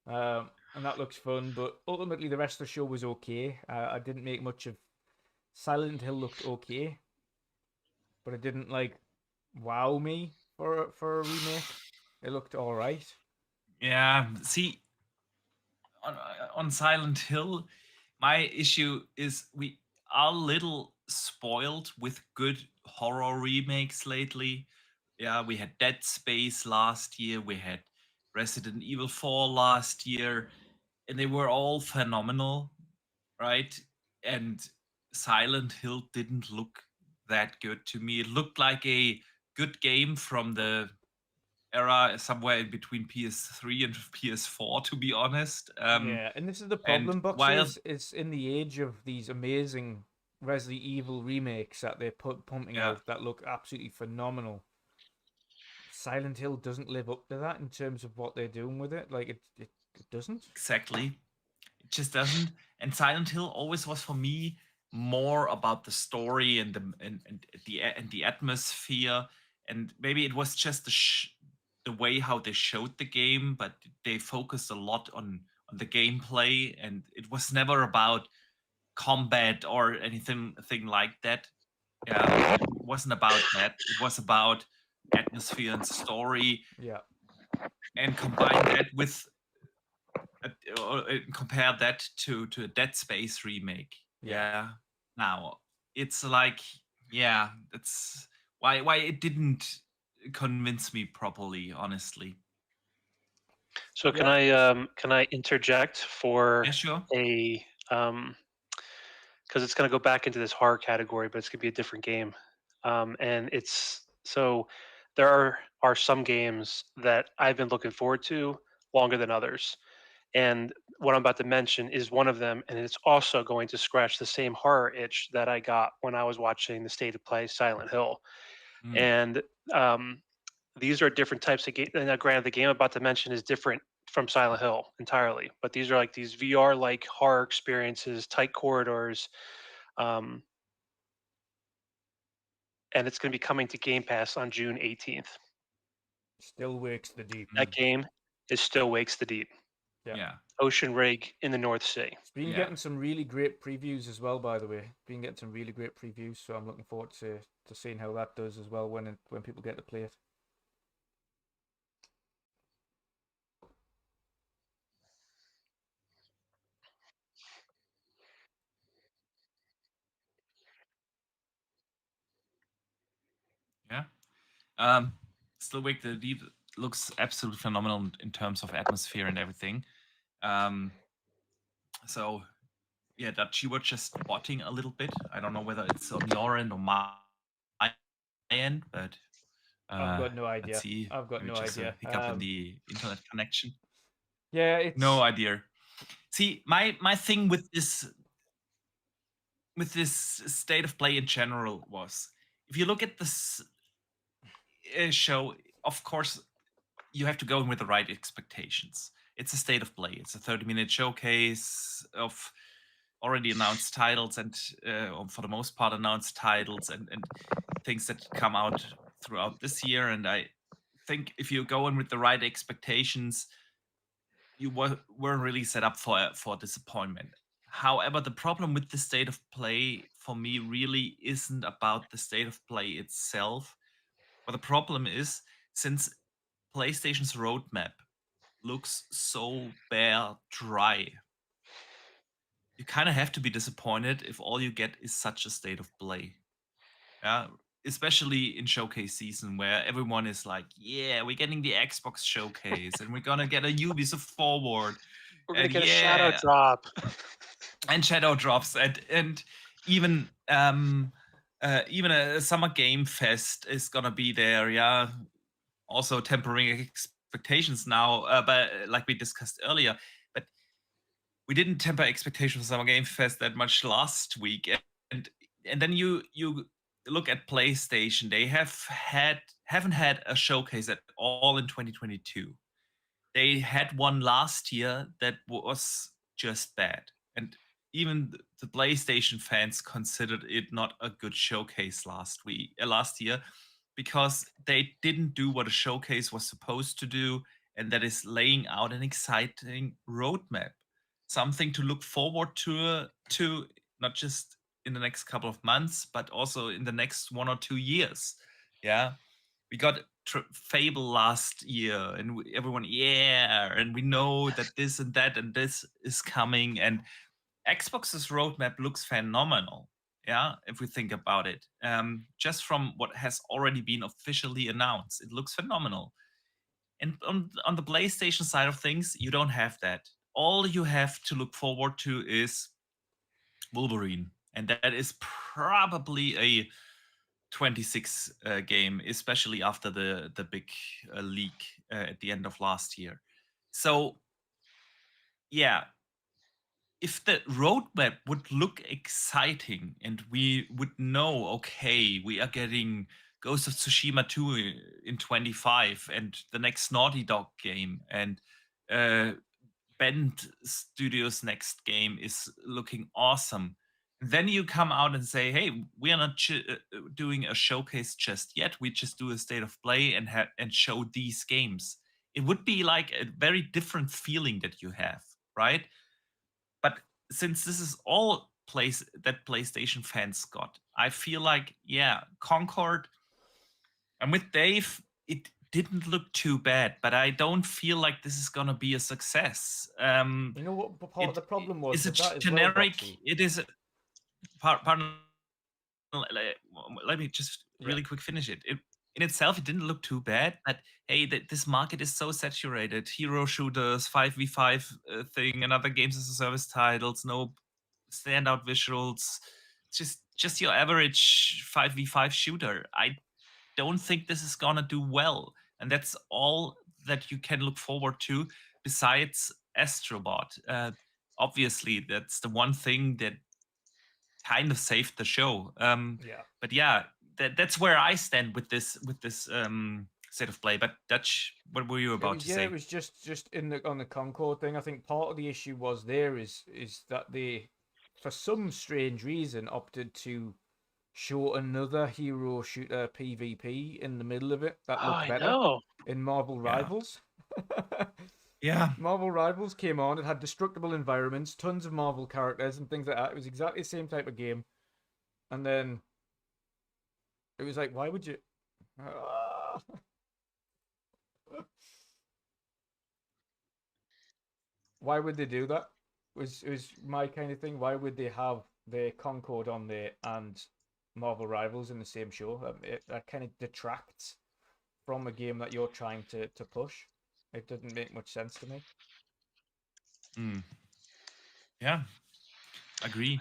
And that looks fun. But ultimately, the rest of the show was okay. I didn't make much of. Silent Hill looked okay, but it didn't like wow me for a remake. It looked all right. Yeah. See, on Silent Hill, my issue is we are a little spoiled with good horror remakes lately. Yeah, we had Dead Space last year, we had Resident Evil 4 last year, and they were all phenomenal, right? And Silent Hill didn't look that good to me. It looked like a good game from the era, somewhere in between PS3 and PS4, to be honest. Yeah, and this is the And problem, Boxer, while is in the age of these amazing Resident Evil remakes that they're pumping yeah, out that look absolutely phenomenal. Silent Hill doesn't live up to that in terms of what they're doing with it. Like it doesn't. exactly, it just doesn't. And Silent Hill always was for me more about the story and the atmosphere, and maybe it was just the way how they showed the game, but they focused a lot on the gameplay, and it was never about combat or anything like that. Yeah, it wasn't about that. It was about atmosphere and story, Yeah. and combine that with compare that to a Dead Space remake. Yeah. Yeah. Now it's like, yeah, that's why it didn't convince me properly, honestly. So can I interject for Yeah, sure. a because it's going to go back into this horror category, but it's going to be a different game. And it's so there are some games that I've been looking forward to longer than others. And what I'm about to mention is one of them, and it's also going to scratch the same horror itch that I got when I was watching the state of play Silent Hill. Mm, And um, these are different types of game. And now, granted, the game I'm about to mention is different from Silent Hill entirely, but these are like these VR-like horror experiences, tight corridors, um, and it's going to be coming to Game Pass on June 18th. Still wakes the deep. That game is Still Wakes the Deep. Yeah. yeah. Ocean Rig in the North Sea. It's been Yeah. getting some really great previews as well, by the way. Been getting some really great previews, so I'm looking forward to seeing how that does as well when people get to play it. Yeah. Still Wake the Deep looks absolutely phenomenal in terms of atmosphere and everything. So yeah, Dutch, you were just spotting a little bit. I don't know whether it's on your end or my end, but I've got no idea. let's see. I've got Maybe no just idea. a hiccup in the internet connection. Yeah, it's No idea. See, my thing with this state of play in general was, if you look at this show, of course, you have to go in with the right expectations. It's a state of play. It's a 30-minute showcase of already announced titles and, or for the most part, announced titles and things that come out throughout this year. And I think if you go in with the right expectations, you weren't really set up for disappointment. However, the problem with the state of play for me really isn't about the state of play itself. But the problem is, since PlayStation's roadmap looks so bare dry, you kind of have to be disappointed if all you get is such a state of play. Yeah, especially in showcase season where everyone is like, yeah, we're getting the Xbox showcase and we're gonna get a Ubisoft Forward. We're going to And get a shadow yeah, drop. and shadow drops and even even a summer game fest is gonna be there. Yeah, also tempering expectations now, but like we discussed earlier, but we didn't temper expectations for summer game fest that much last week. And then you look at PlayStation, they haven't had a showcase at all in 2022. They had one last year that was just bad, and even the PlayStation fans considered it not a good showcase last year, because they didn't do what a showcase was supposed to do, and that is laying out an exciting roadmap, something to look forward to not just in the next couple of months, but also in the next 1 or 2 years. Yeah, we got Fable last year, and everyone, yeah, and we know that this and that and this is coming, and Xbox's roadmap looks phenomenal. Yeah, if we think about it, just from what has already been officially announced, it looks phenomenal. And on the PlayStation side of things, you don't have that. All you have to look forward to is Wolverine, and that is probably a 26 game, especially after the big leak at the end of last year. So, yeah, if the roadmap would look exciting and we would know, okay, we are getting Ghost of Tsushima 2 in 25 and the next Naughty Dog game, and Bend Studios' next game is looking awesome. Then you come out and say, hey, we are not doing a showcase just yet. We just do a state of play and show these games. It would be like a very different feeling that you have, right? But since this is all that PlayStation fans got, I feel like, yeah, Concord, and with Dave, it didn't look too bad, but I don't feel like this is gonna be a success. You know what part of the problem was with that as well, generic. Boxy? It is. Pardon. Let me just really quick finish it. In itself, it didn't look too bad, but hey, this market is so saturated. Hero shooters, 5v5 thing, and other games as a service titles, no standout visuals, just your average 5v5 shooter. I don't think this is gonna do well, and that's all that you can look forward to besides Astrobot. Obviously, that's the one thing that kind of saved the show. But yeah, that's where I stand with this state of play. But Dutch, what were you about to say? Yeah, it was just on the Concord thing. I think part of the issue was there is that they, for some strange reason, opted to show another hero shooter PvP in the middle of it that looked better in Marvel Rivals. Yeah. Marvel Rivals came on. It had destructible environments, tons of Marvel characters and things like that. It was exactly the same type of game. And then it was like, why would you... Why would they do that? It was my kind of thing. Why would they have the Concord on there and Marvel Rivals in the same show? That kind of detracts from a game that you're trying to push. It doesn't make much sense to me. Yeah, agree.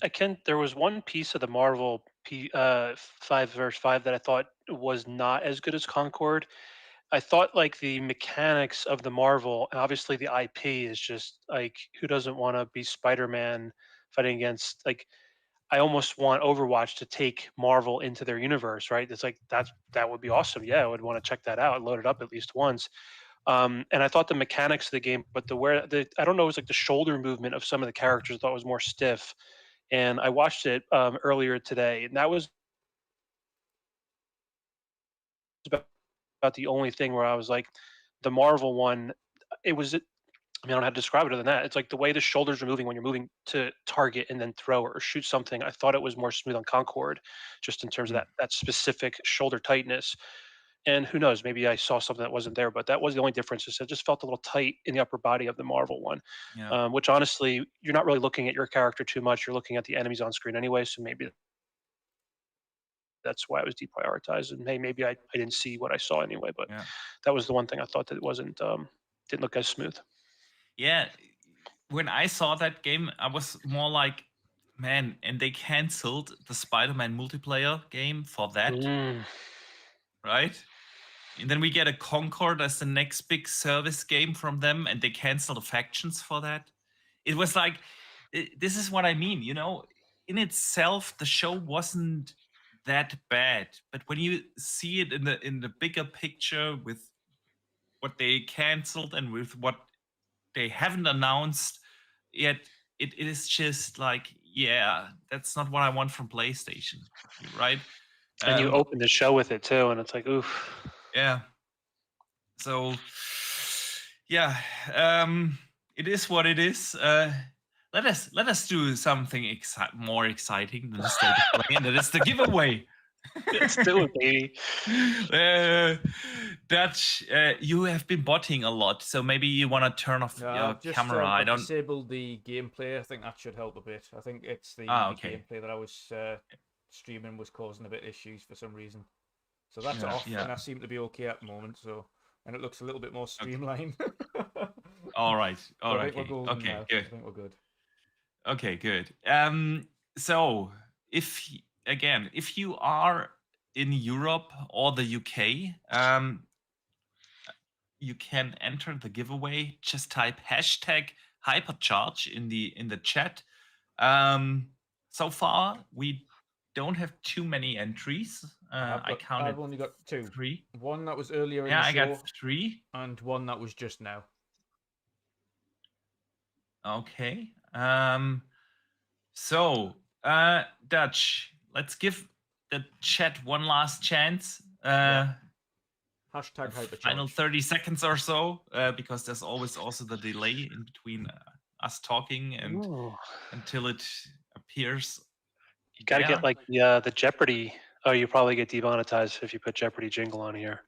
I can. There was one piece of the Marvel 5v5 that I thought was not as good as Concord. I thought like the mechanics of the Marvel, and obviously the IP is just like, who doesn't want to be Spider-Man fighting against, like, I almost want Overwatch to take Marvel into their universe, right? It's like that would be awesome. Yeah, I would want to check that out, load it up at least once. And I thought the mechanics of the game, but I don't know, it was like the shoulder movement of some of the characters I thought was more stiff. And I watched it earlier today, and that was about the only thing where I was like, the Marvel one, it was. I don't know how to describe it other than that. It's like the way the shoulders are moving when you're moving to target and then throw or shoot something. I thought it was more smooth on Concord, just in terms of that specific shoulder tightness. And who knows, maybe I saw something that wasn't there, but that was the only difference. Is it just felt a little tight in the upper body of the Marvel one, which honestly, you're not really looking at your character too much. You're looking at the enemies on screen anyway, so maybe that's why it was deprioritized. And hey, maybe I didn't see what I saw anyway, but that was the one thing I thought that it wasn't didn't look as smooth. Yeah, when I saw that game, I was more like, man, and they canceled the Spider-Man multiplayer game for that, right? And then we get a Concord as the next big service game from them, and they cancel the factions for that. It was like, this is what I mean, you know? In itself, the show wasn't that bad, but when you see it in the bigger picture with what they canceled and with what they haven't announced yet, it is just like, yeah, that's not what I want from PlayStation, right? And you open the show with it too, and it's like, oof. Yeah. So, yeah, it is what it is. Let us do something more exciting than the state of play, and that is the giveaway. Let's do it, baby. Dutch, you have been botting a lot, so maybe you want to turn off your camera. I don't disabled the gameplay. I think that should help a bit. I think it's the gameplay that I was streaming was causing a bit issues for some reason. So that's off, and I seem to be okay at the moment. So, and it looks a little bit more streamlined. All right. Okay, good. I think we're good. Okay, good. So if you are in Europe or the UK, you can enter the giveaway. Just type hashtag hypercharge in the chat. So far, we don't have too many entries. I counted. I've only got 2. 3. One that was earlier in Yeah, the I show, got 3. and one that was just now. Okay. So, Dutch, let's give the chat one last chance. Hashtag Final hypercharge. 30 seconds or so, because there's always also the delay in between us talking and until it appears. You got to get like the Jeopardy. Oh, you probably get demonetized if you put Jeopardy jingle on here.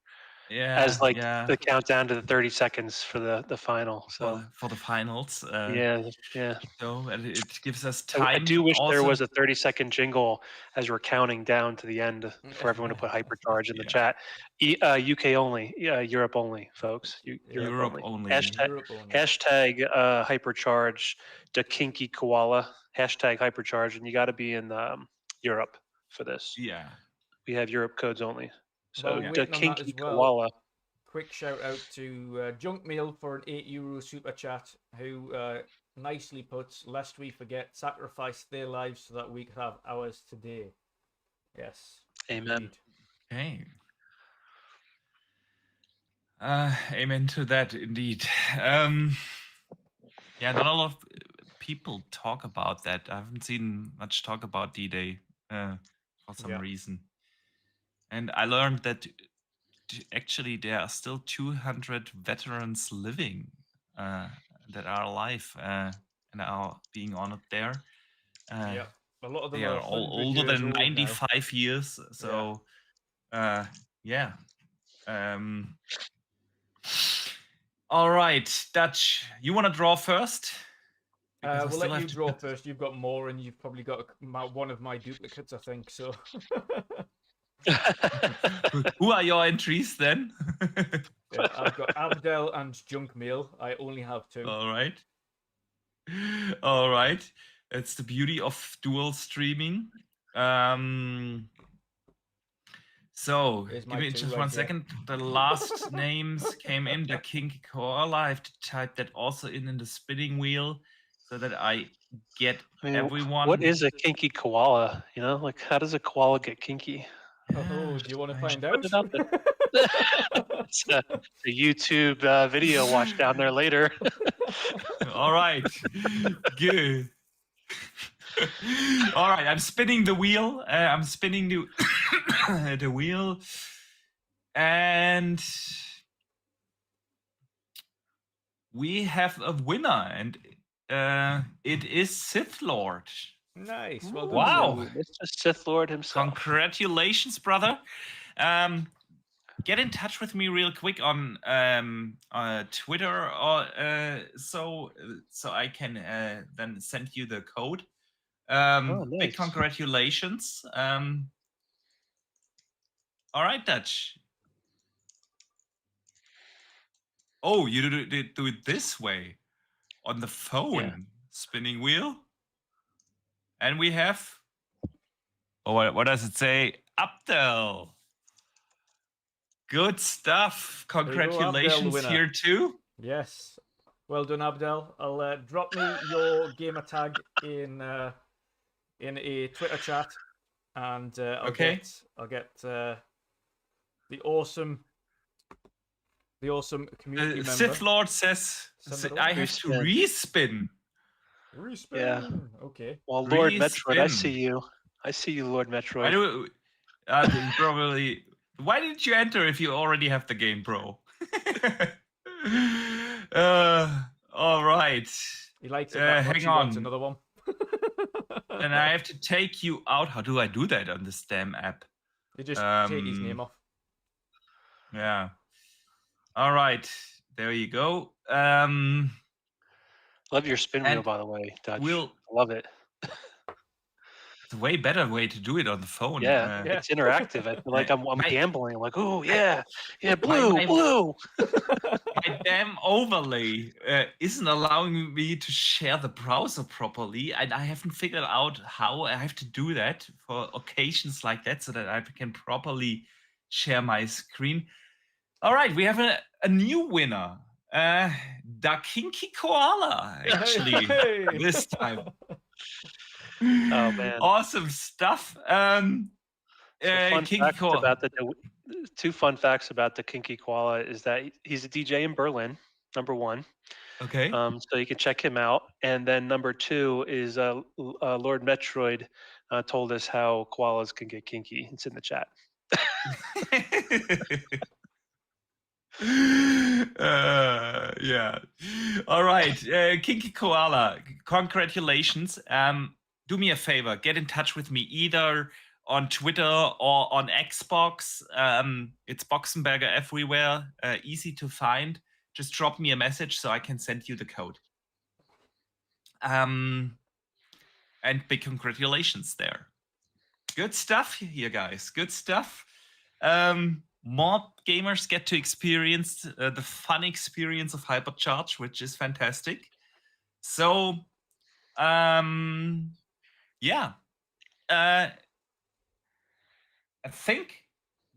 Yeah, as like yeah. the countdown to the 30 seconds for the final. So for the finals. yeah. So it gives us I time. do wish there also was a 30-second jingle as we're counting down to the end for everyone to put hypercharge in the chat. UK only, Europe only, folks. Europe only. Hashtag hypercharge the kinky koala. Hashtag hypercharge, and you got to be in Europe for this. Yeah. We have Europe codes only. So Well, the kinky koala. Quick shout out to Junk Meal for an €8 super chat, who nicely puts, "Lest we forget, sacrifice their lives so that we could have ours today." Yes. Amen. Indeed. Amen to that, indeed. Yeah, not a lot of people talk about that. I haven't seen much talk about D-Day for some reason. And I learned that actually there are still 200 veterans living that are alive and are being honored there. Yeah, a lot of them they are all older than 95 years. So, yeah. All right, Dutch, you want to draw first? We'll let you draw first. You've got more, and you've probably got one of my duplicates, I think. So. Who are your entries then? Yeah, I've got Abdel and Junk Meal. I only have 2. All right. All right. It's the beauty of dual streaming. So give me just one second. The last names came in. The kinky koala. I have to type that also in the spinning wheel so that I get everyone. What is a kinky koala? You know, like how does a koala get kinky? Oh, do you want to find out? It's a YouTube video watch down there later. All right. Good. All right, I'm spinning the wheel. I'm spinning the wheel, and we have a winner, and it is Sith Lord. Nice. Well done. Wow, Mr. Sith Lord himself. Congratulations, brother. Get in touch with me real quick on Twitter, or so I can then send you the code. Nice. Big congratulations. All right, Dutch. Oh, you do it this way on the phone, spinning wheel. And we have, what does it say? Abdel. Good stuff. Congratulations Abdel, here too. Yes. Well done, Abdel. I'll drop me your gamer tag in a Twitter chat, and I'll get the awesome community member. Sith Lord says I have to respin. Respin. Yeah. Okay. Well, Lord Metroid, I see you. I see you, Lord Metroid. Probably. Why didn't you enter if you already have the game, bro? All right. He likes it that much. Hang he on. Wants another one. And I have to take you out. How do I do that on this damn app? You just take his name off. Yeah. All right. There you go. Love your spin wheel, by the way, Dutch. Love it. It's a way better way to do it on the phone. Yeah, it's interactive. I feel like I'm my- gambling. I'm like, oh yeah, my- blue, my- blue. my damn overlay isn't allowing me to share the browser properly, and I haven't figured out how I have to do that for occasions like that so that I can properly share my screen. All right, we have a new winner. Da Kinky Koala, actually, this time. Oh man. Awesome stuff. So Kinky Koala. two fun facts about the Kinky Koala is that he's a DJ in Berlin, number one. Okay. So you can check him out. And then number two is Lord Metroid told us how koalas can get kinky. It's in the chat. Yeah. All right. Kinky Koala, congratulations. Do me a favor, get in touch with me either on Twitter or on Xbox. It's Boxenberger everywhere, easy to find. Just drop me a message so I can send you the code. And big congratulations there. Good stuff here, guys. Good stuff. More gamers get to experience the fun experience of Hypercharge, which is fantastic. So, yeah. I think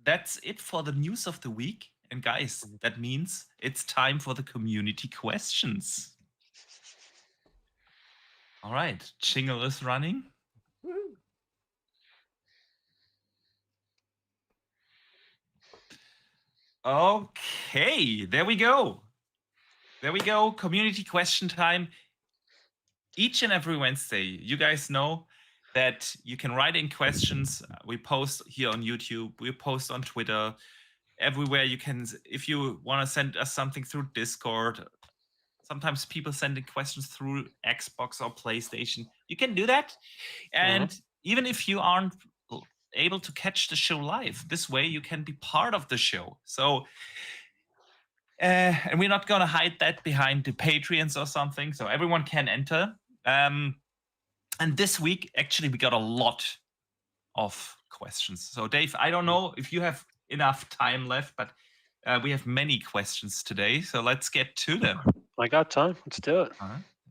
that's it for the news of the week. And guys, that means it's time for the community questions. All right, jingle is running. Okay, there we go. There we go. Community question time. Each and every Wednesday, you guys know that you can write in questions. We post here on YouTube. We post on Twitter. Everywhere you can, if you want to send us something through Discord. Sometimes people send in questions through Xbox or PlayStation. You can do that. And even if you aren't able to catch the show live, this way you can be part of the show. So, and we're not going to hide that behind the Patreons or something. So everyone can enter. And this week, actually, we got a lot of questions. So Dave, I don't know if you have enough time left, but we have many questions today. So let's get to them. I got time. Let's do it.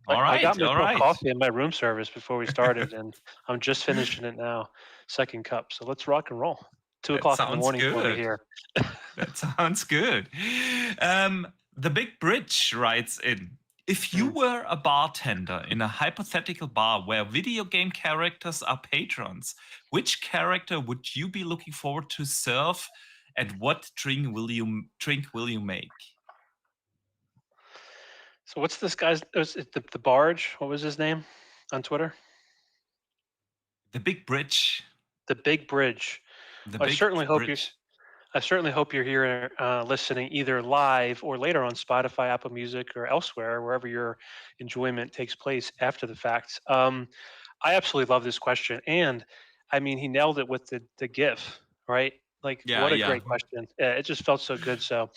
All right. I got my coffee in my room service before we started, and I'm just finishing it now. Second cup. So let's rock and roll. 2 o'clock in the morning for me here. That sounds good. The Big Bridge writes in, if you were a bartender in a hypothetical bar where video game characters are patrons, which character would you be looking forward to serve, and what drink will you make? So what's this guy's, the barge? What was his name on Twitter? The Big Bridge. The Big Bridge. I certainly hope you're here listening either live or later on Spotify, Apple Music, or elsewhere, wherever your enjoyment takes place after the fact. I absolutely love this question, and I mean he nailed it with the GIF, right? Like what a great question. Yeah, it just felt so good. So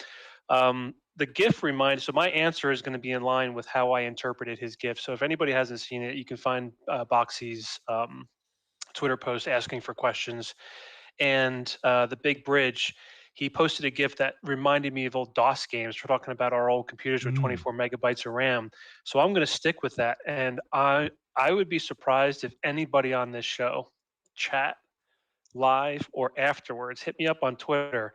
the GIF so my answer is going to be in line with how I interpreted his GIF. So if anybody hasn't seen it, you can find Boxy's Twitter post asking for questions. And the Big Bridge, he posted a GIF that reminded me of old DOS games. We're talking about our old computers with 24 megabytes of RAM. So I'm going to stick with that. And I would be surprised if anybody on this show, chat, live, or afterwards, hit me up on Twitter,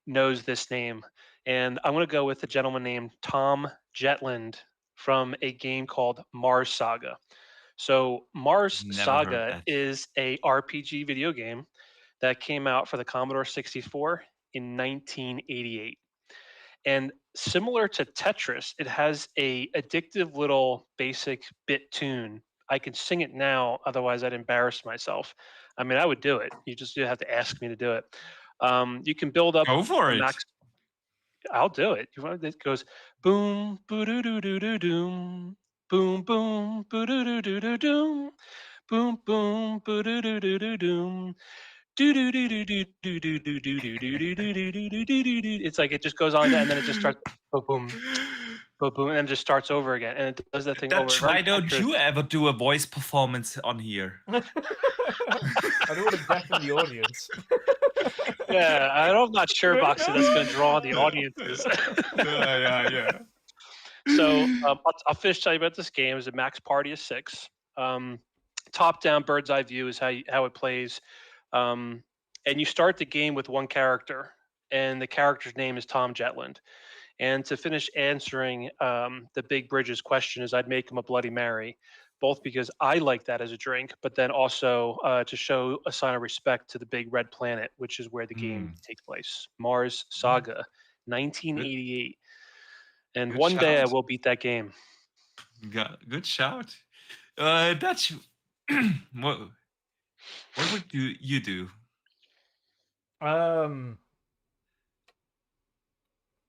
knows this name. And I'm going to go with a gentleman named Tom Jetland from a game called Mars Saga. So Mars Saga is a RPG video game that came out for the Commodore 64 in 1988. And similar to Tetris, it has a addictive little basic bit tune. I can sing it now, otherwise I'd embarrass myself. I mean, I would do it. You have to ask me to do it. You can build up. Go for it. I'll do it. It goes boom, boo doo doo doo doo doom, boom, boom, boo doo doo doo doo doom, boom, boom, boo doo doo doo doo doom. It's like it just goes on and then it just starts boom. boom, boom, and then it just starts over again, and it does that thing over. Dutch, Very why don't Tetris. you ever do a voice performance on here? I don't want to deafen the audience. Yeah, I'm not sure, Boxy, that's going to draw the audiences. Yeah. So I'll finish telling you about this game. It's a max party of 6. Top-down bird's eye view is how it plays. And you start the game with one character, and the character's name is Tom Jetland. And to finish answering the Big Bridges question is I'd make him a Bloody Mary, both because I like that as a drink, but then also to show a sign of respect to the big red planet, which is where the game takes place. Mars Saga, 1988. And Good one day I shout. will beat that game. Good shout. Dutch, what would you do? I'm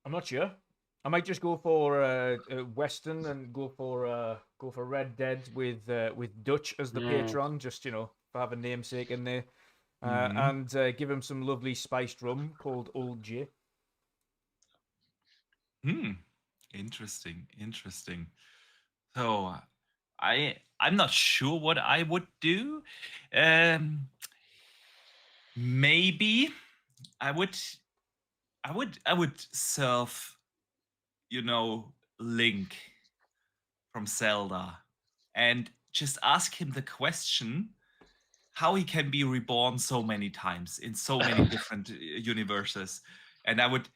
not sure. I might just go for Western and go for Red Dead with Dutch as the patron, just for have a namesake in there, and give him some lovely spiced rum called Old J. Interesting. So, I'm not sure what I would do. Maybe I would serve, Link from Zelda, and just ask him the question how he can be reborn so many times in so many different universes, and I would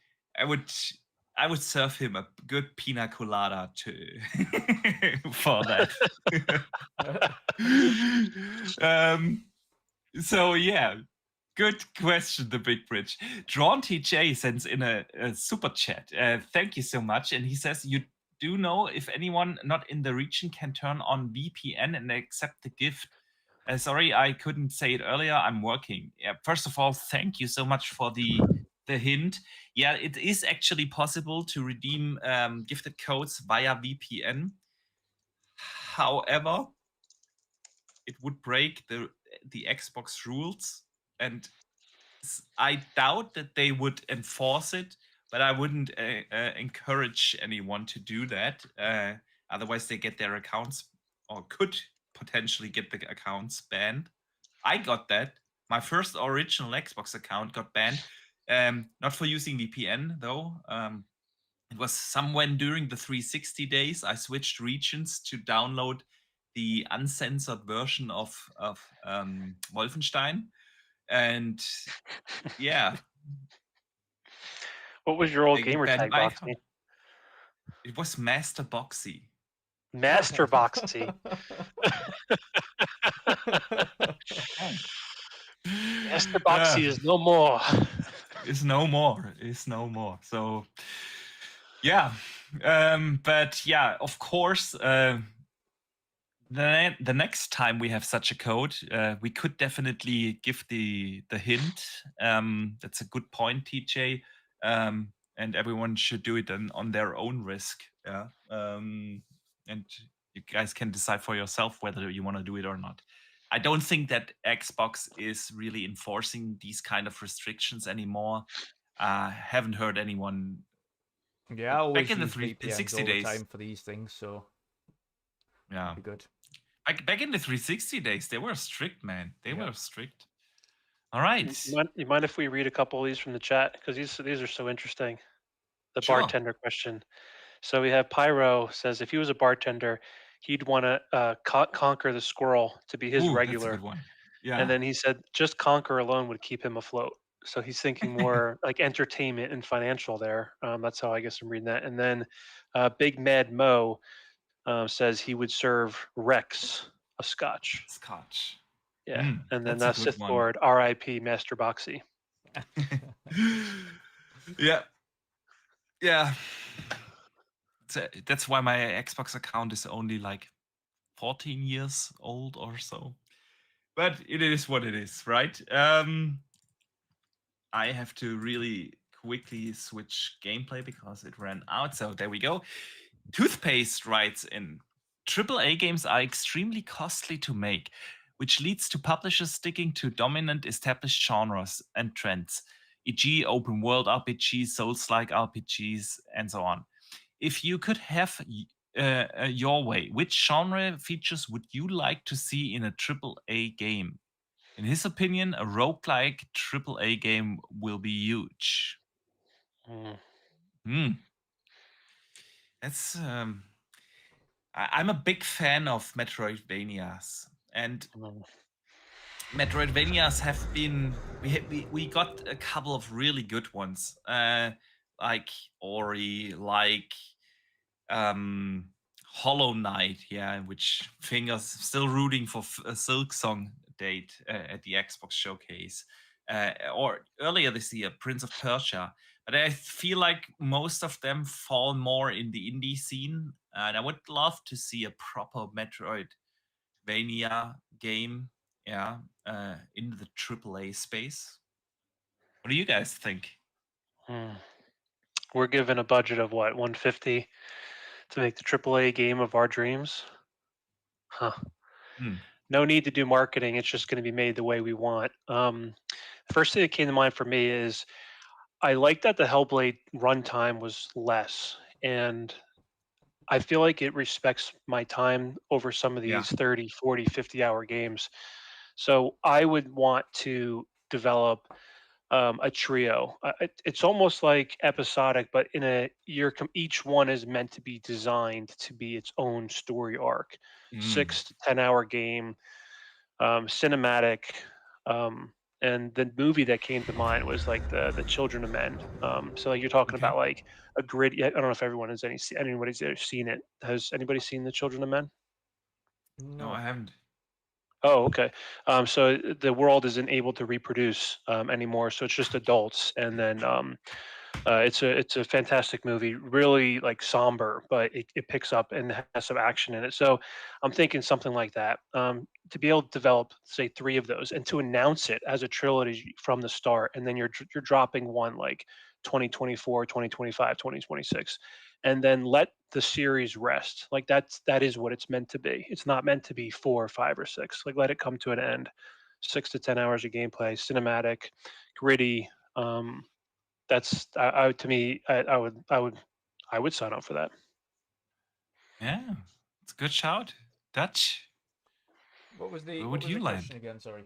serve him a good pina colada for that. So yeah, good question, the Big Bridge. Drawn TJ sends in a super chat. Thank you so much, and he says you do know if anyone not in the region can turn on VPN and accept the gift. Sorry, I couldn't say it earlier. I'm working. Yeah, first of all, thank you so much for the hint. Yeah, it is actually possible to redeem gifted codes via VPN. However, it would break the Xbox rules, and I doubt that they would enforce it. But I wouldn't encourage anyone to do that. Otherwise, they get their accounts, or could potentially get the accounts banned. I got that. My first original Xbox account got banned. Not for using VPN though. It was somewhere during the 360 days. I switched regions to download the uncensored version of Wolfenstein, and yeah. What was your old they gamer banned tag, my Boxy? account. It was Master Boxy. Master Boxy. Master Boxy is no more. Is no more. So yeah, but yeah, of course, the next time we have such a code, we could definitely give the hint. That's a good point, TJ. And everyone should do it on their own risk. Yeah. And you guys can decide for yourself whether you want to do it or not. I don't think that Xbox is really enforcing these kind of restrictions anymore. Haven't heard anyone. Yeah, I always back in the use VPNs 360 all the days. time for these things, so Yeah, be good. back in the 360 days, they were strict, man. They were strict. All right. You mind if we read a couple of these from the chat, because these are so interesting. The Sure. bartender question. So we have Pyro says if he was a bartender, he'd want to conquer the squirrel to be his Ooh, regular. that's a good one. Yeah. And then he said just conquer alone would keep him afloat. So he's thinking more like entertainment and financial there. That's how I guess I'm reading that. And then Big Mad Mo says he would serve Rex a scotch. Scotch. Yeah. And then that's a good Sith one. Lord, R.I.P. Master Boxy. Yeah. Yeah. That's why my Xbox account is only like 14 years old or so. But it is what it is, right? I have to really quickly switch gameplay because it ran out. So there we go. Toothpaste writes in, AAA games are extremely costly to make, which leads to publishers sticking to dominant established genres and trends, e.g. open world RPGs, Souls-like RPGs, and so on. if you could have your way, which genre features would you like to see in a AAA game? In his opinion, a roguelike AAA game will be huge. Mm. Hmm. That's I'm a big fan of Metroidvanias, and Mm. Metroidvanias have been we got a couple of really good ones, like Ori, like Hollow Knight, yeah, which fingers still rooting for a Silk Song date at the Xbox showcase, or earlier this year, Prince of Persia. But I feel like most of them fall more in the indie scene, and I would love to see a proper Metroidvania game, yeah, in the AAA space. What do you guys think? Mm. We're given a budget of what, 150 to make the AAA game of our dreams? Huh. Hmm. No need to do marketing. It's just going to be made the way we want. First thing that came to mind for me is I like that the Hellblade runtime was less, and I feel like it respects my time over some of Yeah. these 30, 40, 50-hour games. So I would want to develop a trio. It's almost like episodic, but in a each one is meant to be designed to be its own story arc. Mm. 6 to 10 hour game, cinematic. Um, and the movie that came to mind was like the Children of Men. So like you're talking Okay. about like a grid. I don't know if everyone has anybody's ever seen it. Has anybody seen the Children of Men? No, I No. haven't. Oh, okay. So the world isn't able to reproduce anymore, so it's just adults, and then it's a fantastic movie, really like somber, but it picks up and has some action in it. So I'm thinking something like that. To be able to develop, say, three of those, and to announce it as a trilogy from the start, and then you're dropping one like 2024, 2025, 2026, and then let the series rest. Like that is what it's meant to be. It's not meant to be 4 or 5 or 6. Like let it come to an end. 6 to 10 hours of gameplay, cinematic, gritty. That's to me, I would sign up for that. Yeah, it's a good shout. Dutch, What was the where what would was you the land? question again? Sorry.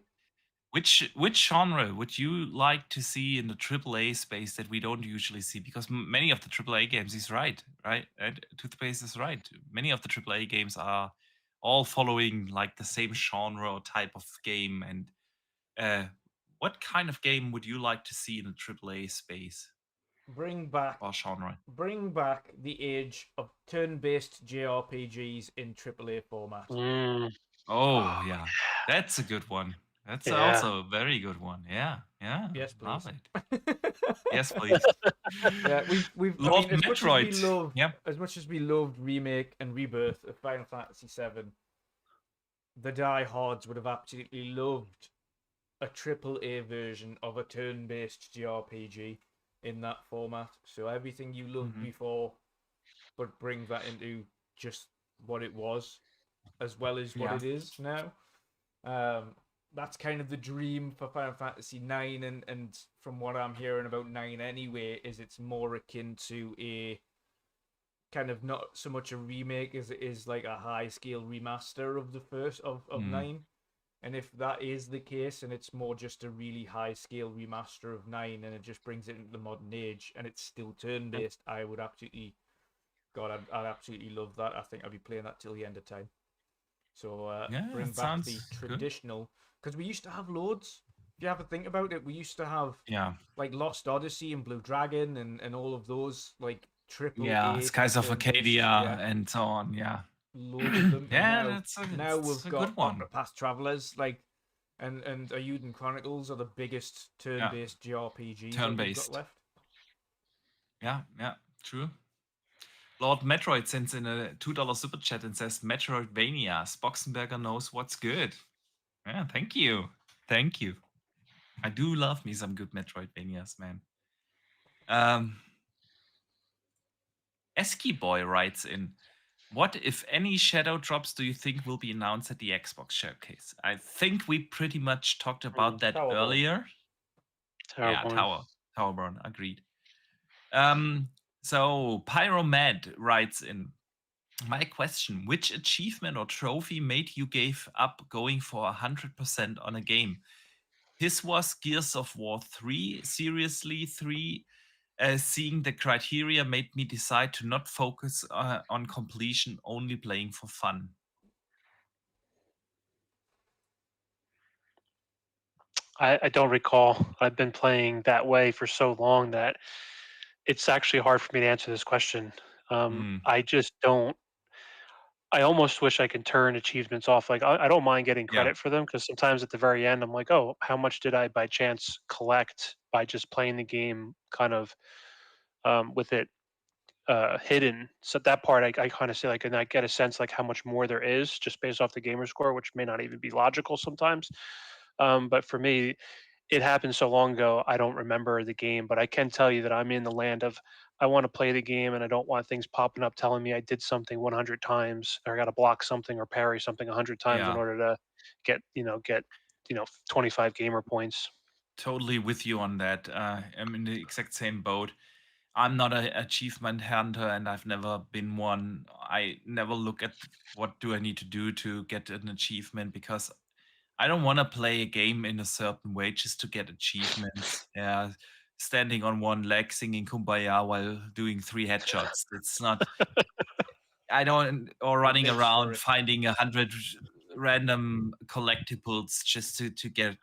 Which genre would you like to see in the AAA space that we don't usually see? Because many of the AAA games, he's right, right? And Toothpaste is right. Many of the AAA games are all following like the same genre or type of game. And what kind of game would you like to see in the AAA space Bring back or genre? bring back the age of turn-based JRPGs in AAA format. Mm, Oh, yeah. That's a good one. That's yeah. also a very good one. Yeah, yeah. Yes, Love please. it. Yes, please. Yeah, we've I Lord mean, Metroid. Yeah. as much as we loved remake and rebirth of Final Fantasy VII, the diehards would have absolutely loved a AAA version of a turn-based JRPG in that format. So everything you loved Mhm. before, but bring that into just what it was, as well as what Yeah. it is now. That's kind of the dream for Final Fantasy IX, and from what I'm hearing about 9 anyway, is it's more akin to a kind of not so much a remake as it is like a high scale remaster of the first of Mm. 9. And if that is the case, and it's more just a really high scale remaster of 9, and it just brings it into the modern age, and it's still turn based, I would absolutely, God, I'd absolutely love that. I think I'd be playing that till the end of time. So Yeah, bring that back the sounds good. traditional, because we used to have loads. If you ever think about it, we used to have Yeah. like Lost Odyssey and Blue Dragon and all of those like triple Yeah. A Skies of turn based, Arcadia yeah, and so on. Yeah. loads of them. And Yeah, now that's now it's we've a got good one. Octopath Travelers, like, and Ayuden Chronicles are the biggest turn Yeah. based JRPGs Turn that we've got based. left. Yeah. Yeah. True. Lord Metroid sends in a $2 super chat and says Metroidvanias. Boxenberger knows what's good. Yeah, thank you. Thank you. I do love me some good Metroidvanias, man. Esky Boy writes in, what, if any, shadow drops do you think will be announced at the Xbox showcase? I think we pretty much talked about that Towerborn. earlier. Yeah, Towerborn. Towerborn, agreed. So Pyromed writes in, my question, which achievement or trophy made you give up going for 100% on a game? His was Gears of War 3, seriously 3. Seeing the criteria made me decide to not focus on completion, only playing for fun. I don't recall. I've been playing that way for so long that it's actually hard for me to answer this question. Mm, I just don't. I almost wish I could turn achievements off. Like I don't mind getting yeah, credit for them because sometimes at the very end I'm like, oh, how much did I by chance collect by just playing the game kind of with it hidden? So that part I kind of say like, and I get a sense like how much more there is just based off the gamer score, which may not even be logical sometimes. But for me, it happened so long ago, I don't remember the game, but I can tell you that I'm in the land of I want to play the game and I don't want things popping up telling me I did something 100 times or I got to block something or parry something 100 times in yeah. order to get 25 gamer points. Totally with you on that. I'm in the exact same boat. I'm not an achievement hunter, and I've never been one. I never look at what do I need to do to get an achievement, because I don't want to play a game in a certain way just to get achievements. Yeah, standing on one leg singing "Kumbaya" while doing 3 headshots. It's not. I don't, or He running lives for around it. finding 100 random collectibles just to get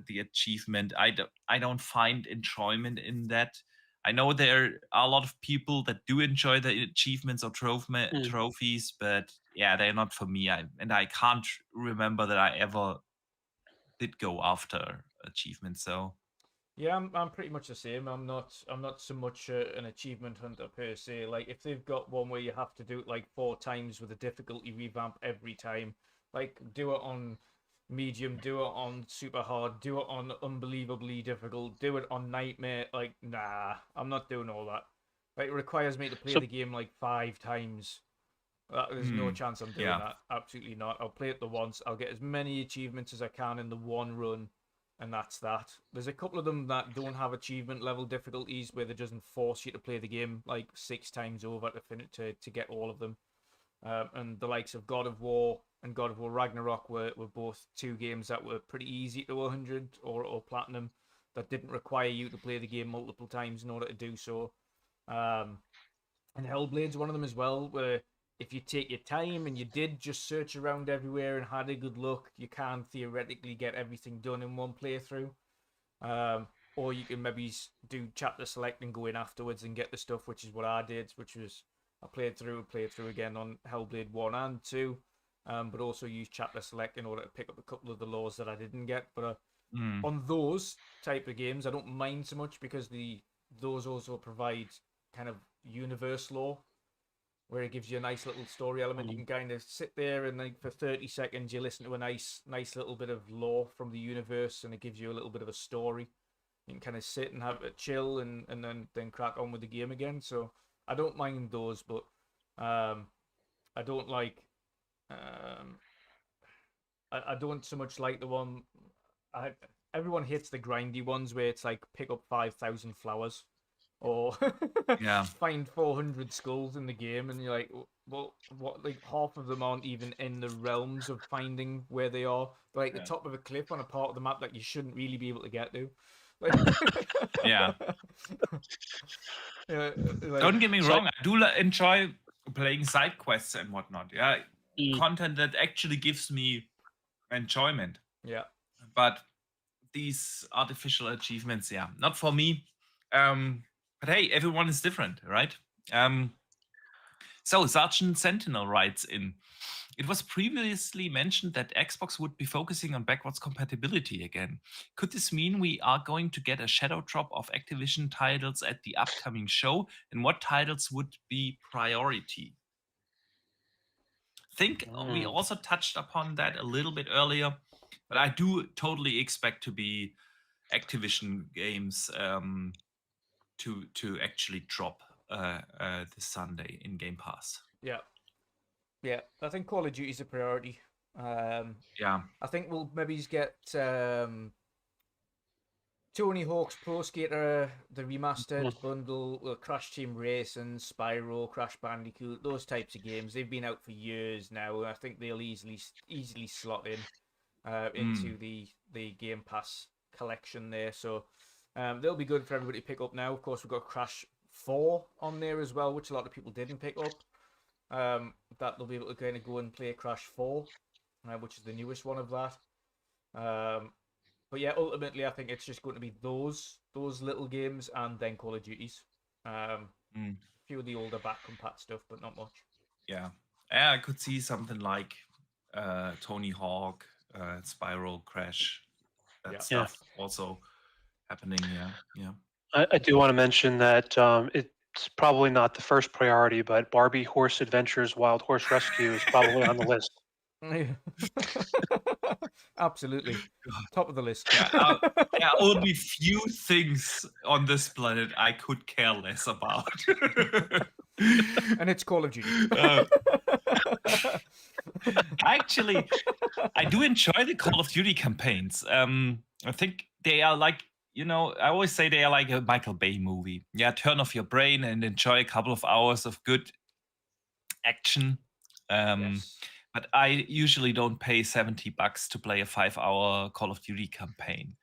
the achievement. I don't find enjoyment in that. I know there are a lot of people that do enjoy the achievements or Mm. trophies, but yeah, they're not for me. I can't remember that I ever did go after achievements. So Yeah, I'm pretty much the same. I'm not so much an achievement hunter per se. Like if they've got one where you have to do it like 4 times with a difficulty revamp every time, like do it on medium, do it on super hard, do it on unbelievably difficult, do it on nightmare. Like nah, I'm not doing all that. Like it requires me to play So the game like 5 times. There's no hmm, chance I'm doing yeah, that. Absolutely not. I'll play it the once. I'll get as many achievements as I can in the one run, and that's that. There's a couple of them that don't have achievement level difficulties where they doesn't force you to play the game like 6 times over to finish to get all of them. And the likes of God of War and God of War Ragnarok were both two games that were pretty easy to 100 or platinum, that didn't require you to play the game multiple times in order to do so. Um, and Hellblade's one of them as well, where if you take your time and you did just search around everywhere and had a good look, you can theoretically get everything done in one playthrough. Or you can maybe do chapter select and go in afterwards and get the stuff, which is what I did, which was I played through again on Hellblade 1 and 2, but also used chapter select in order to pick up a couple of the laws that I didn't get. But mm, on those type of games, I don't mind so much because those also provide kind of universe lore where it gives you a nice little story element. You mm, can kind of sit there and like for 30 seconds you listen to a nice little bit of lore from the universe, and it gives you a little bit of a story. You can kind of sit and have a chill and then crack on with the game again. So I don't mind those, but I don't like um I don't so much like the one I everyone hates the grindy ones where it's like pick up 5,000 flowers or yeah, find 400 skulls in the game, and you're like, well, what? Like half of them aren't even in the realms of finding where they are. They're like the yeah, top of a cliff on a part of the map that you shouldn't really be able to get to. Like, yeah. yeah, like Don't get me so wrong. I do enjoy playing side quests and whatnot. Yeah, mm, content that actually gives me enjoyment. yeah, But these artificial achievements, yeah, not for me. But hey, everyone is different, right? So Sergeant Sentinel writes in, it was previously mentioned that Xbox would be focusing on backwards compatibility again. Could this mean we are going to get a shadow drop of Activision titles at the upcoming show? And what titles would be priority? Think we mm. also touched upon that a little bit earlier, but I do totally expect to be Activision games to actually drop this Sunday in Game Pass. yeah, yeah. I think Call of Duty is a priority. Um, Yeah. I think we'll maybe get Tony Hawk's Pro Skater, the remastered bundle, Crash Team Racing, Spyro, Crash Bandicoot, those types of games. They've been out for years now. I think they'll easily slot in into the Game Pass collection there. So they'll be good for everybody to pick up now. Of course, we've got Crash 4 on there as well, which a lot of people didn't pick up. That they'll be able to kind of go and play Crash 4, which is the newest one of that. But yeah, ultimately, I think it's just going to be those little games and then Call of Duties. A few of the older back compat stuff, but not much. Yeah, I could see something like Tony Hawk, Spyro, Crash, that stuff also happening. Yeah. I do want to mention that it's probably not the first priority, but Barbie Horse Adventures Wild Horse Rescue is probably on the list. Absolutely. Top of the list. There are only few things on this planet I could care less about. And it's Call of Duty. Actually, I do enjoy the Call of Duty campaigns. I think they are like, I always say they are like a Michael Bay movie. Yeah, turn off your brain and enjoy a couple of hours of good action. Yes. But I usually don't pay $70 to play a 5-hour Call of Duty campaign.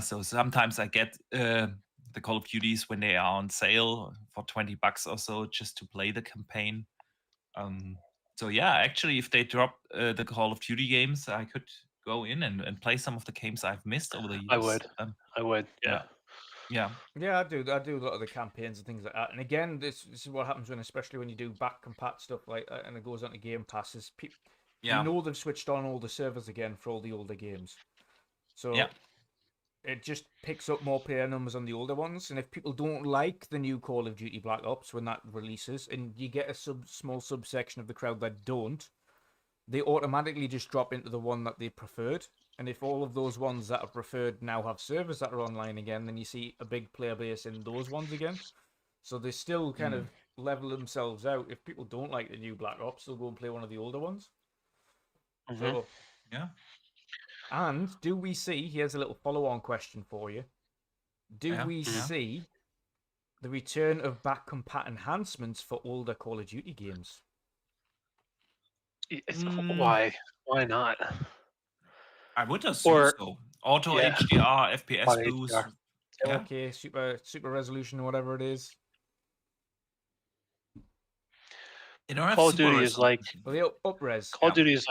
So sometimes I get the Call of Duties when they are on sale for $20 or so just to play the campaign. So yeah, actually, if they drop the Call of Duty games, I could go in and play some of the games I've missed over the years. I would. Yeah. Yeah. Yeah, I do a lot of the campaigns and things like that. And again, this is what happens especially when you do back compat stuff like that, and it goes onto Game Passes. You know they've switched on all the servers again for all the older games, so it just picks up more player numbers on the older ones. And if people don't like the new Call of Duty Black Ops when that releases, and you get a small subsection of the crowd that don't, they automatically just drop into the one that they preferred. And if all of those ones that are preferred now have servers that are online again, then you see a big player base in those ones again. So they still kind of level themselves out. If people don't like the new Black Ops, they'll go and play one of the older ones. Mm-hmm. So, yeah. And do we see, here's a little follow-on question for you. Do we see the return of back compat enhancements for older Call of Duty games? Why not? I would assume so. Auto HDR, FPS Auto boost. HDR. Okay, super resolution, whatever it is. They don't have Call of Duty is like up-res. Call of Duty is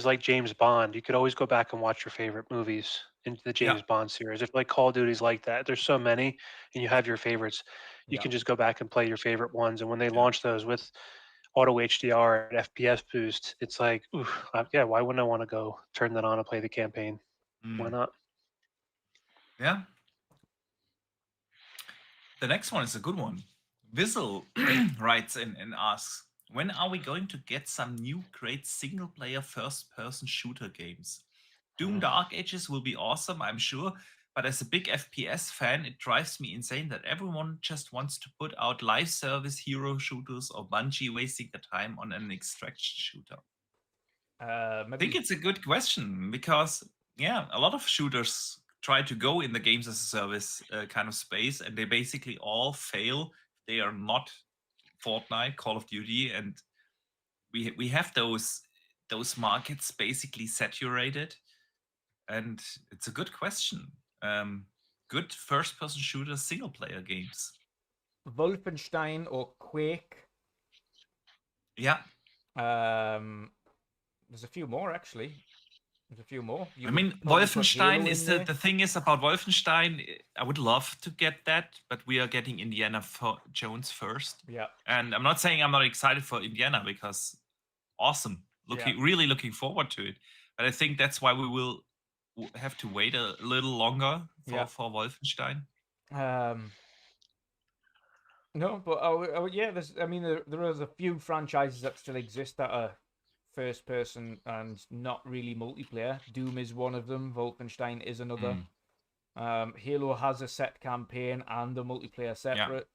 like James Bond. You could always go back and watch your favorite movies in the James Bond series. If like Call of Duty's like that, there's so many, and you have your favorites. You can just go back and play your favorite ones. And when they launch those with Auto HDR and FPS boost, it's like, why wouldn't I want to go turn that on and play the campaign? Why not? Yeah. The next one is a good one. Vizzle writes in and asks, when are we going to get some new great single-player first-person shooter games? Doom Dark Ages will be awesome, I'm sure, but as a big FPS fan, it drives me insane that everyone just wants to put out live service hero shooters or Bungie wasting the time on an extraction shooter. I think it's a good question because, a lot of shooters try to go in the games as a service kind of space, and they basically all fail. They are not Fortnite, Call of Duty, and we have those markets basically saturated. And it's a good question. Good first-person shooter single-player games. Wolfenstein or Quake. Yeah. There's a few more actually. There's a few more. Wolfenstein is the thing is about Wolfenstein. I would love to get that, but we are getting Indiana Jones first. Yeah. And I'm not saying I'm not excited for Indiana because awesome. Really looking forward to it. But I think that's why we will have to wait a little longer for Wolfenstein. No, but there are a few franchises that still exist that are first person and not really multiplayer. Doom is one of them. Wolfenstein is another. Halo has a set campaign and a multiplayer separate.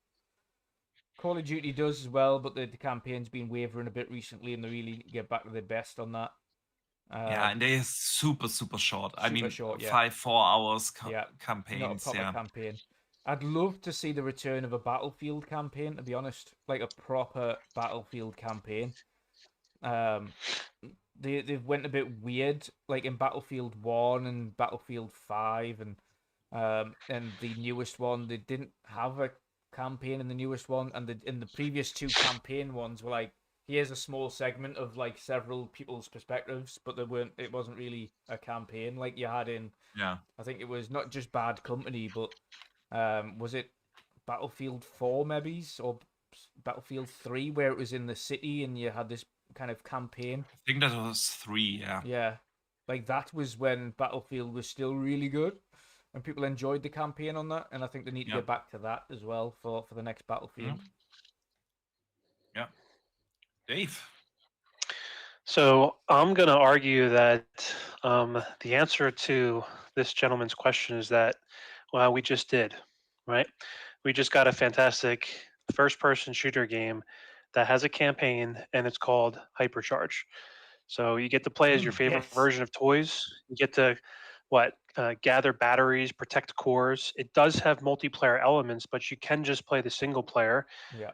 Call of Duty does as well, but the campaign's been wavering a bit recently, and they really need to get back to their best on that. Yeah, and they're super short. I Super mean, short, yeah. 4 hours Yeah, not a campaigns. proper Yeah, campaign. I'd love to see the return of a Battlefield campaign, to be honest, like a proper Battlefield campaign. Um, they went a bit weird, like in Battlefield 1 and Battlefield 5, and the newest one, they didn't have a campaign in the newest one, and in the previous two campaign ones were like, here's a small segment of like several people's perspectives, but it wasn't really a campaign like you had in, yeah. I think it was not just Bad Company, but was it Battlefield 4 maybe, or Battlefield 3, where it was in the city and you had this kind of campaign? I think that was 3. Yeah, Yeah, like that was when Battlefield was still really good, and people enjoyed the campaign on that. And I think they need to yeah, get back to that as well for the next Battlefield. yeah. Dave. So I'm going to argue that the answer to this gentleman's question is that, well, we just did, right? We just got a fantastic first-person shooter game that has a campaign, and it's called Hypercharge. So you get to play as your favorite Yes. version of toys. You get to gather batteries, protect cores. It does have multiplayer elements, but you can just play the single player. Yeah.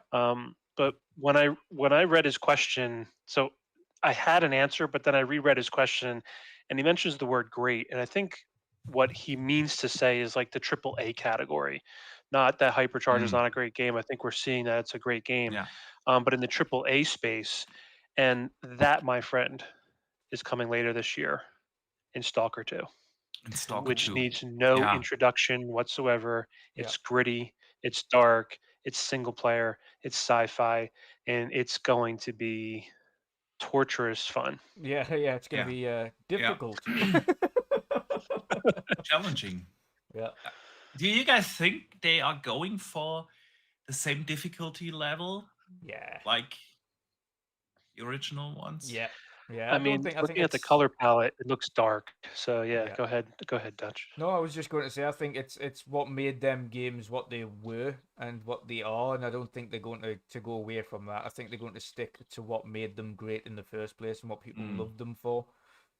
But when I read his question, so I had an answer, but then I reread his question, and he mentions the word great, and I think what he means to say is like the triple A category, not that Hypercharge is Mm, not a great game. I think we're seeing that it's a great game, yeah, but in the triple A space, and that, my friend, is coming later this year in Stalker 2, and Stalker which 2. needs no Yeah, introduction whatsoever. Yeah. It's gritty, it's dark, it's single player, it's sci-fi, and it's going to be torturous fun. Yeah. Yeah. It's gonna yeah, be yeah. difficult. Challenging. Yeah. Do you guys think they are going for the same difficulty level Yeah. like the original ones? Yeah. Yeah. I I don't mean, think. I think looking at the it's. color palette, it looks dark. So yeah, Yeah. go ahead, Dutch. No, I was just going to say I think it's what made them games what they were and what they are, and I don't think they're going to go away from that. I think they're going to stick to what made them great in the first place and what people Mm, loved them for.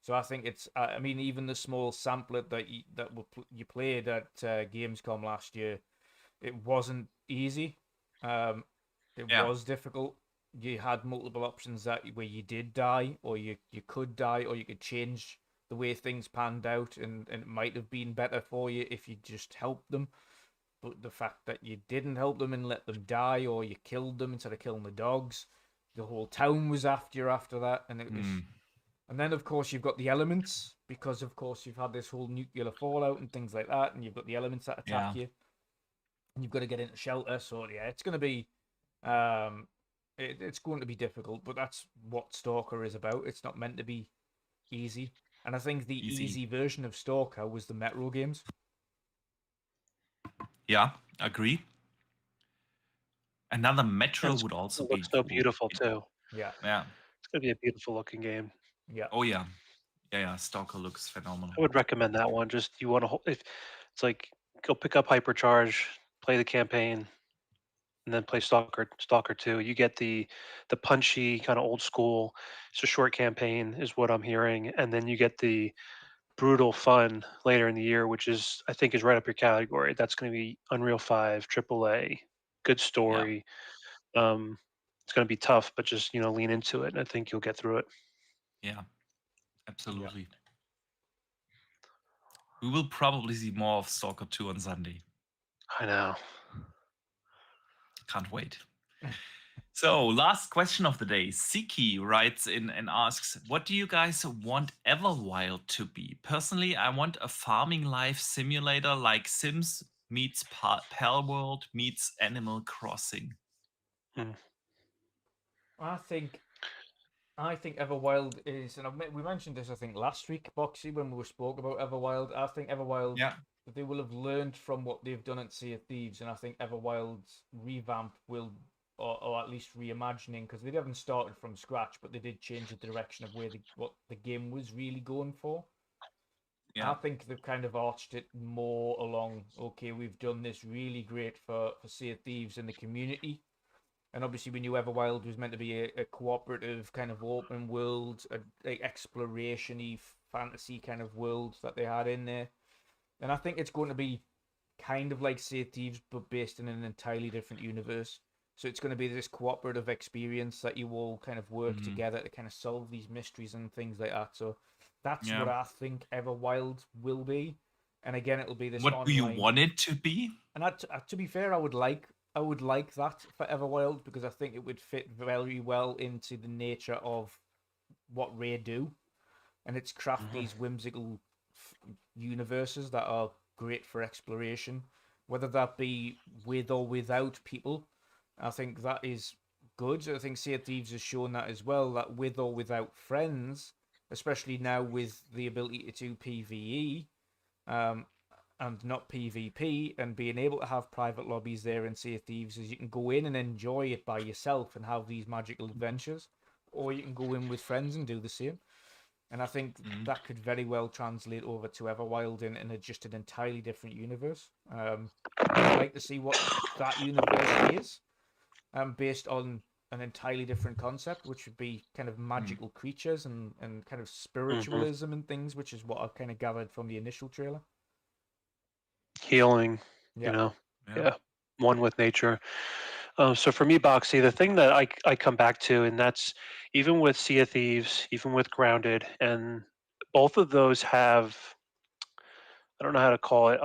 So I think it's. I mean, even the small samplet you played at Gamescom last year, it wasn't easy. Um, it yeah, was difficult. You had multiple options where you did die, or you could die, or you could change the way things panned out, and it might have been better for you if you just helped them. But the fact that you didn't help them and let them die, or you killed them instead of killing the dogs, the whole town was after you after that, and it was. mm, And then of course you've got the elements because of course you've had this whole nuclear fallout and things like that, and you've got the elements that attack yeah. you, and you've got to get into shelter. So yeah, it's going to be, um, it's going to be difficult, but that's what Stalker is about. It's not meant to be easy. And I think the Easy. easy version of Stalker was the Metro games. Yeah, agree. Another Metro And would also it be looks so cool. beautiful too. Yeah, Yeah. It's gonna be a beautiful looking game. yeah, Oh yeah. Yeah, yeah. Stalker looks phenomenal. I would recommend that one. Just you want to if it's like go pick up Hypercharge, play the campaign, and then play Stalker 2. You get the punchy kind of old school. It's a short campaign, is what I'm hearing, and then you get the brutal fun later in the year, which is I think is right up your category. That's going to be Unreal 5, AAA, good Yeah, story. Um, it's going to be tough, but just lean into it, and I think you'll get through it. yeah, yeah. absolutely. We will probably see more of Stalker 2 on Sunday. I know. Can't wait. So, last question of the day. Siki writes in and asks, what do you guys want Everwild to be? Personally, I want a farming life simulator like Sims meets Palworld meets Animal Crossing. Hmm. I think Everwild is, and we mentioned this I think last week, Boxy, when we spoke about Everwild. I think Everwild, Yeah, they will have learned from what they've done at Sea of Thieves, and I think Everwild's revamp will, or at least reimagining, because they haven't started from scratch, but they did change the direction of what the game was really going for. I yeah, think they've kind of arched it more along. Okay, we've done this really great for Sea of Thieves and the community. And obviously, we knew Everwild was meant to be a cooperative kind of open world, a exploration-y fantasy kind of world that they had in there. And I think it's going to be kind of like Sea of Thieves, but based in an entirely different universe. So it's going to be this cooperative experience that you all kind of work together to kind of solve these mysteries and things like that. So that's what I think Everwild will be. And again, it'll be this What online. do you want it to be? And to be fair, I would like that for Everwild because I think it would fit very well into the nature of what Ray do, and it's craft these whimsical universes that are great for exploration, whether that be with or without people. I think that is good. I think Sea of Thieves has shown that as well, that with or without friends, especially now with the ability to do PvE, and not PvP, and being able to have private lobbies there in Sea of Thieves is you can go in and enjoy it by yourself and have these magical adventures, or you can go in with friends and do the same. And I think that could very well translate over to Everwild in just an entirely different universe. I'd like to see what that universe is, based on an entirely different concept, which would be kind of magical creatures and kind of spiritualism and things, which is what I've kind of gathered from the initial trailer. Healing, Yeah. yeah, one with nature. So for me, Boxy, the thing that I come back to, and that's even with Sea of Thieves, even with Grounded, and both of those have, I don't know how to call it.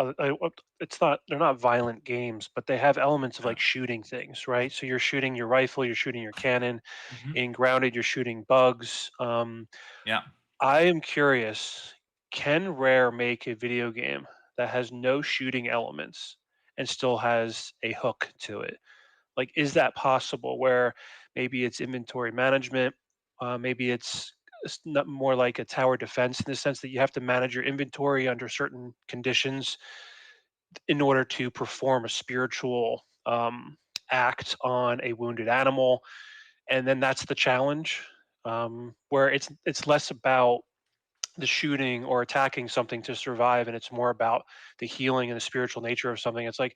It's not, they're not violent games, but they have elements of like shooting things, right? So you're shooting your rifle, you're shooting your cannon. In Grounded, you're shooting bugs. Yeah. I am curious, can Rare make a video game that has no shooting elements and still has a hook to it? Like, is that possible where maybe it's inventory management, maybe it's not more like a tower defense in the sense that you have to manage your inventory under certain conditions in order to perform a spiritual act on a wounded animal, and then that's the challenge, where it's less about the shooting or attacking something to survive, and it's more about the healing and the spiritual nature of something. It's like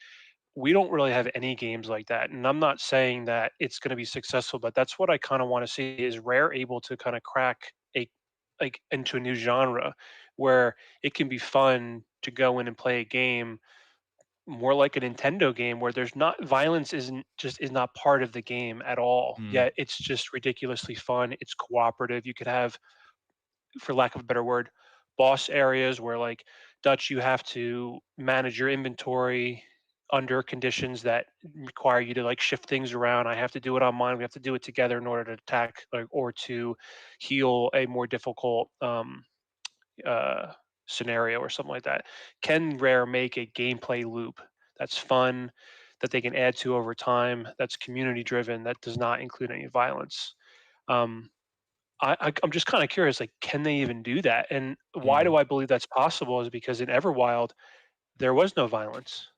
we don't really have any games like that, and I'm not saying that it's going to be successful, but that's what I kind of want to see, is Rare able to kind of crack a like into a new genre where it can be fun to go in and play a game more like a Nintendo game where there's not, violence is not part of the game at all. Yet it's just ridiculously fun. It's cooperative. You could have, for lack of a better word, boss areas where, like Dutch, you have to manage your inventory under conditions that require you to like shift things around. I have to do it on mine. We have to do it together in order to attack, like, or to heal a more difficult uh, scenario or something like that. Can Rare make a gameplay loop that's fun, that they can add to over time, that's community driven, that does not include any violence? Um, I'm just kind of curious, like, can they even do that? And why do I believe that's possible is because in Everwild, there was no violence,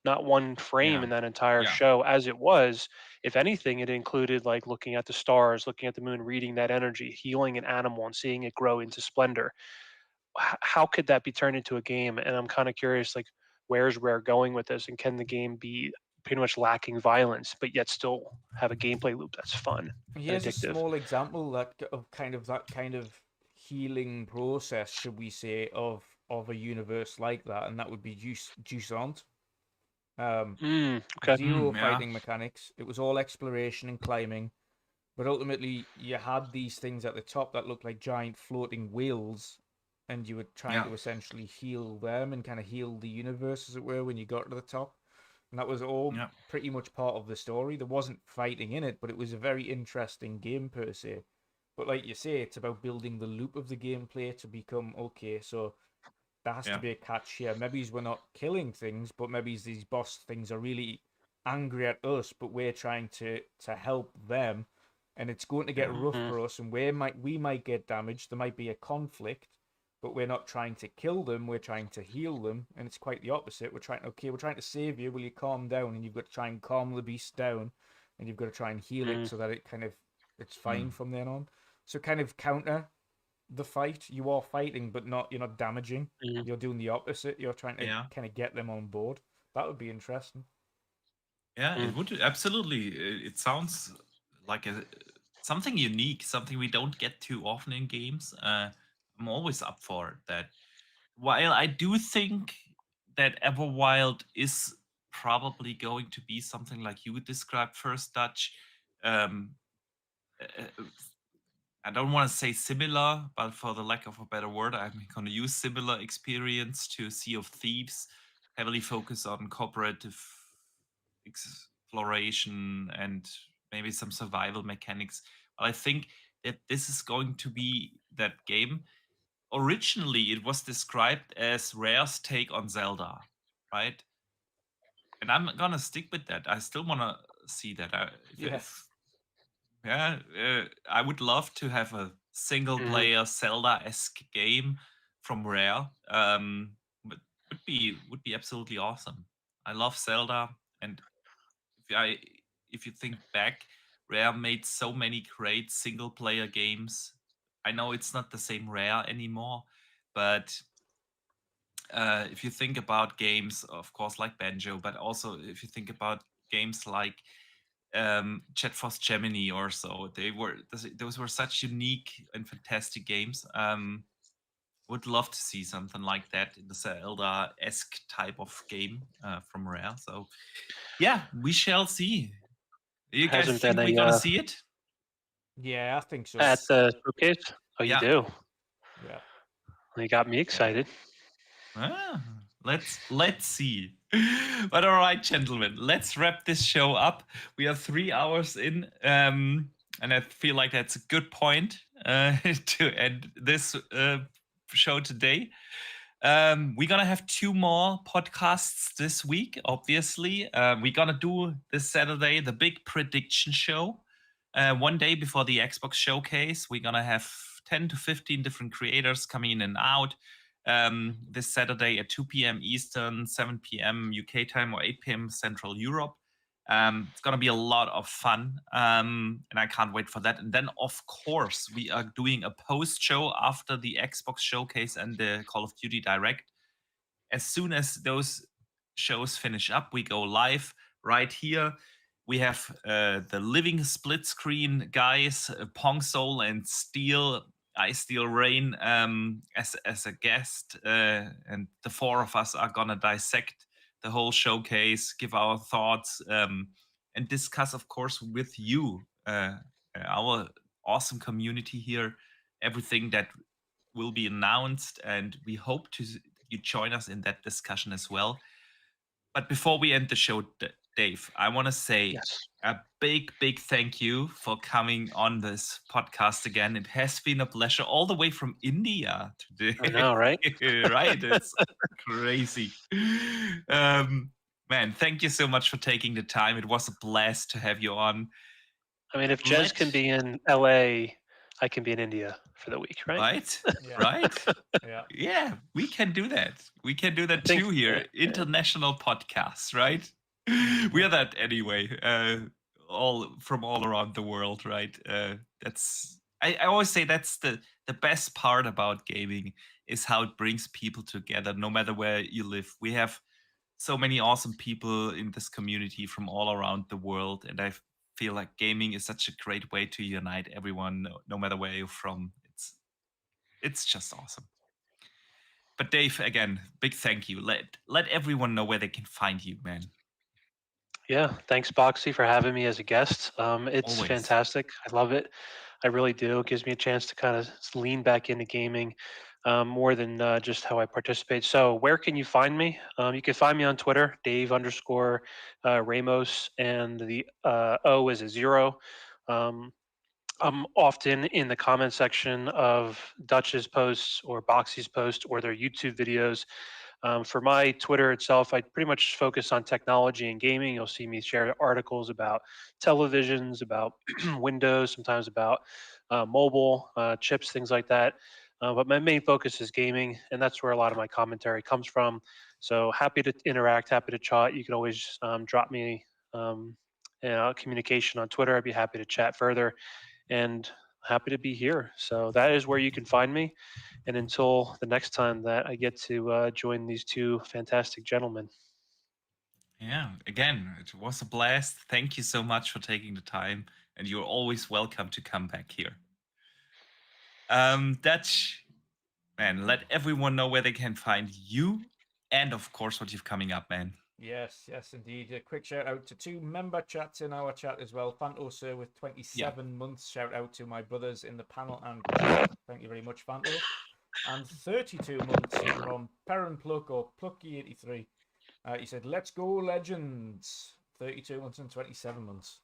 not one frame in that entire show. As it was, if anything, it included like looking at the stars, looking at the moon, reading that energy, healing an animal, and seeing it grow into splendor. How could that be turned into a game? And I'm kind of curious, like, where's Rare going with this? And can the game be pretty much lacking violence, but yet still have a gameplay loop that's fun and Here's a addictive? small example of that kind of healing process, should we say, of a universe like that, and that would be Jusant. Okay. Zero fighting mechanics. It was all exploration and climbing, but ultimately you had these things at the top that looked like giant floating whales, and you were trying to essentially heal them and kind of heal the universe, as it were, when you got to the top. And that was all pretty much part of the story. There wasn't fighting in it, but it was a very interesting game per se. But like you say, it's about building the loop of the gameplay to become okay. So there has to be a catch here. Maybe we're not killing things, but maybe these boss things are really angry at us, but we're trying to help them, and it's going to get rough for us, and we might get damaged. There might be a conflict, but we're not trying to kill them. We're trying to heal them, and it's quite the opposite. We're trying to save you. Will you calm down? And you've got to try and calm the beast down, and you've got to try and heal it so that it's fine from then on. So kind of counter the fight. You are fighting, but you're not damaging. You're doing the opposite. You're trying to kind of get them on board. That would be interesting. Yeah, it would absolutely. It sounds like something unique, something we don't get too often in games. I'm always up for that. While I do think that Everwild is probably going to be something like you described first, Dutch. Um, uh, uh, I don't want to say similar, but for the lack of a better word, I'm going to use similar experience to Sea of Thieves, heavily focused on cooperative exploration and maybe some survival mechanics. But I think that this is going to be that game. Originally, it was described as Rare's take on Zelda, right? And I'm gonna stick with that. I still want to see that. Yeah. Yeah, I would love to have a single-player Zelda-esque game from Rare. But would be absolutely awesome. I love Zelda, and if you think back, Rare made so many great single-player games. I know it's not the same Rare anymore, but if you think about games, of course, like Banjo, but also if you think about games like Jet Force Gemini or so, those were such unique and fantastic games. Would love to see something like that in the Zelda-esque type of game from Rare. So yeah, we shall see. You guys Hasn't think been we're gonna see it? Yeah, I think so. at the showcase. Oh, you Yeah. do. Yeah. You got me excited. Ah, let's see. But all right, gentlemen, let's wrap this show up. We are 3 hours in, and I feel like that's a good point to end this show today. We're gonna have 2 more podcasts this week. Obviously, we're gonna do this Saturday the big prediction show. One day before the Xbox showcase, we're gonna have 10 to 15 different creators coming in and out. This Saturday at 2 p.m. Eastern, 7 p.m. UK time, or 8 p.m. Central Europe. It's going to be a lot of fun, and I can't wait for that. And then, of course, we are doing a post show after the Xbox showcase and the Call of Duty Direct. As soon as those shows finish up, we go live right here. We have the living split screen guys, Pong Soul and Steel, Ice Steel Rain, as a guest, and the 4 of us are gonna dissect the whole showcase, give our thoughts, and discuss, of course, with you, our awesome community here, everything that will be announced, and we hope to you join us in that discussion as well. But before we end the show, Dave, I want to say Yes. a big thank you for coming on this podcast again. It has been a pleasure, all the way from India today. I know, right? Right? It's crazy. Man, thank you so much for taking the time. It was a blast to have you on. I mean, if Jez can be in LA, I can be in India for the week, right? Right? Yeah. Right? Yeah. Yeah, we can do that. We can do that think- too here. yeah. International podcasts, right? We are that anyway. All from all around the world, right? That's I always say that's the best part about gaming is how it brings people together, no matter where you live. We have so many awesome people in this community from all around the world, and I feel like gaming is such a great way to unite everyone, no matter where you're from. It's just awesome. But Dave, again, big thank you. Let everyone know where they can find you, man. Yeah, thanks, Boxy, for having me as a guest. It's Always. fantastic. I love it. I really do. It gives me a chance to kind of lean back into gaming more than just how I participate. So, where can you find me? You can find me on Twitter, Dave_Ramos, and the O is a 0. I'm often in the comment section of Dutch's posts or Boxy's posts or their YouTube videos. For my Twitter itself, I pretty much focus on technology and gaming. You'll see me share articles about televisions, about Windows, sometimes about mobile chips, things like that. But my main focus is gaming, and that's where a lot of my commentary comes from. So happy to interact, happy to chat. You can always drop me communication on Twitter. I'd be happy to chat further, and happy to be here. So that is where you can find me. And until the next time that I get to join these 2 fantastic gentlemen. Yeah, again, it was a blast. Thank you so much for taking the time, and you're always welcome to come back here. Dutch, man, let everyone know where they can find you, and of course, what you've coming up, man. Yes, indeed. A quick shout out to 2 member chats in our chat as well. Fanto Sir with 27 months. Shout out to my brothers in the panel and chat. Thank you very much, Fanto. And 32 months from Perrin Pluck or Plucky83. He said, "Let's go, legends." 32 months and 27 months.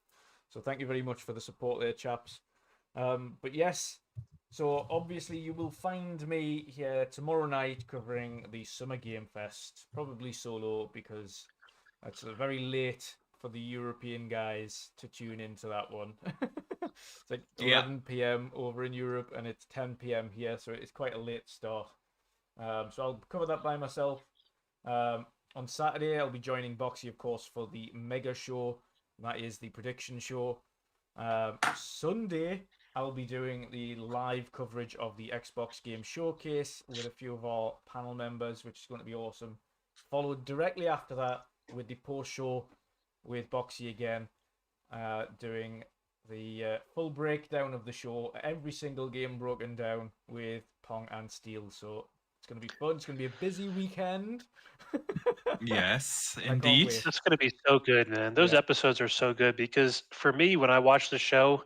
So thank you very much for the support there, chaps. But yes, so obviously you will find me here tomorrow night covering the Summer Game Fest, probably solo because it's very late for the European guys to tune into that one. It's like 11 p.m. over in Europe and it's 10 p.m. here, so it's quite a late start. So I'll cover that by myself. On Saturday, I'll be joining Boxy, of course, for the Mega Show. That is the prediction show. Sunday, I'll be doing the live coverage of the Xbox Game Showcase with a few of our panel members, which is going to be awesome. Followed directly after that with the post-show with Boxy again, doing the full breakdown of the show, every single game broken down with Pong and Steel. So it's going to be fun. It's going to be a busy weekend. Yes, I can't indeed. wait. That's going to be so good, man. Those Yeah. episodes are so good because for me, when I watch the show,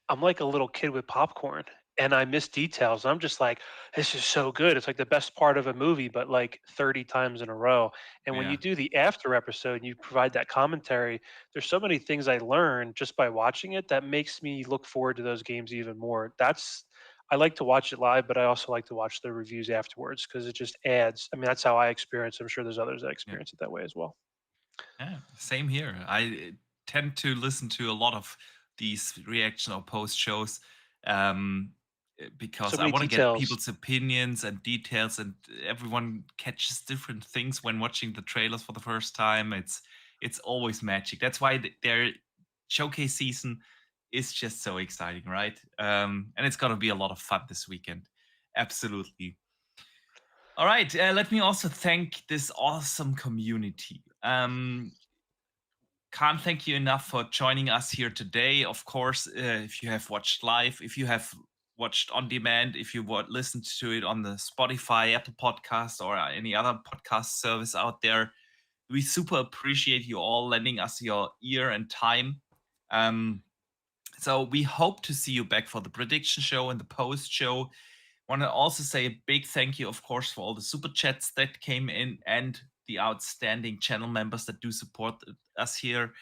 I'm like a little kid with popcorn and I miss details. I'm just like, this is so good. It's like the best part of a movie, but like 30 times in a row. And when Yeah. you do the after episode and you provide that commentary, there's so many things I learned just by watching it that makes me look forward to those games even more. I like to watch it live, but I also like to watch the reviews afterwards because it just adds. I mean, that's how I experience it. I'm sure there's others that experience it that way as well. Yeah, same here. I tend to listen to a lot of these reaction or post shows because So I many want to get details. people's opinions and details, and everyone catches different things when watching the trailers for the first time. It's always magic. That's why their showcase season is just so exciting, right? And it's gonna be a lot of fun this weekend. Absolutely. All right, let me also thank this awesome community. Can't thank you enough for joining us here today. Of course, if you have watched live, if you have watched on demand, if you listened to it on the Spotify, Apple Podcast, or any other podcast service out there, we super appreciate you all lending us your ear and time. So we hope to see you back for the prediction show and the post show. Want to also say a big thank you, of course, for all the super chats that came in and the outstanding channel members that do support us here.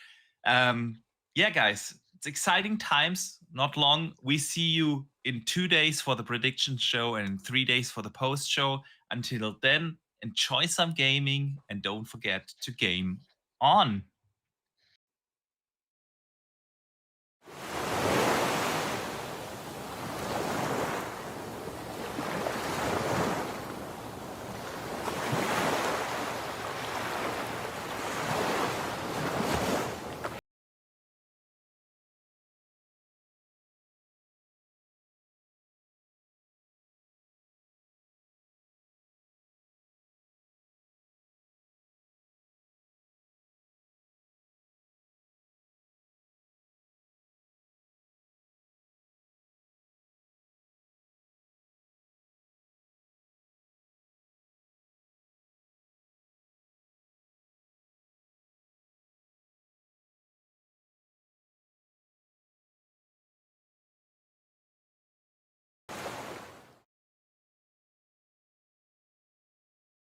Yeah, guys, it's exciting times. Not long. We see you in 2 days for the prediction show and in 3 days for the post show. Until then, enjoy some gaming and don't forget to game on.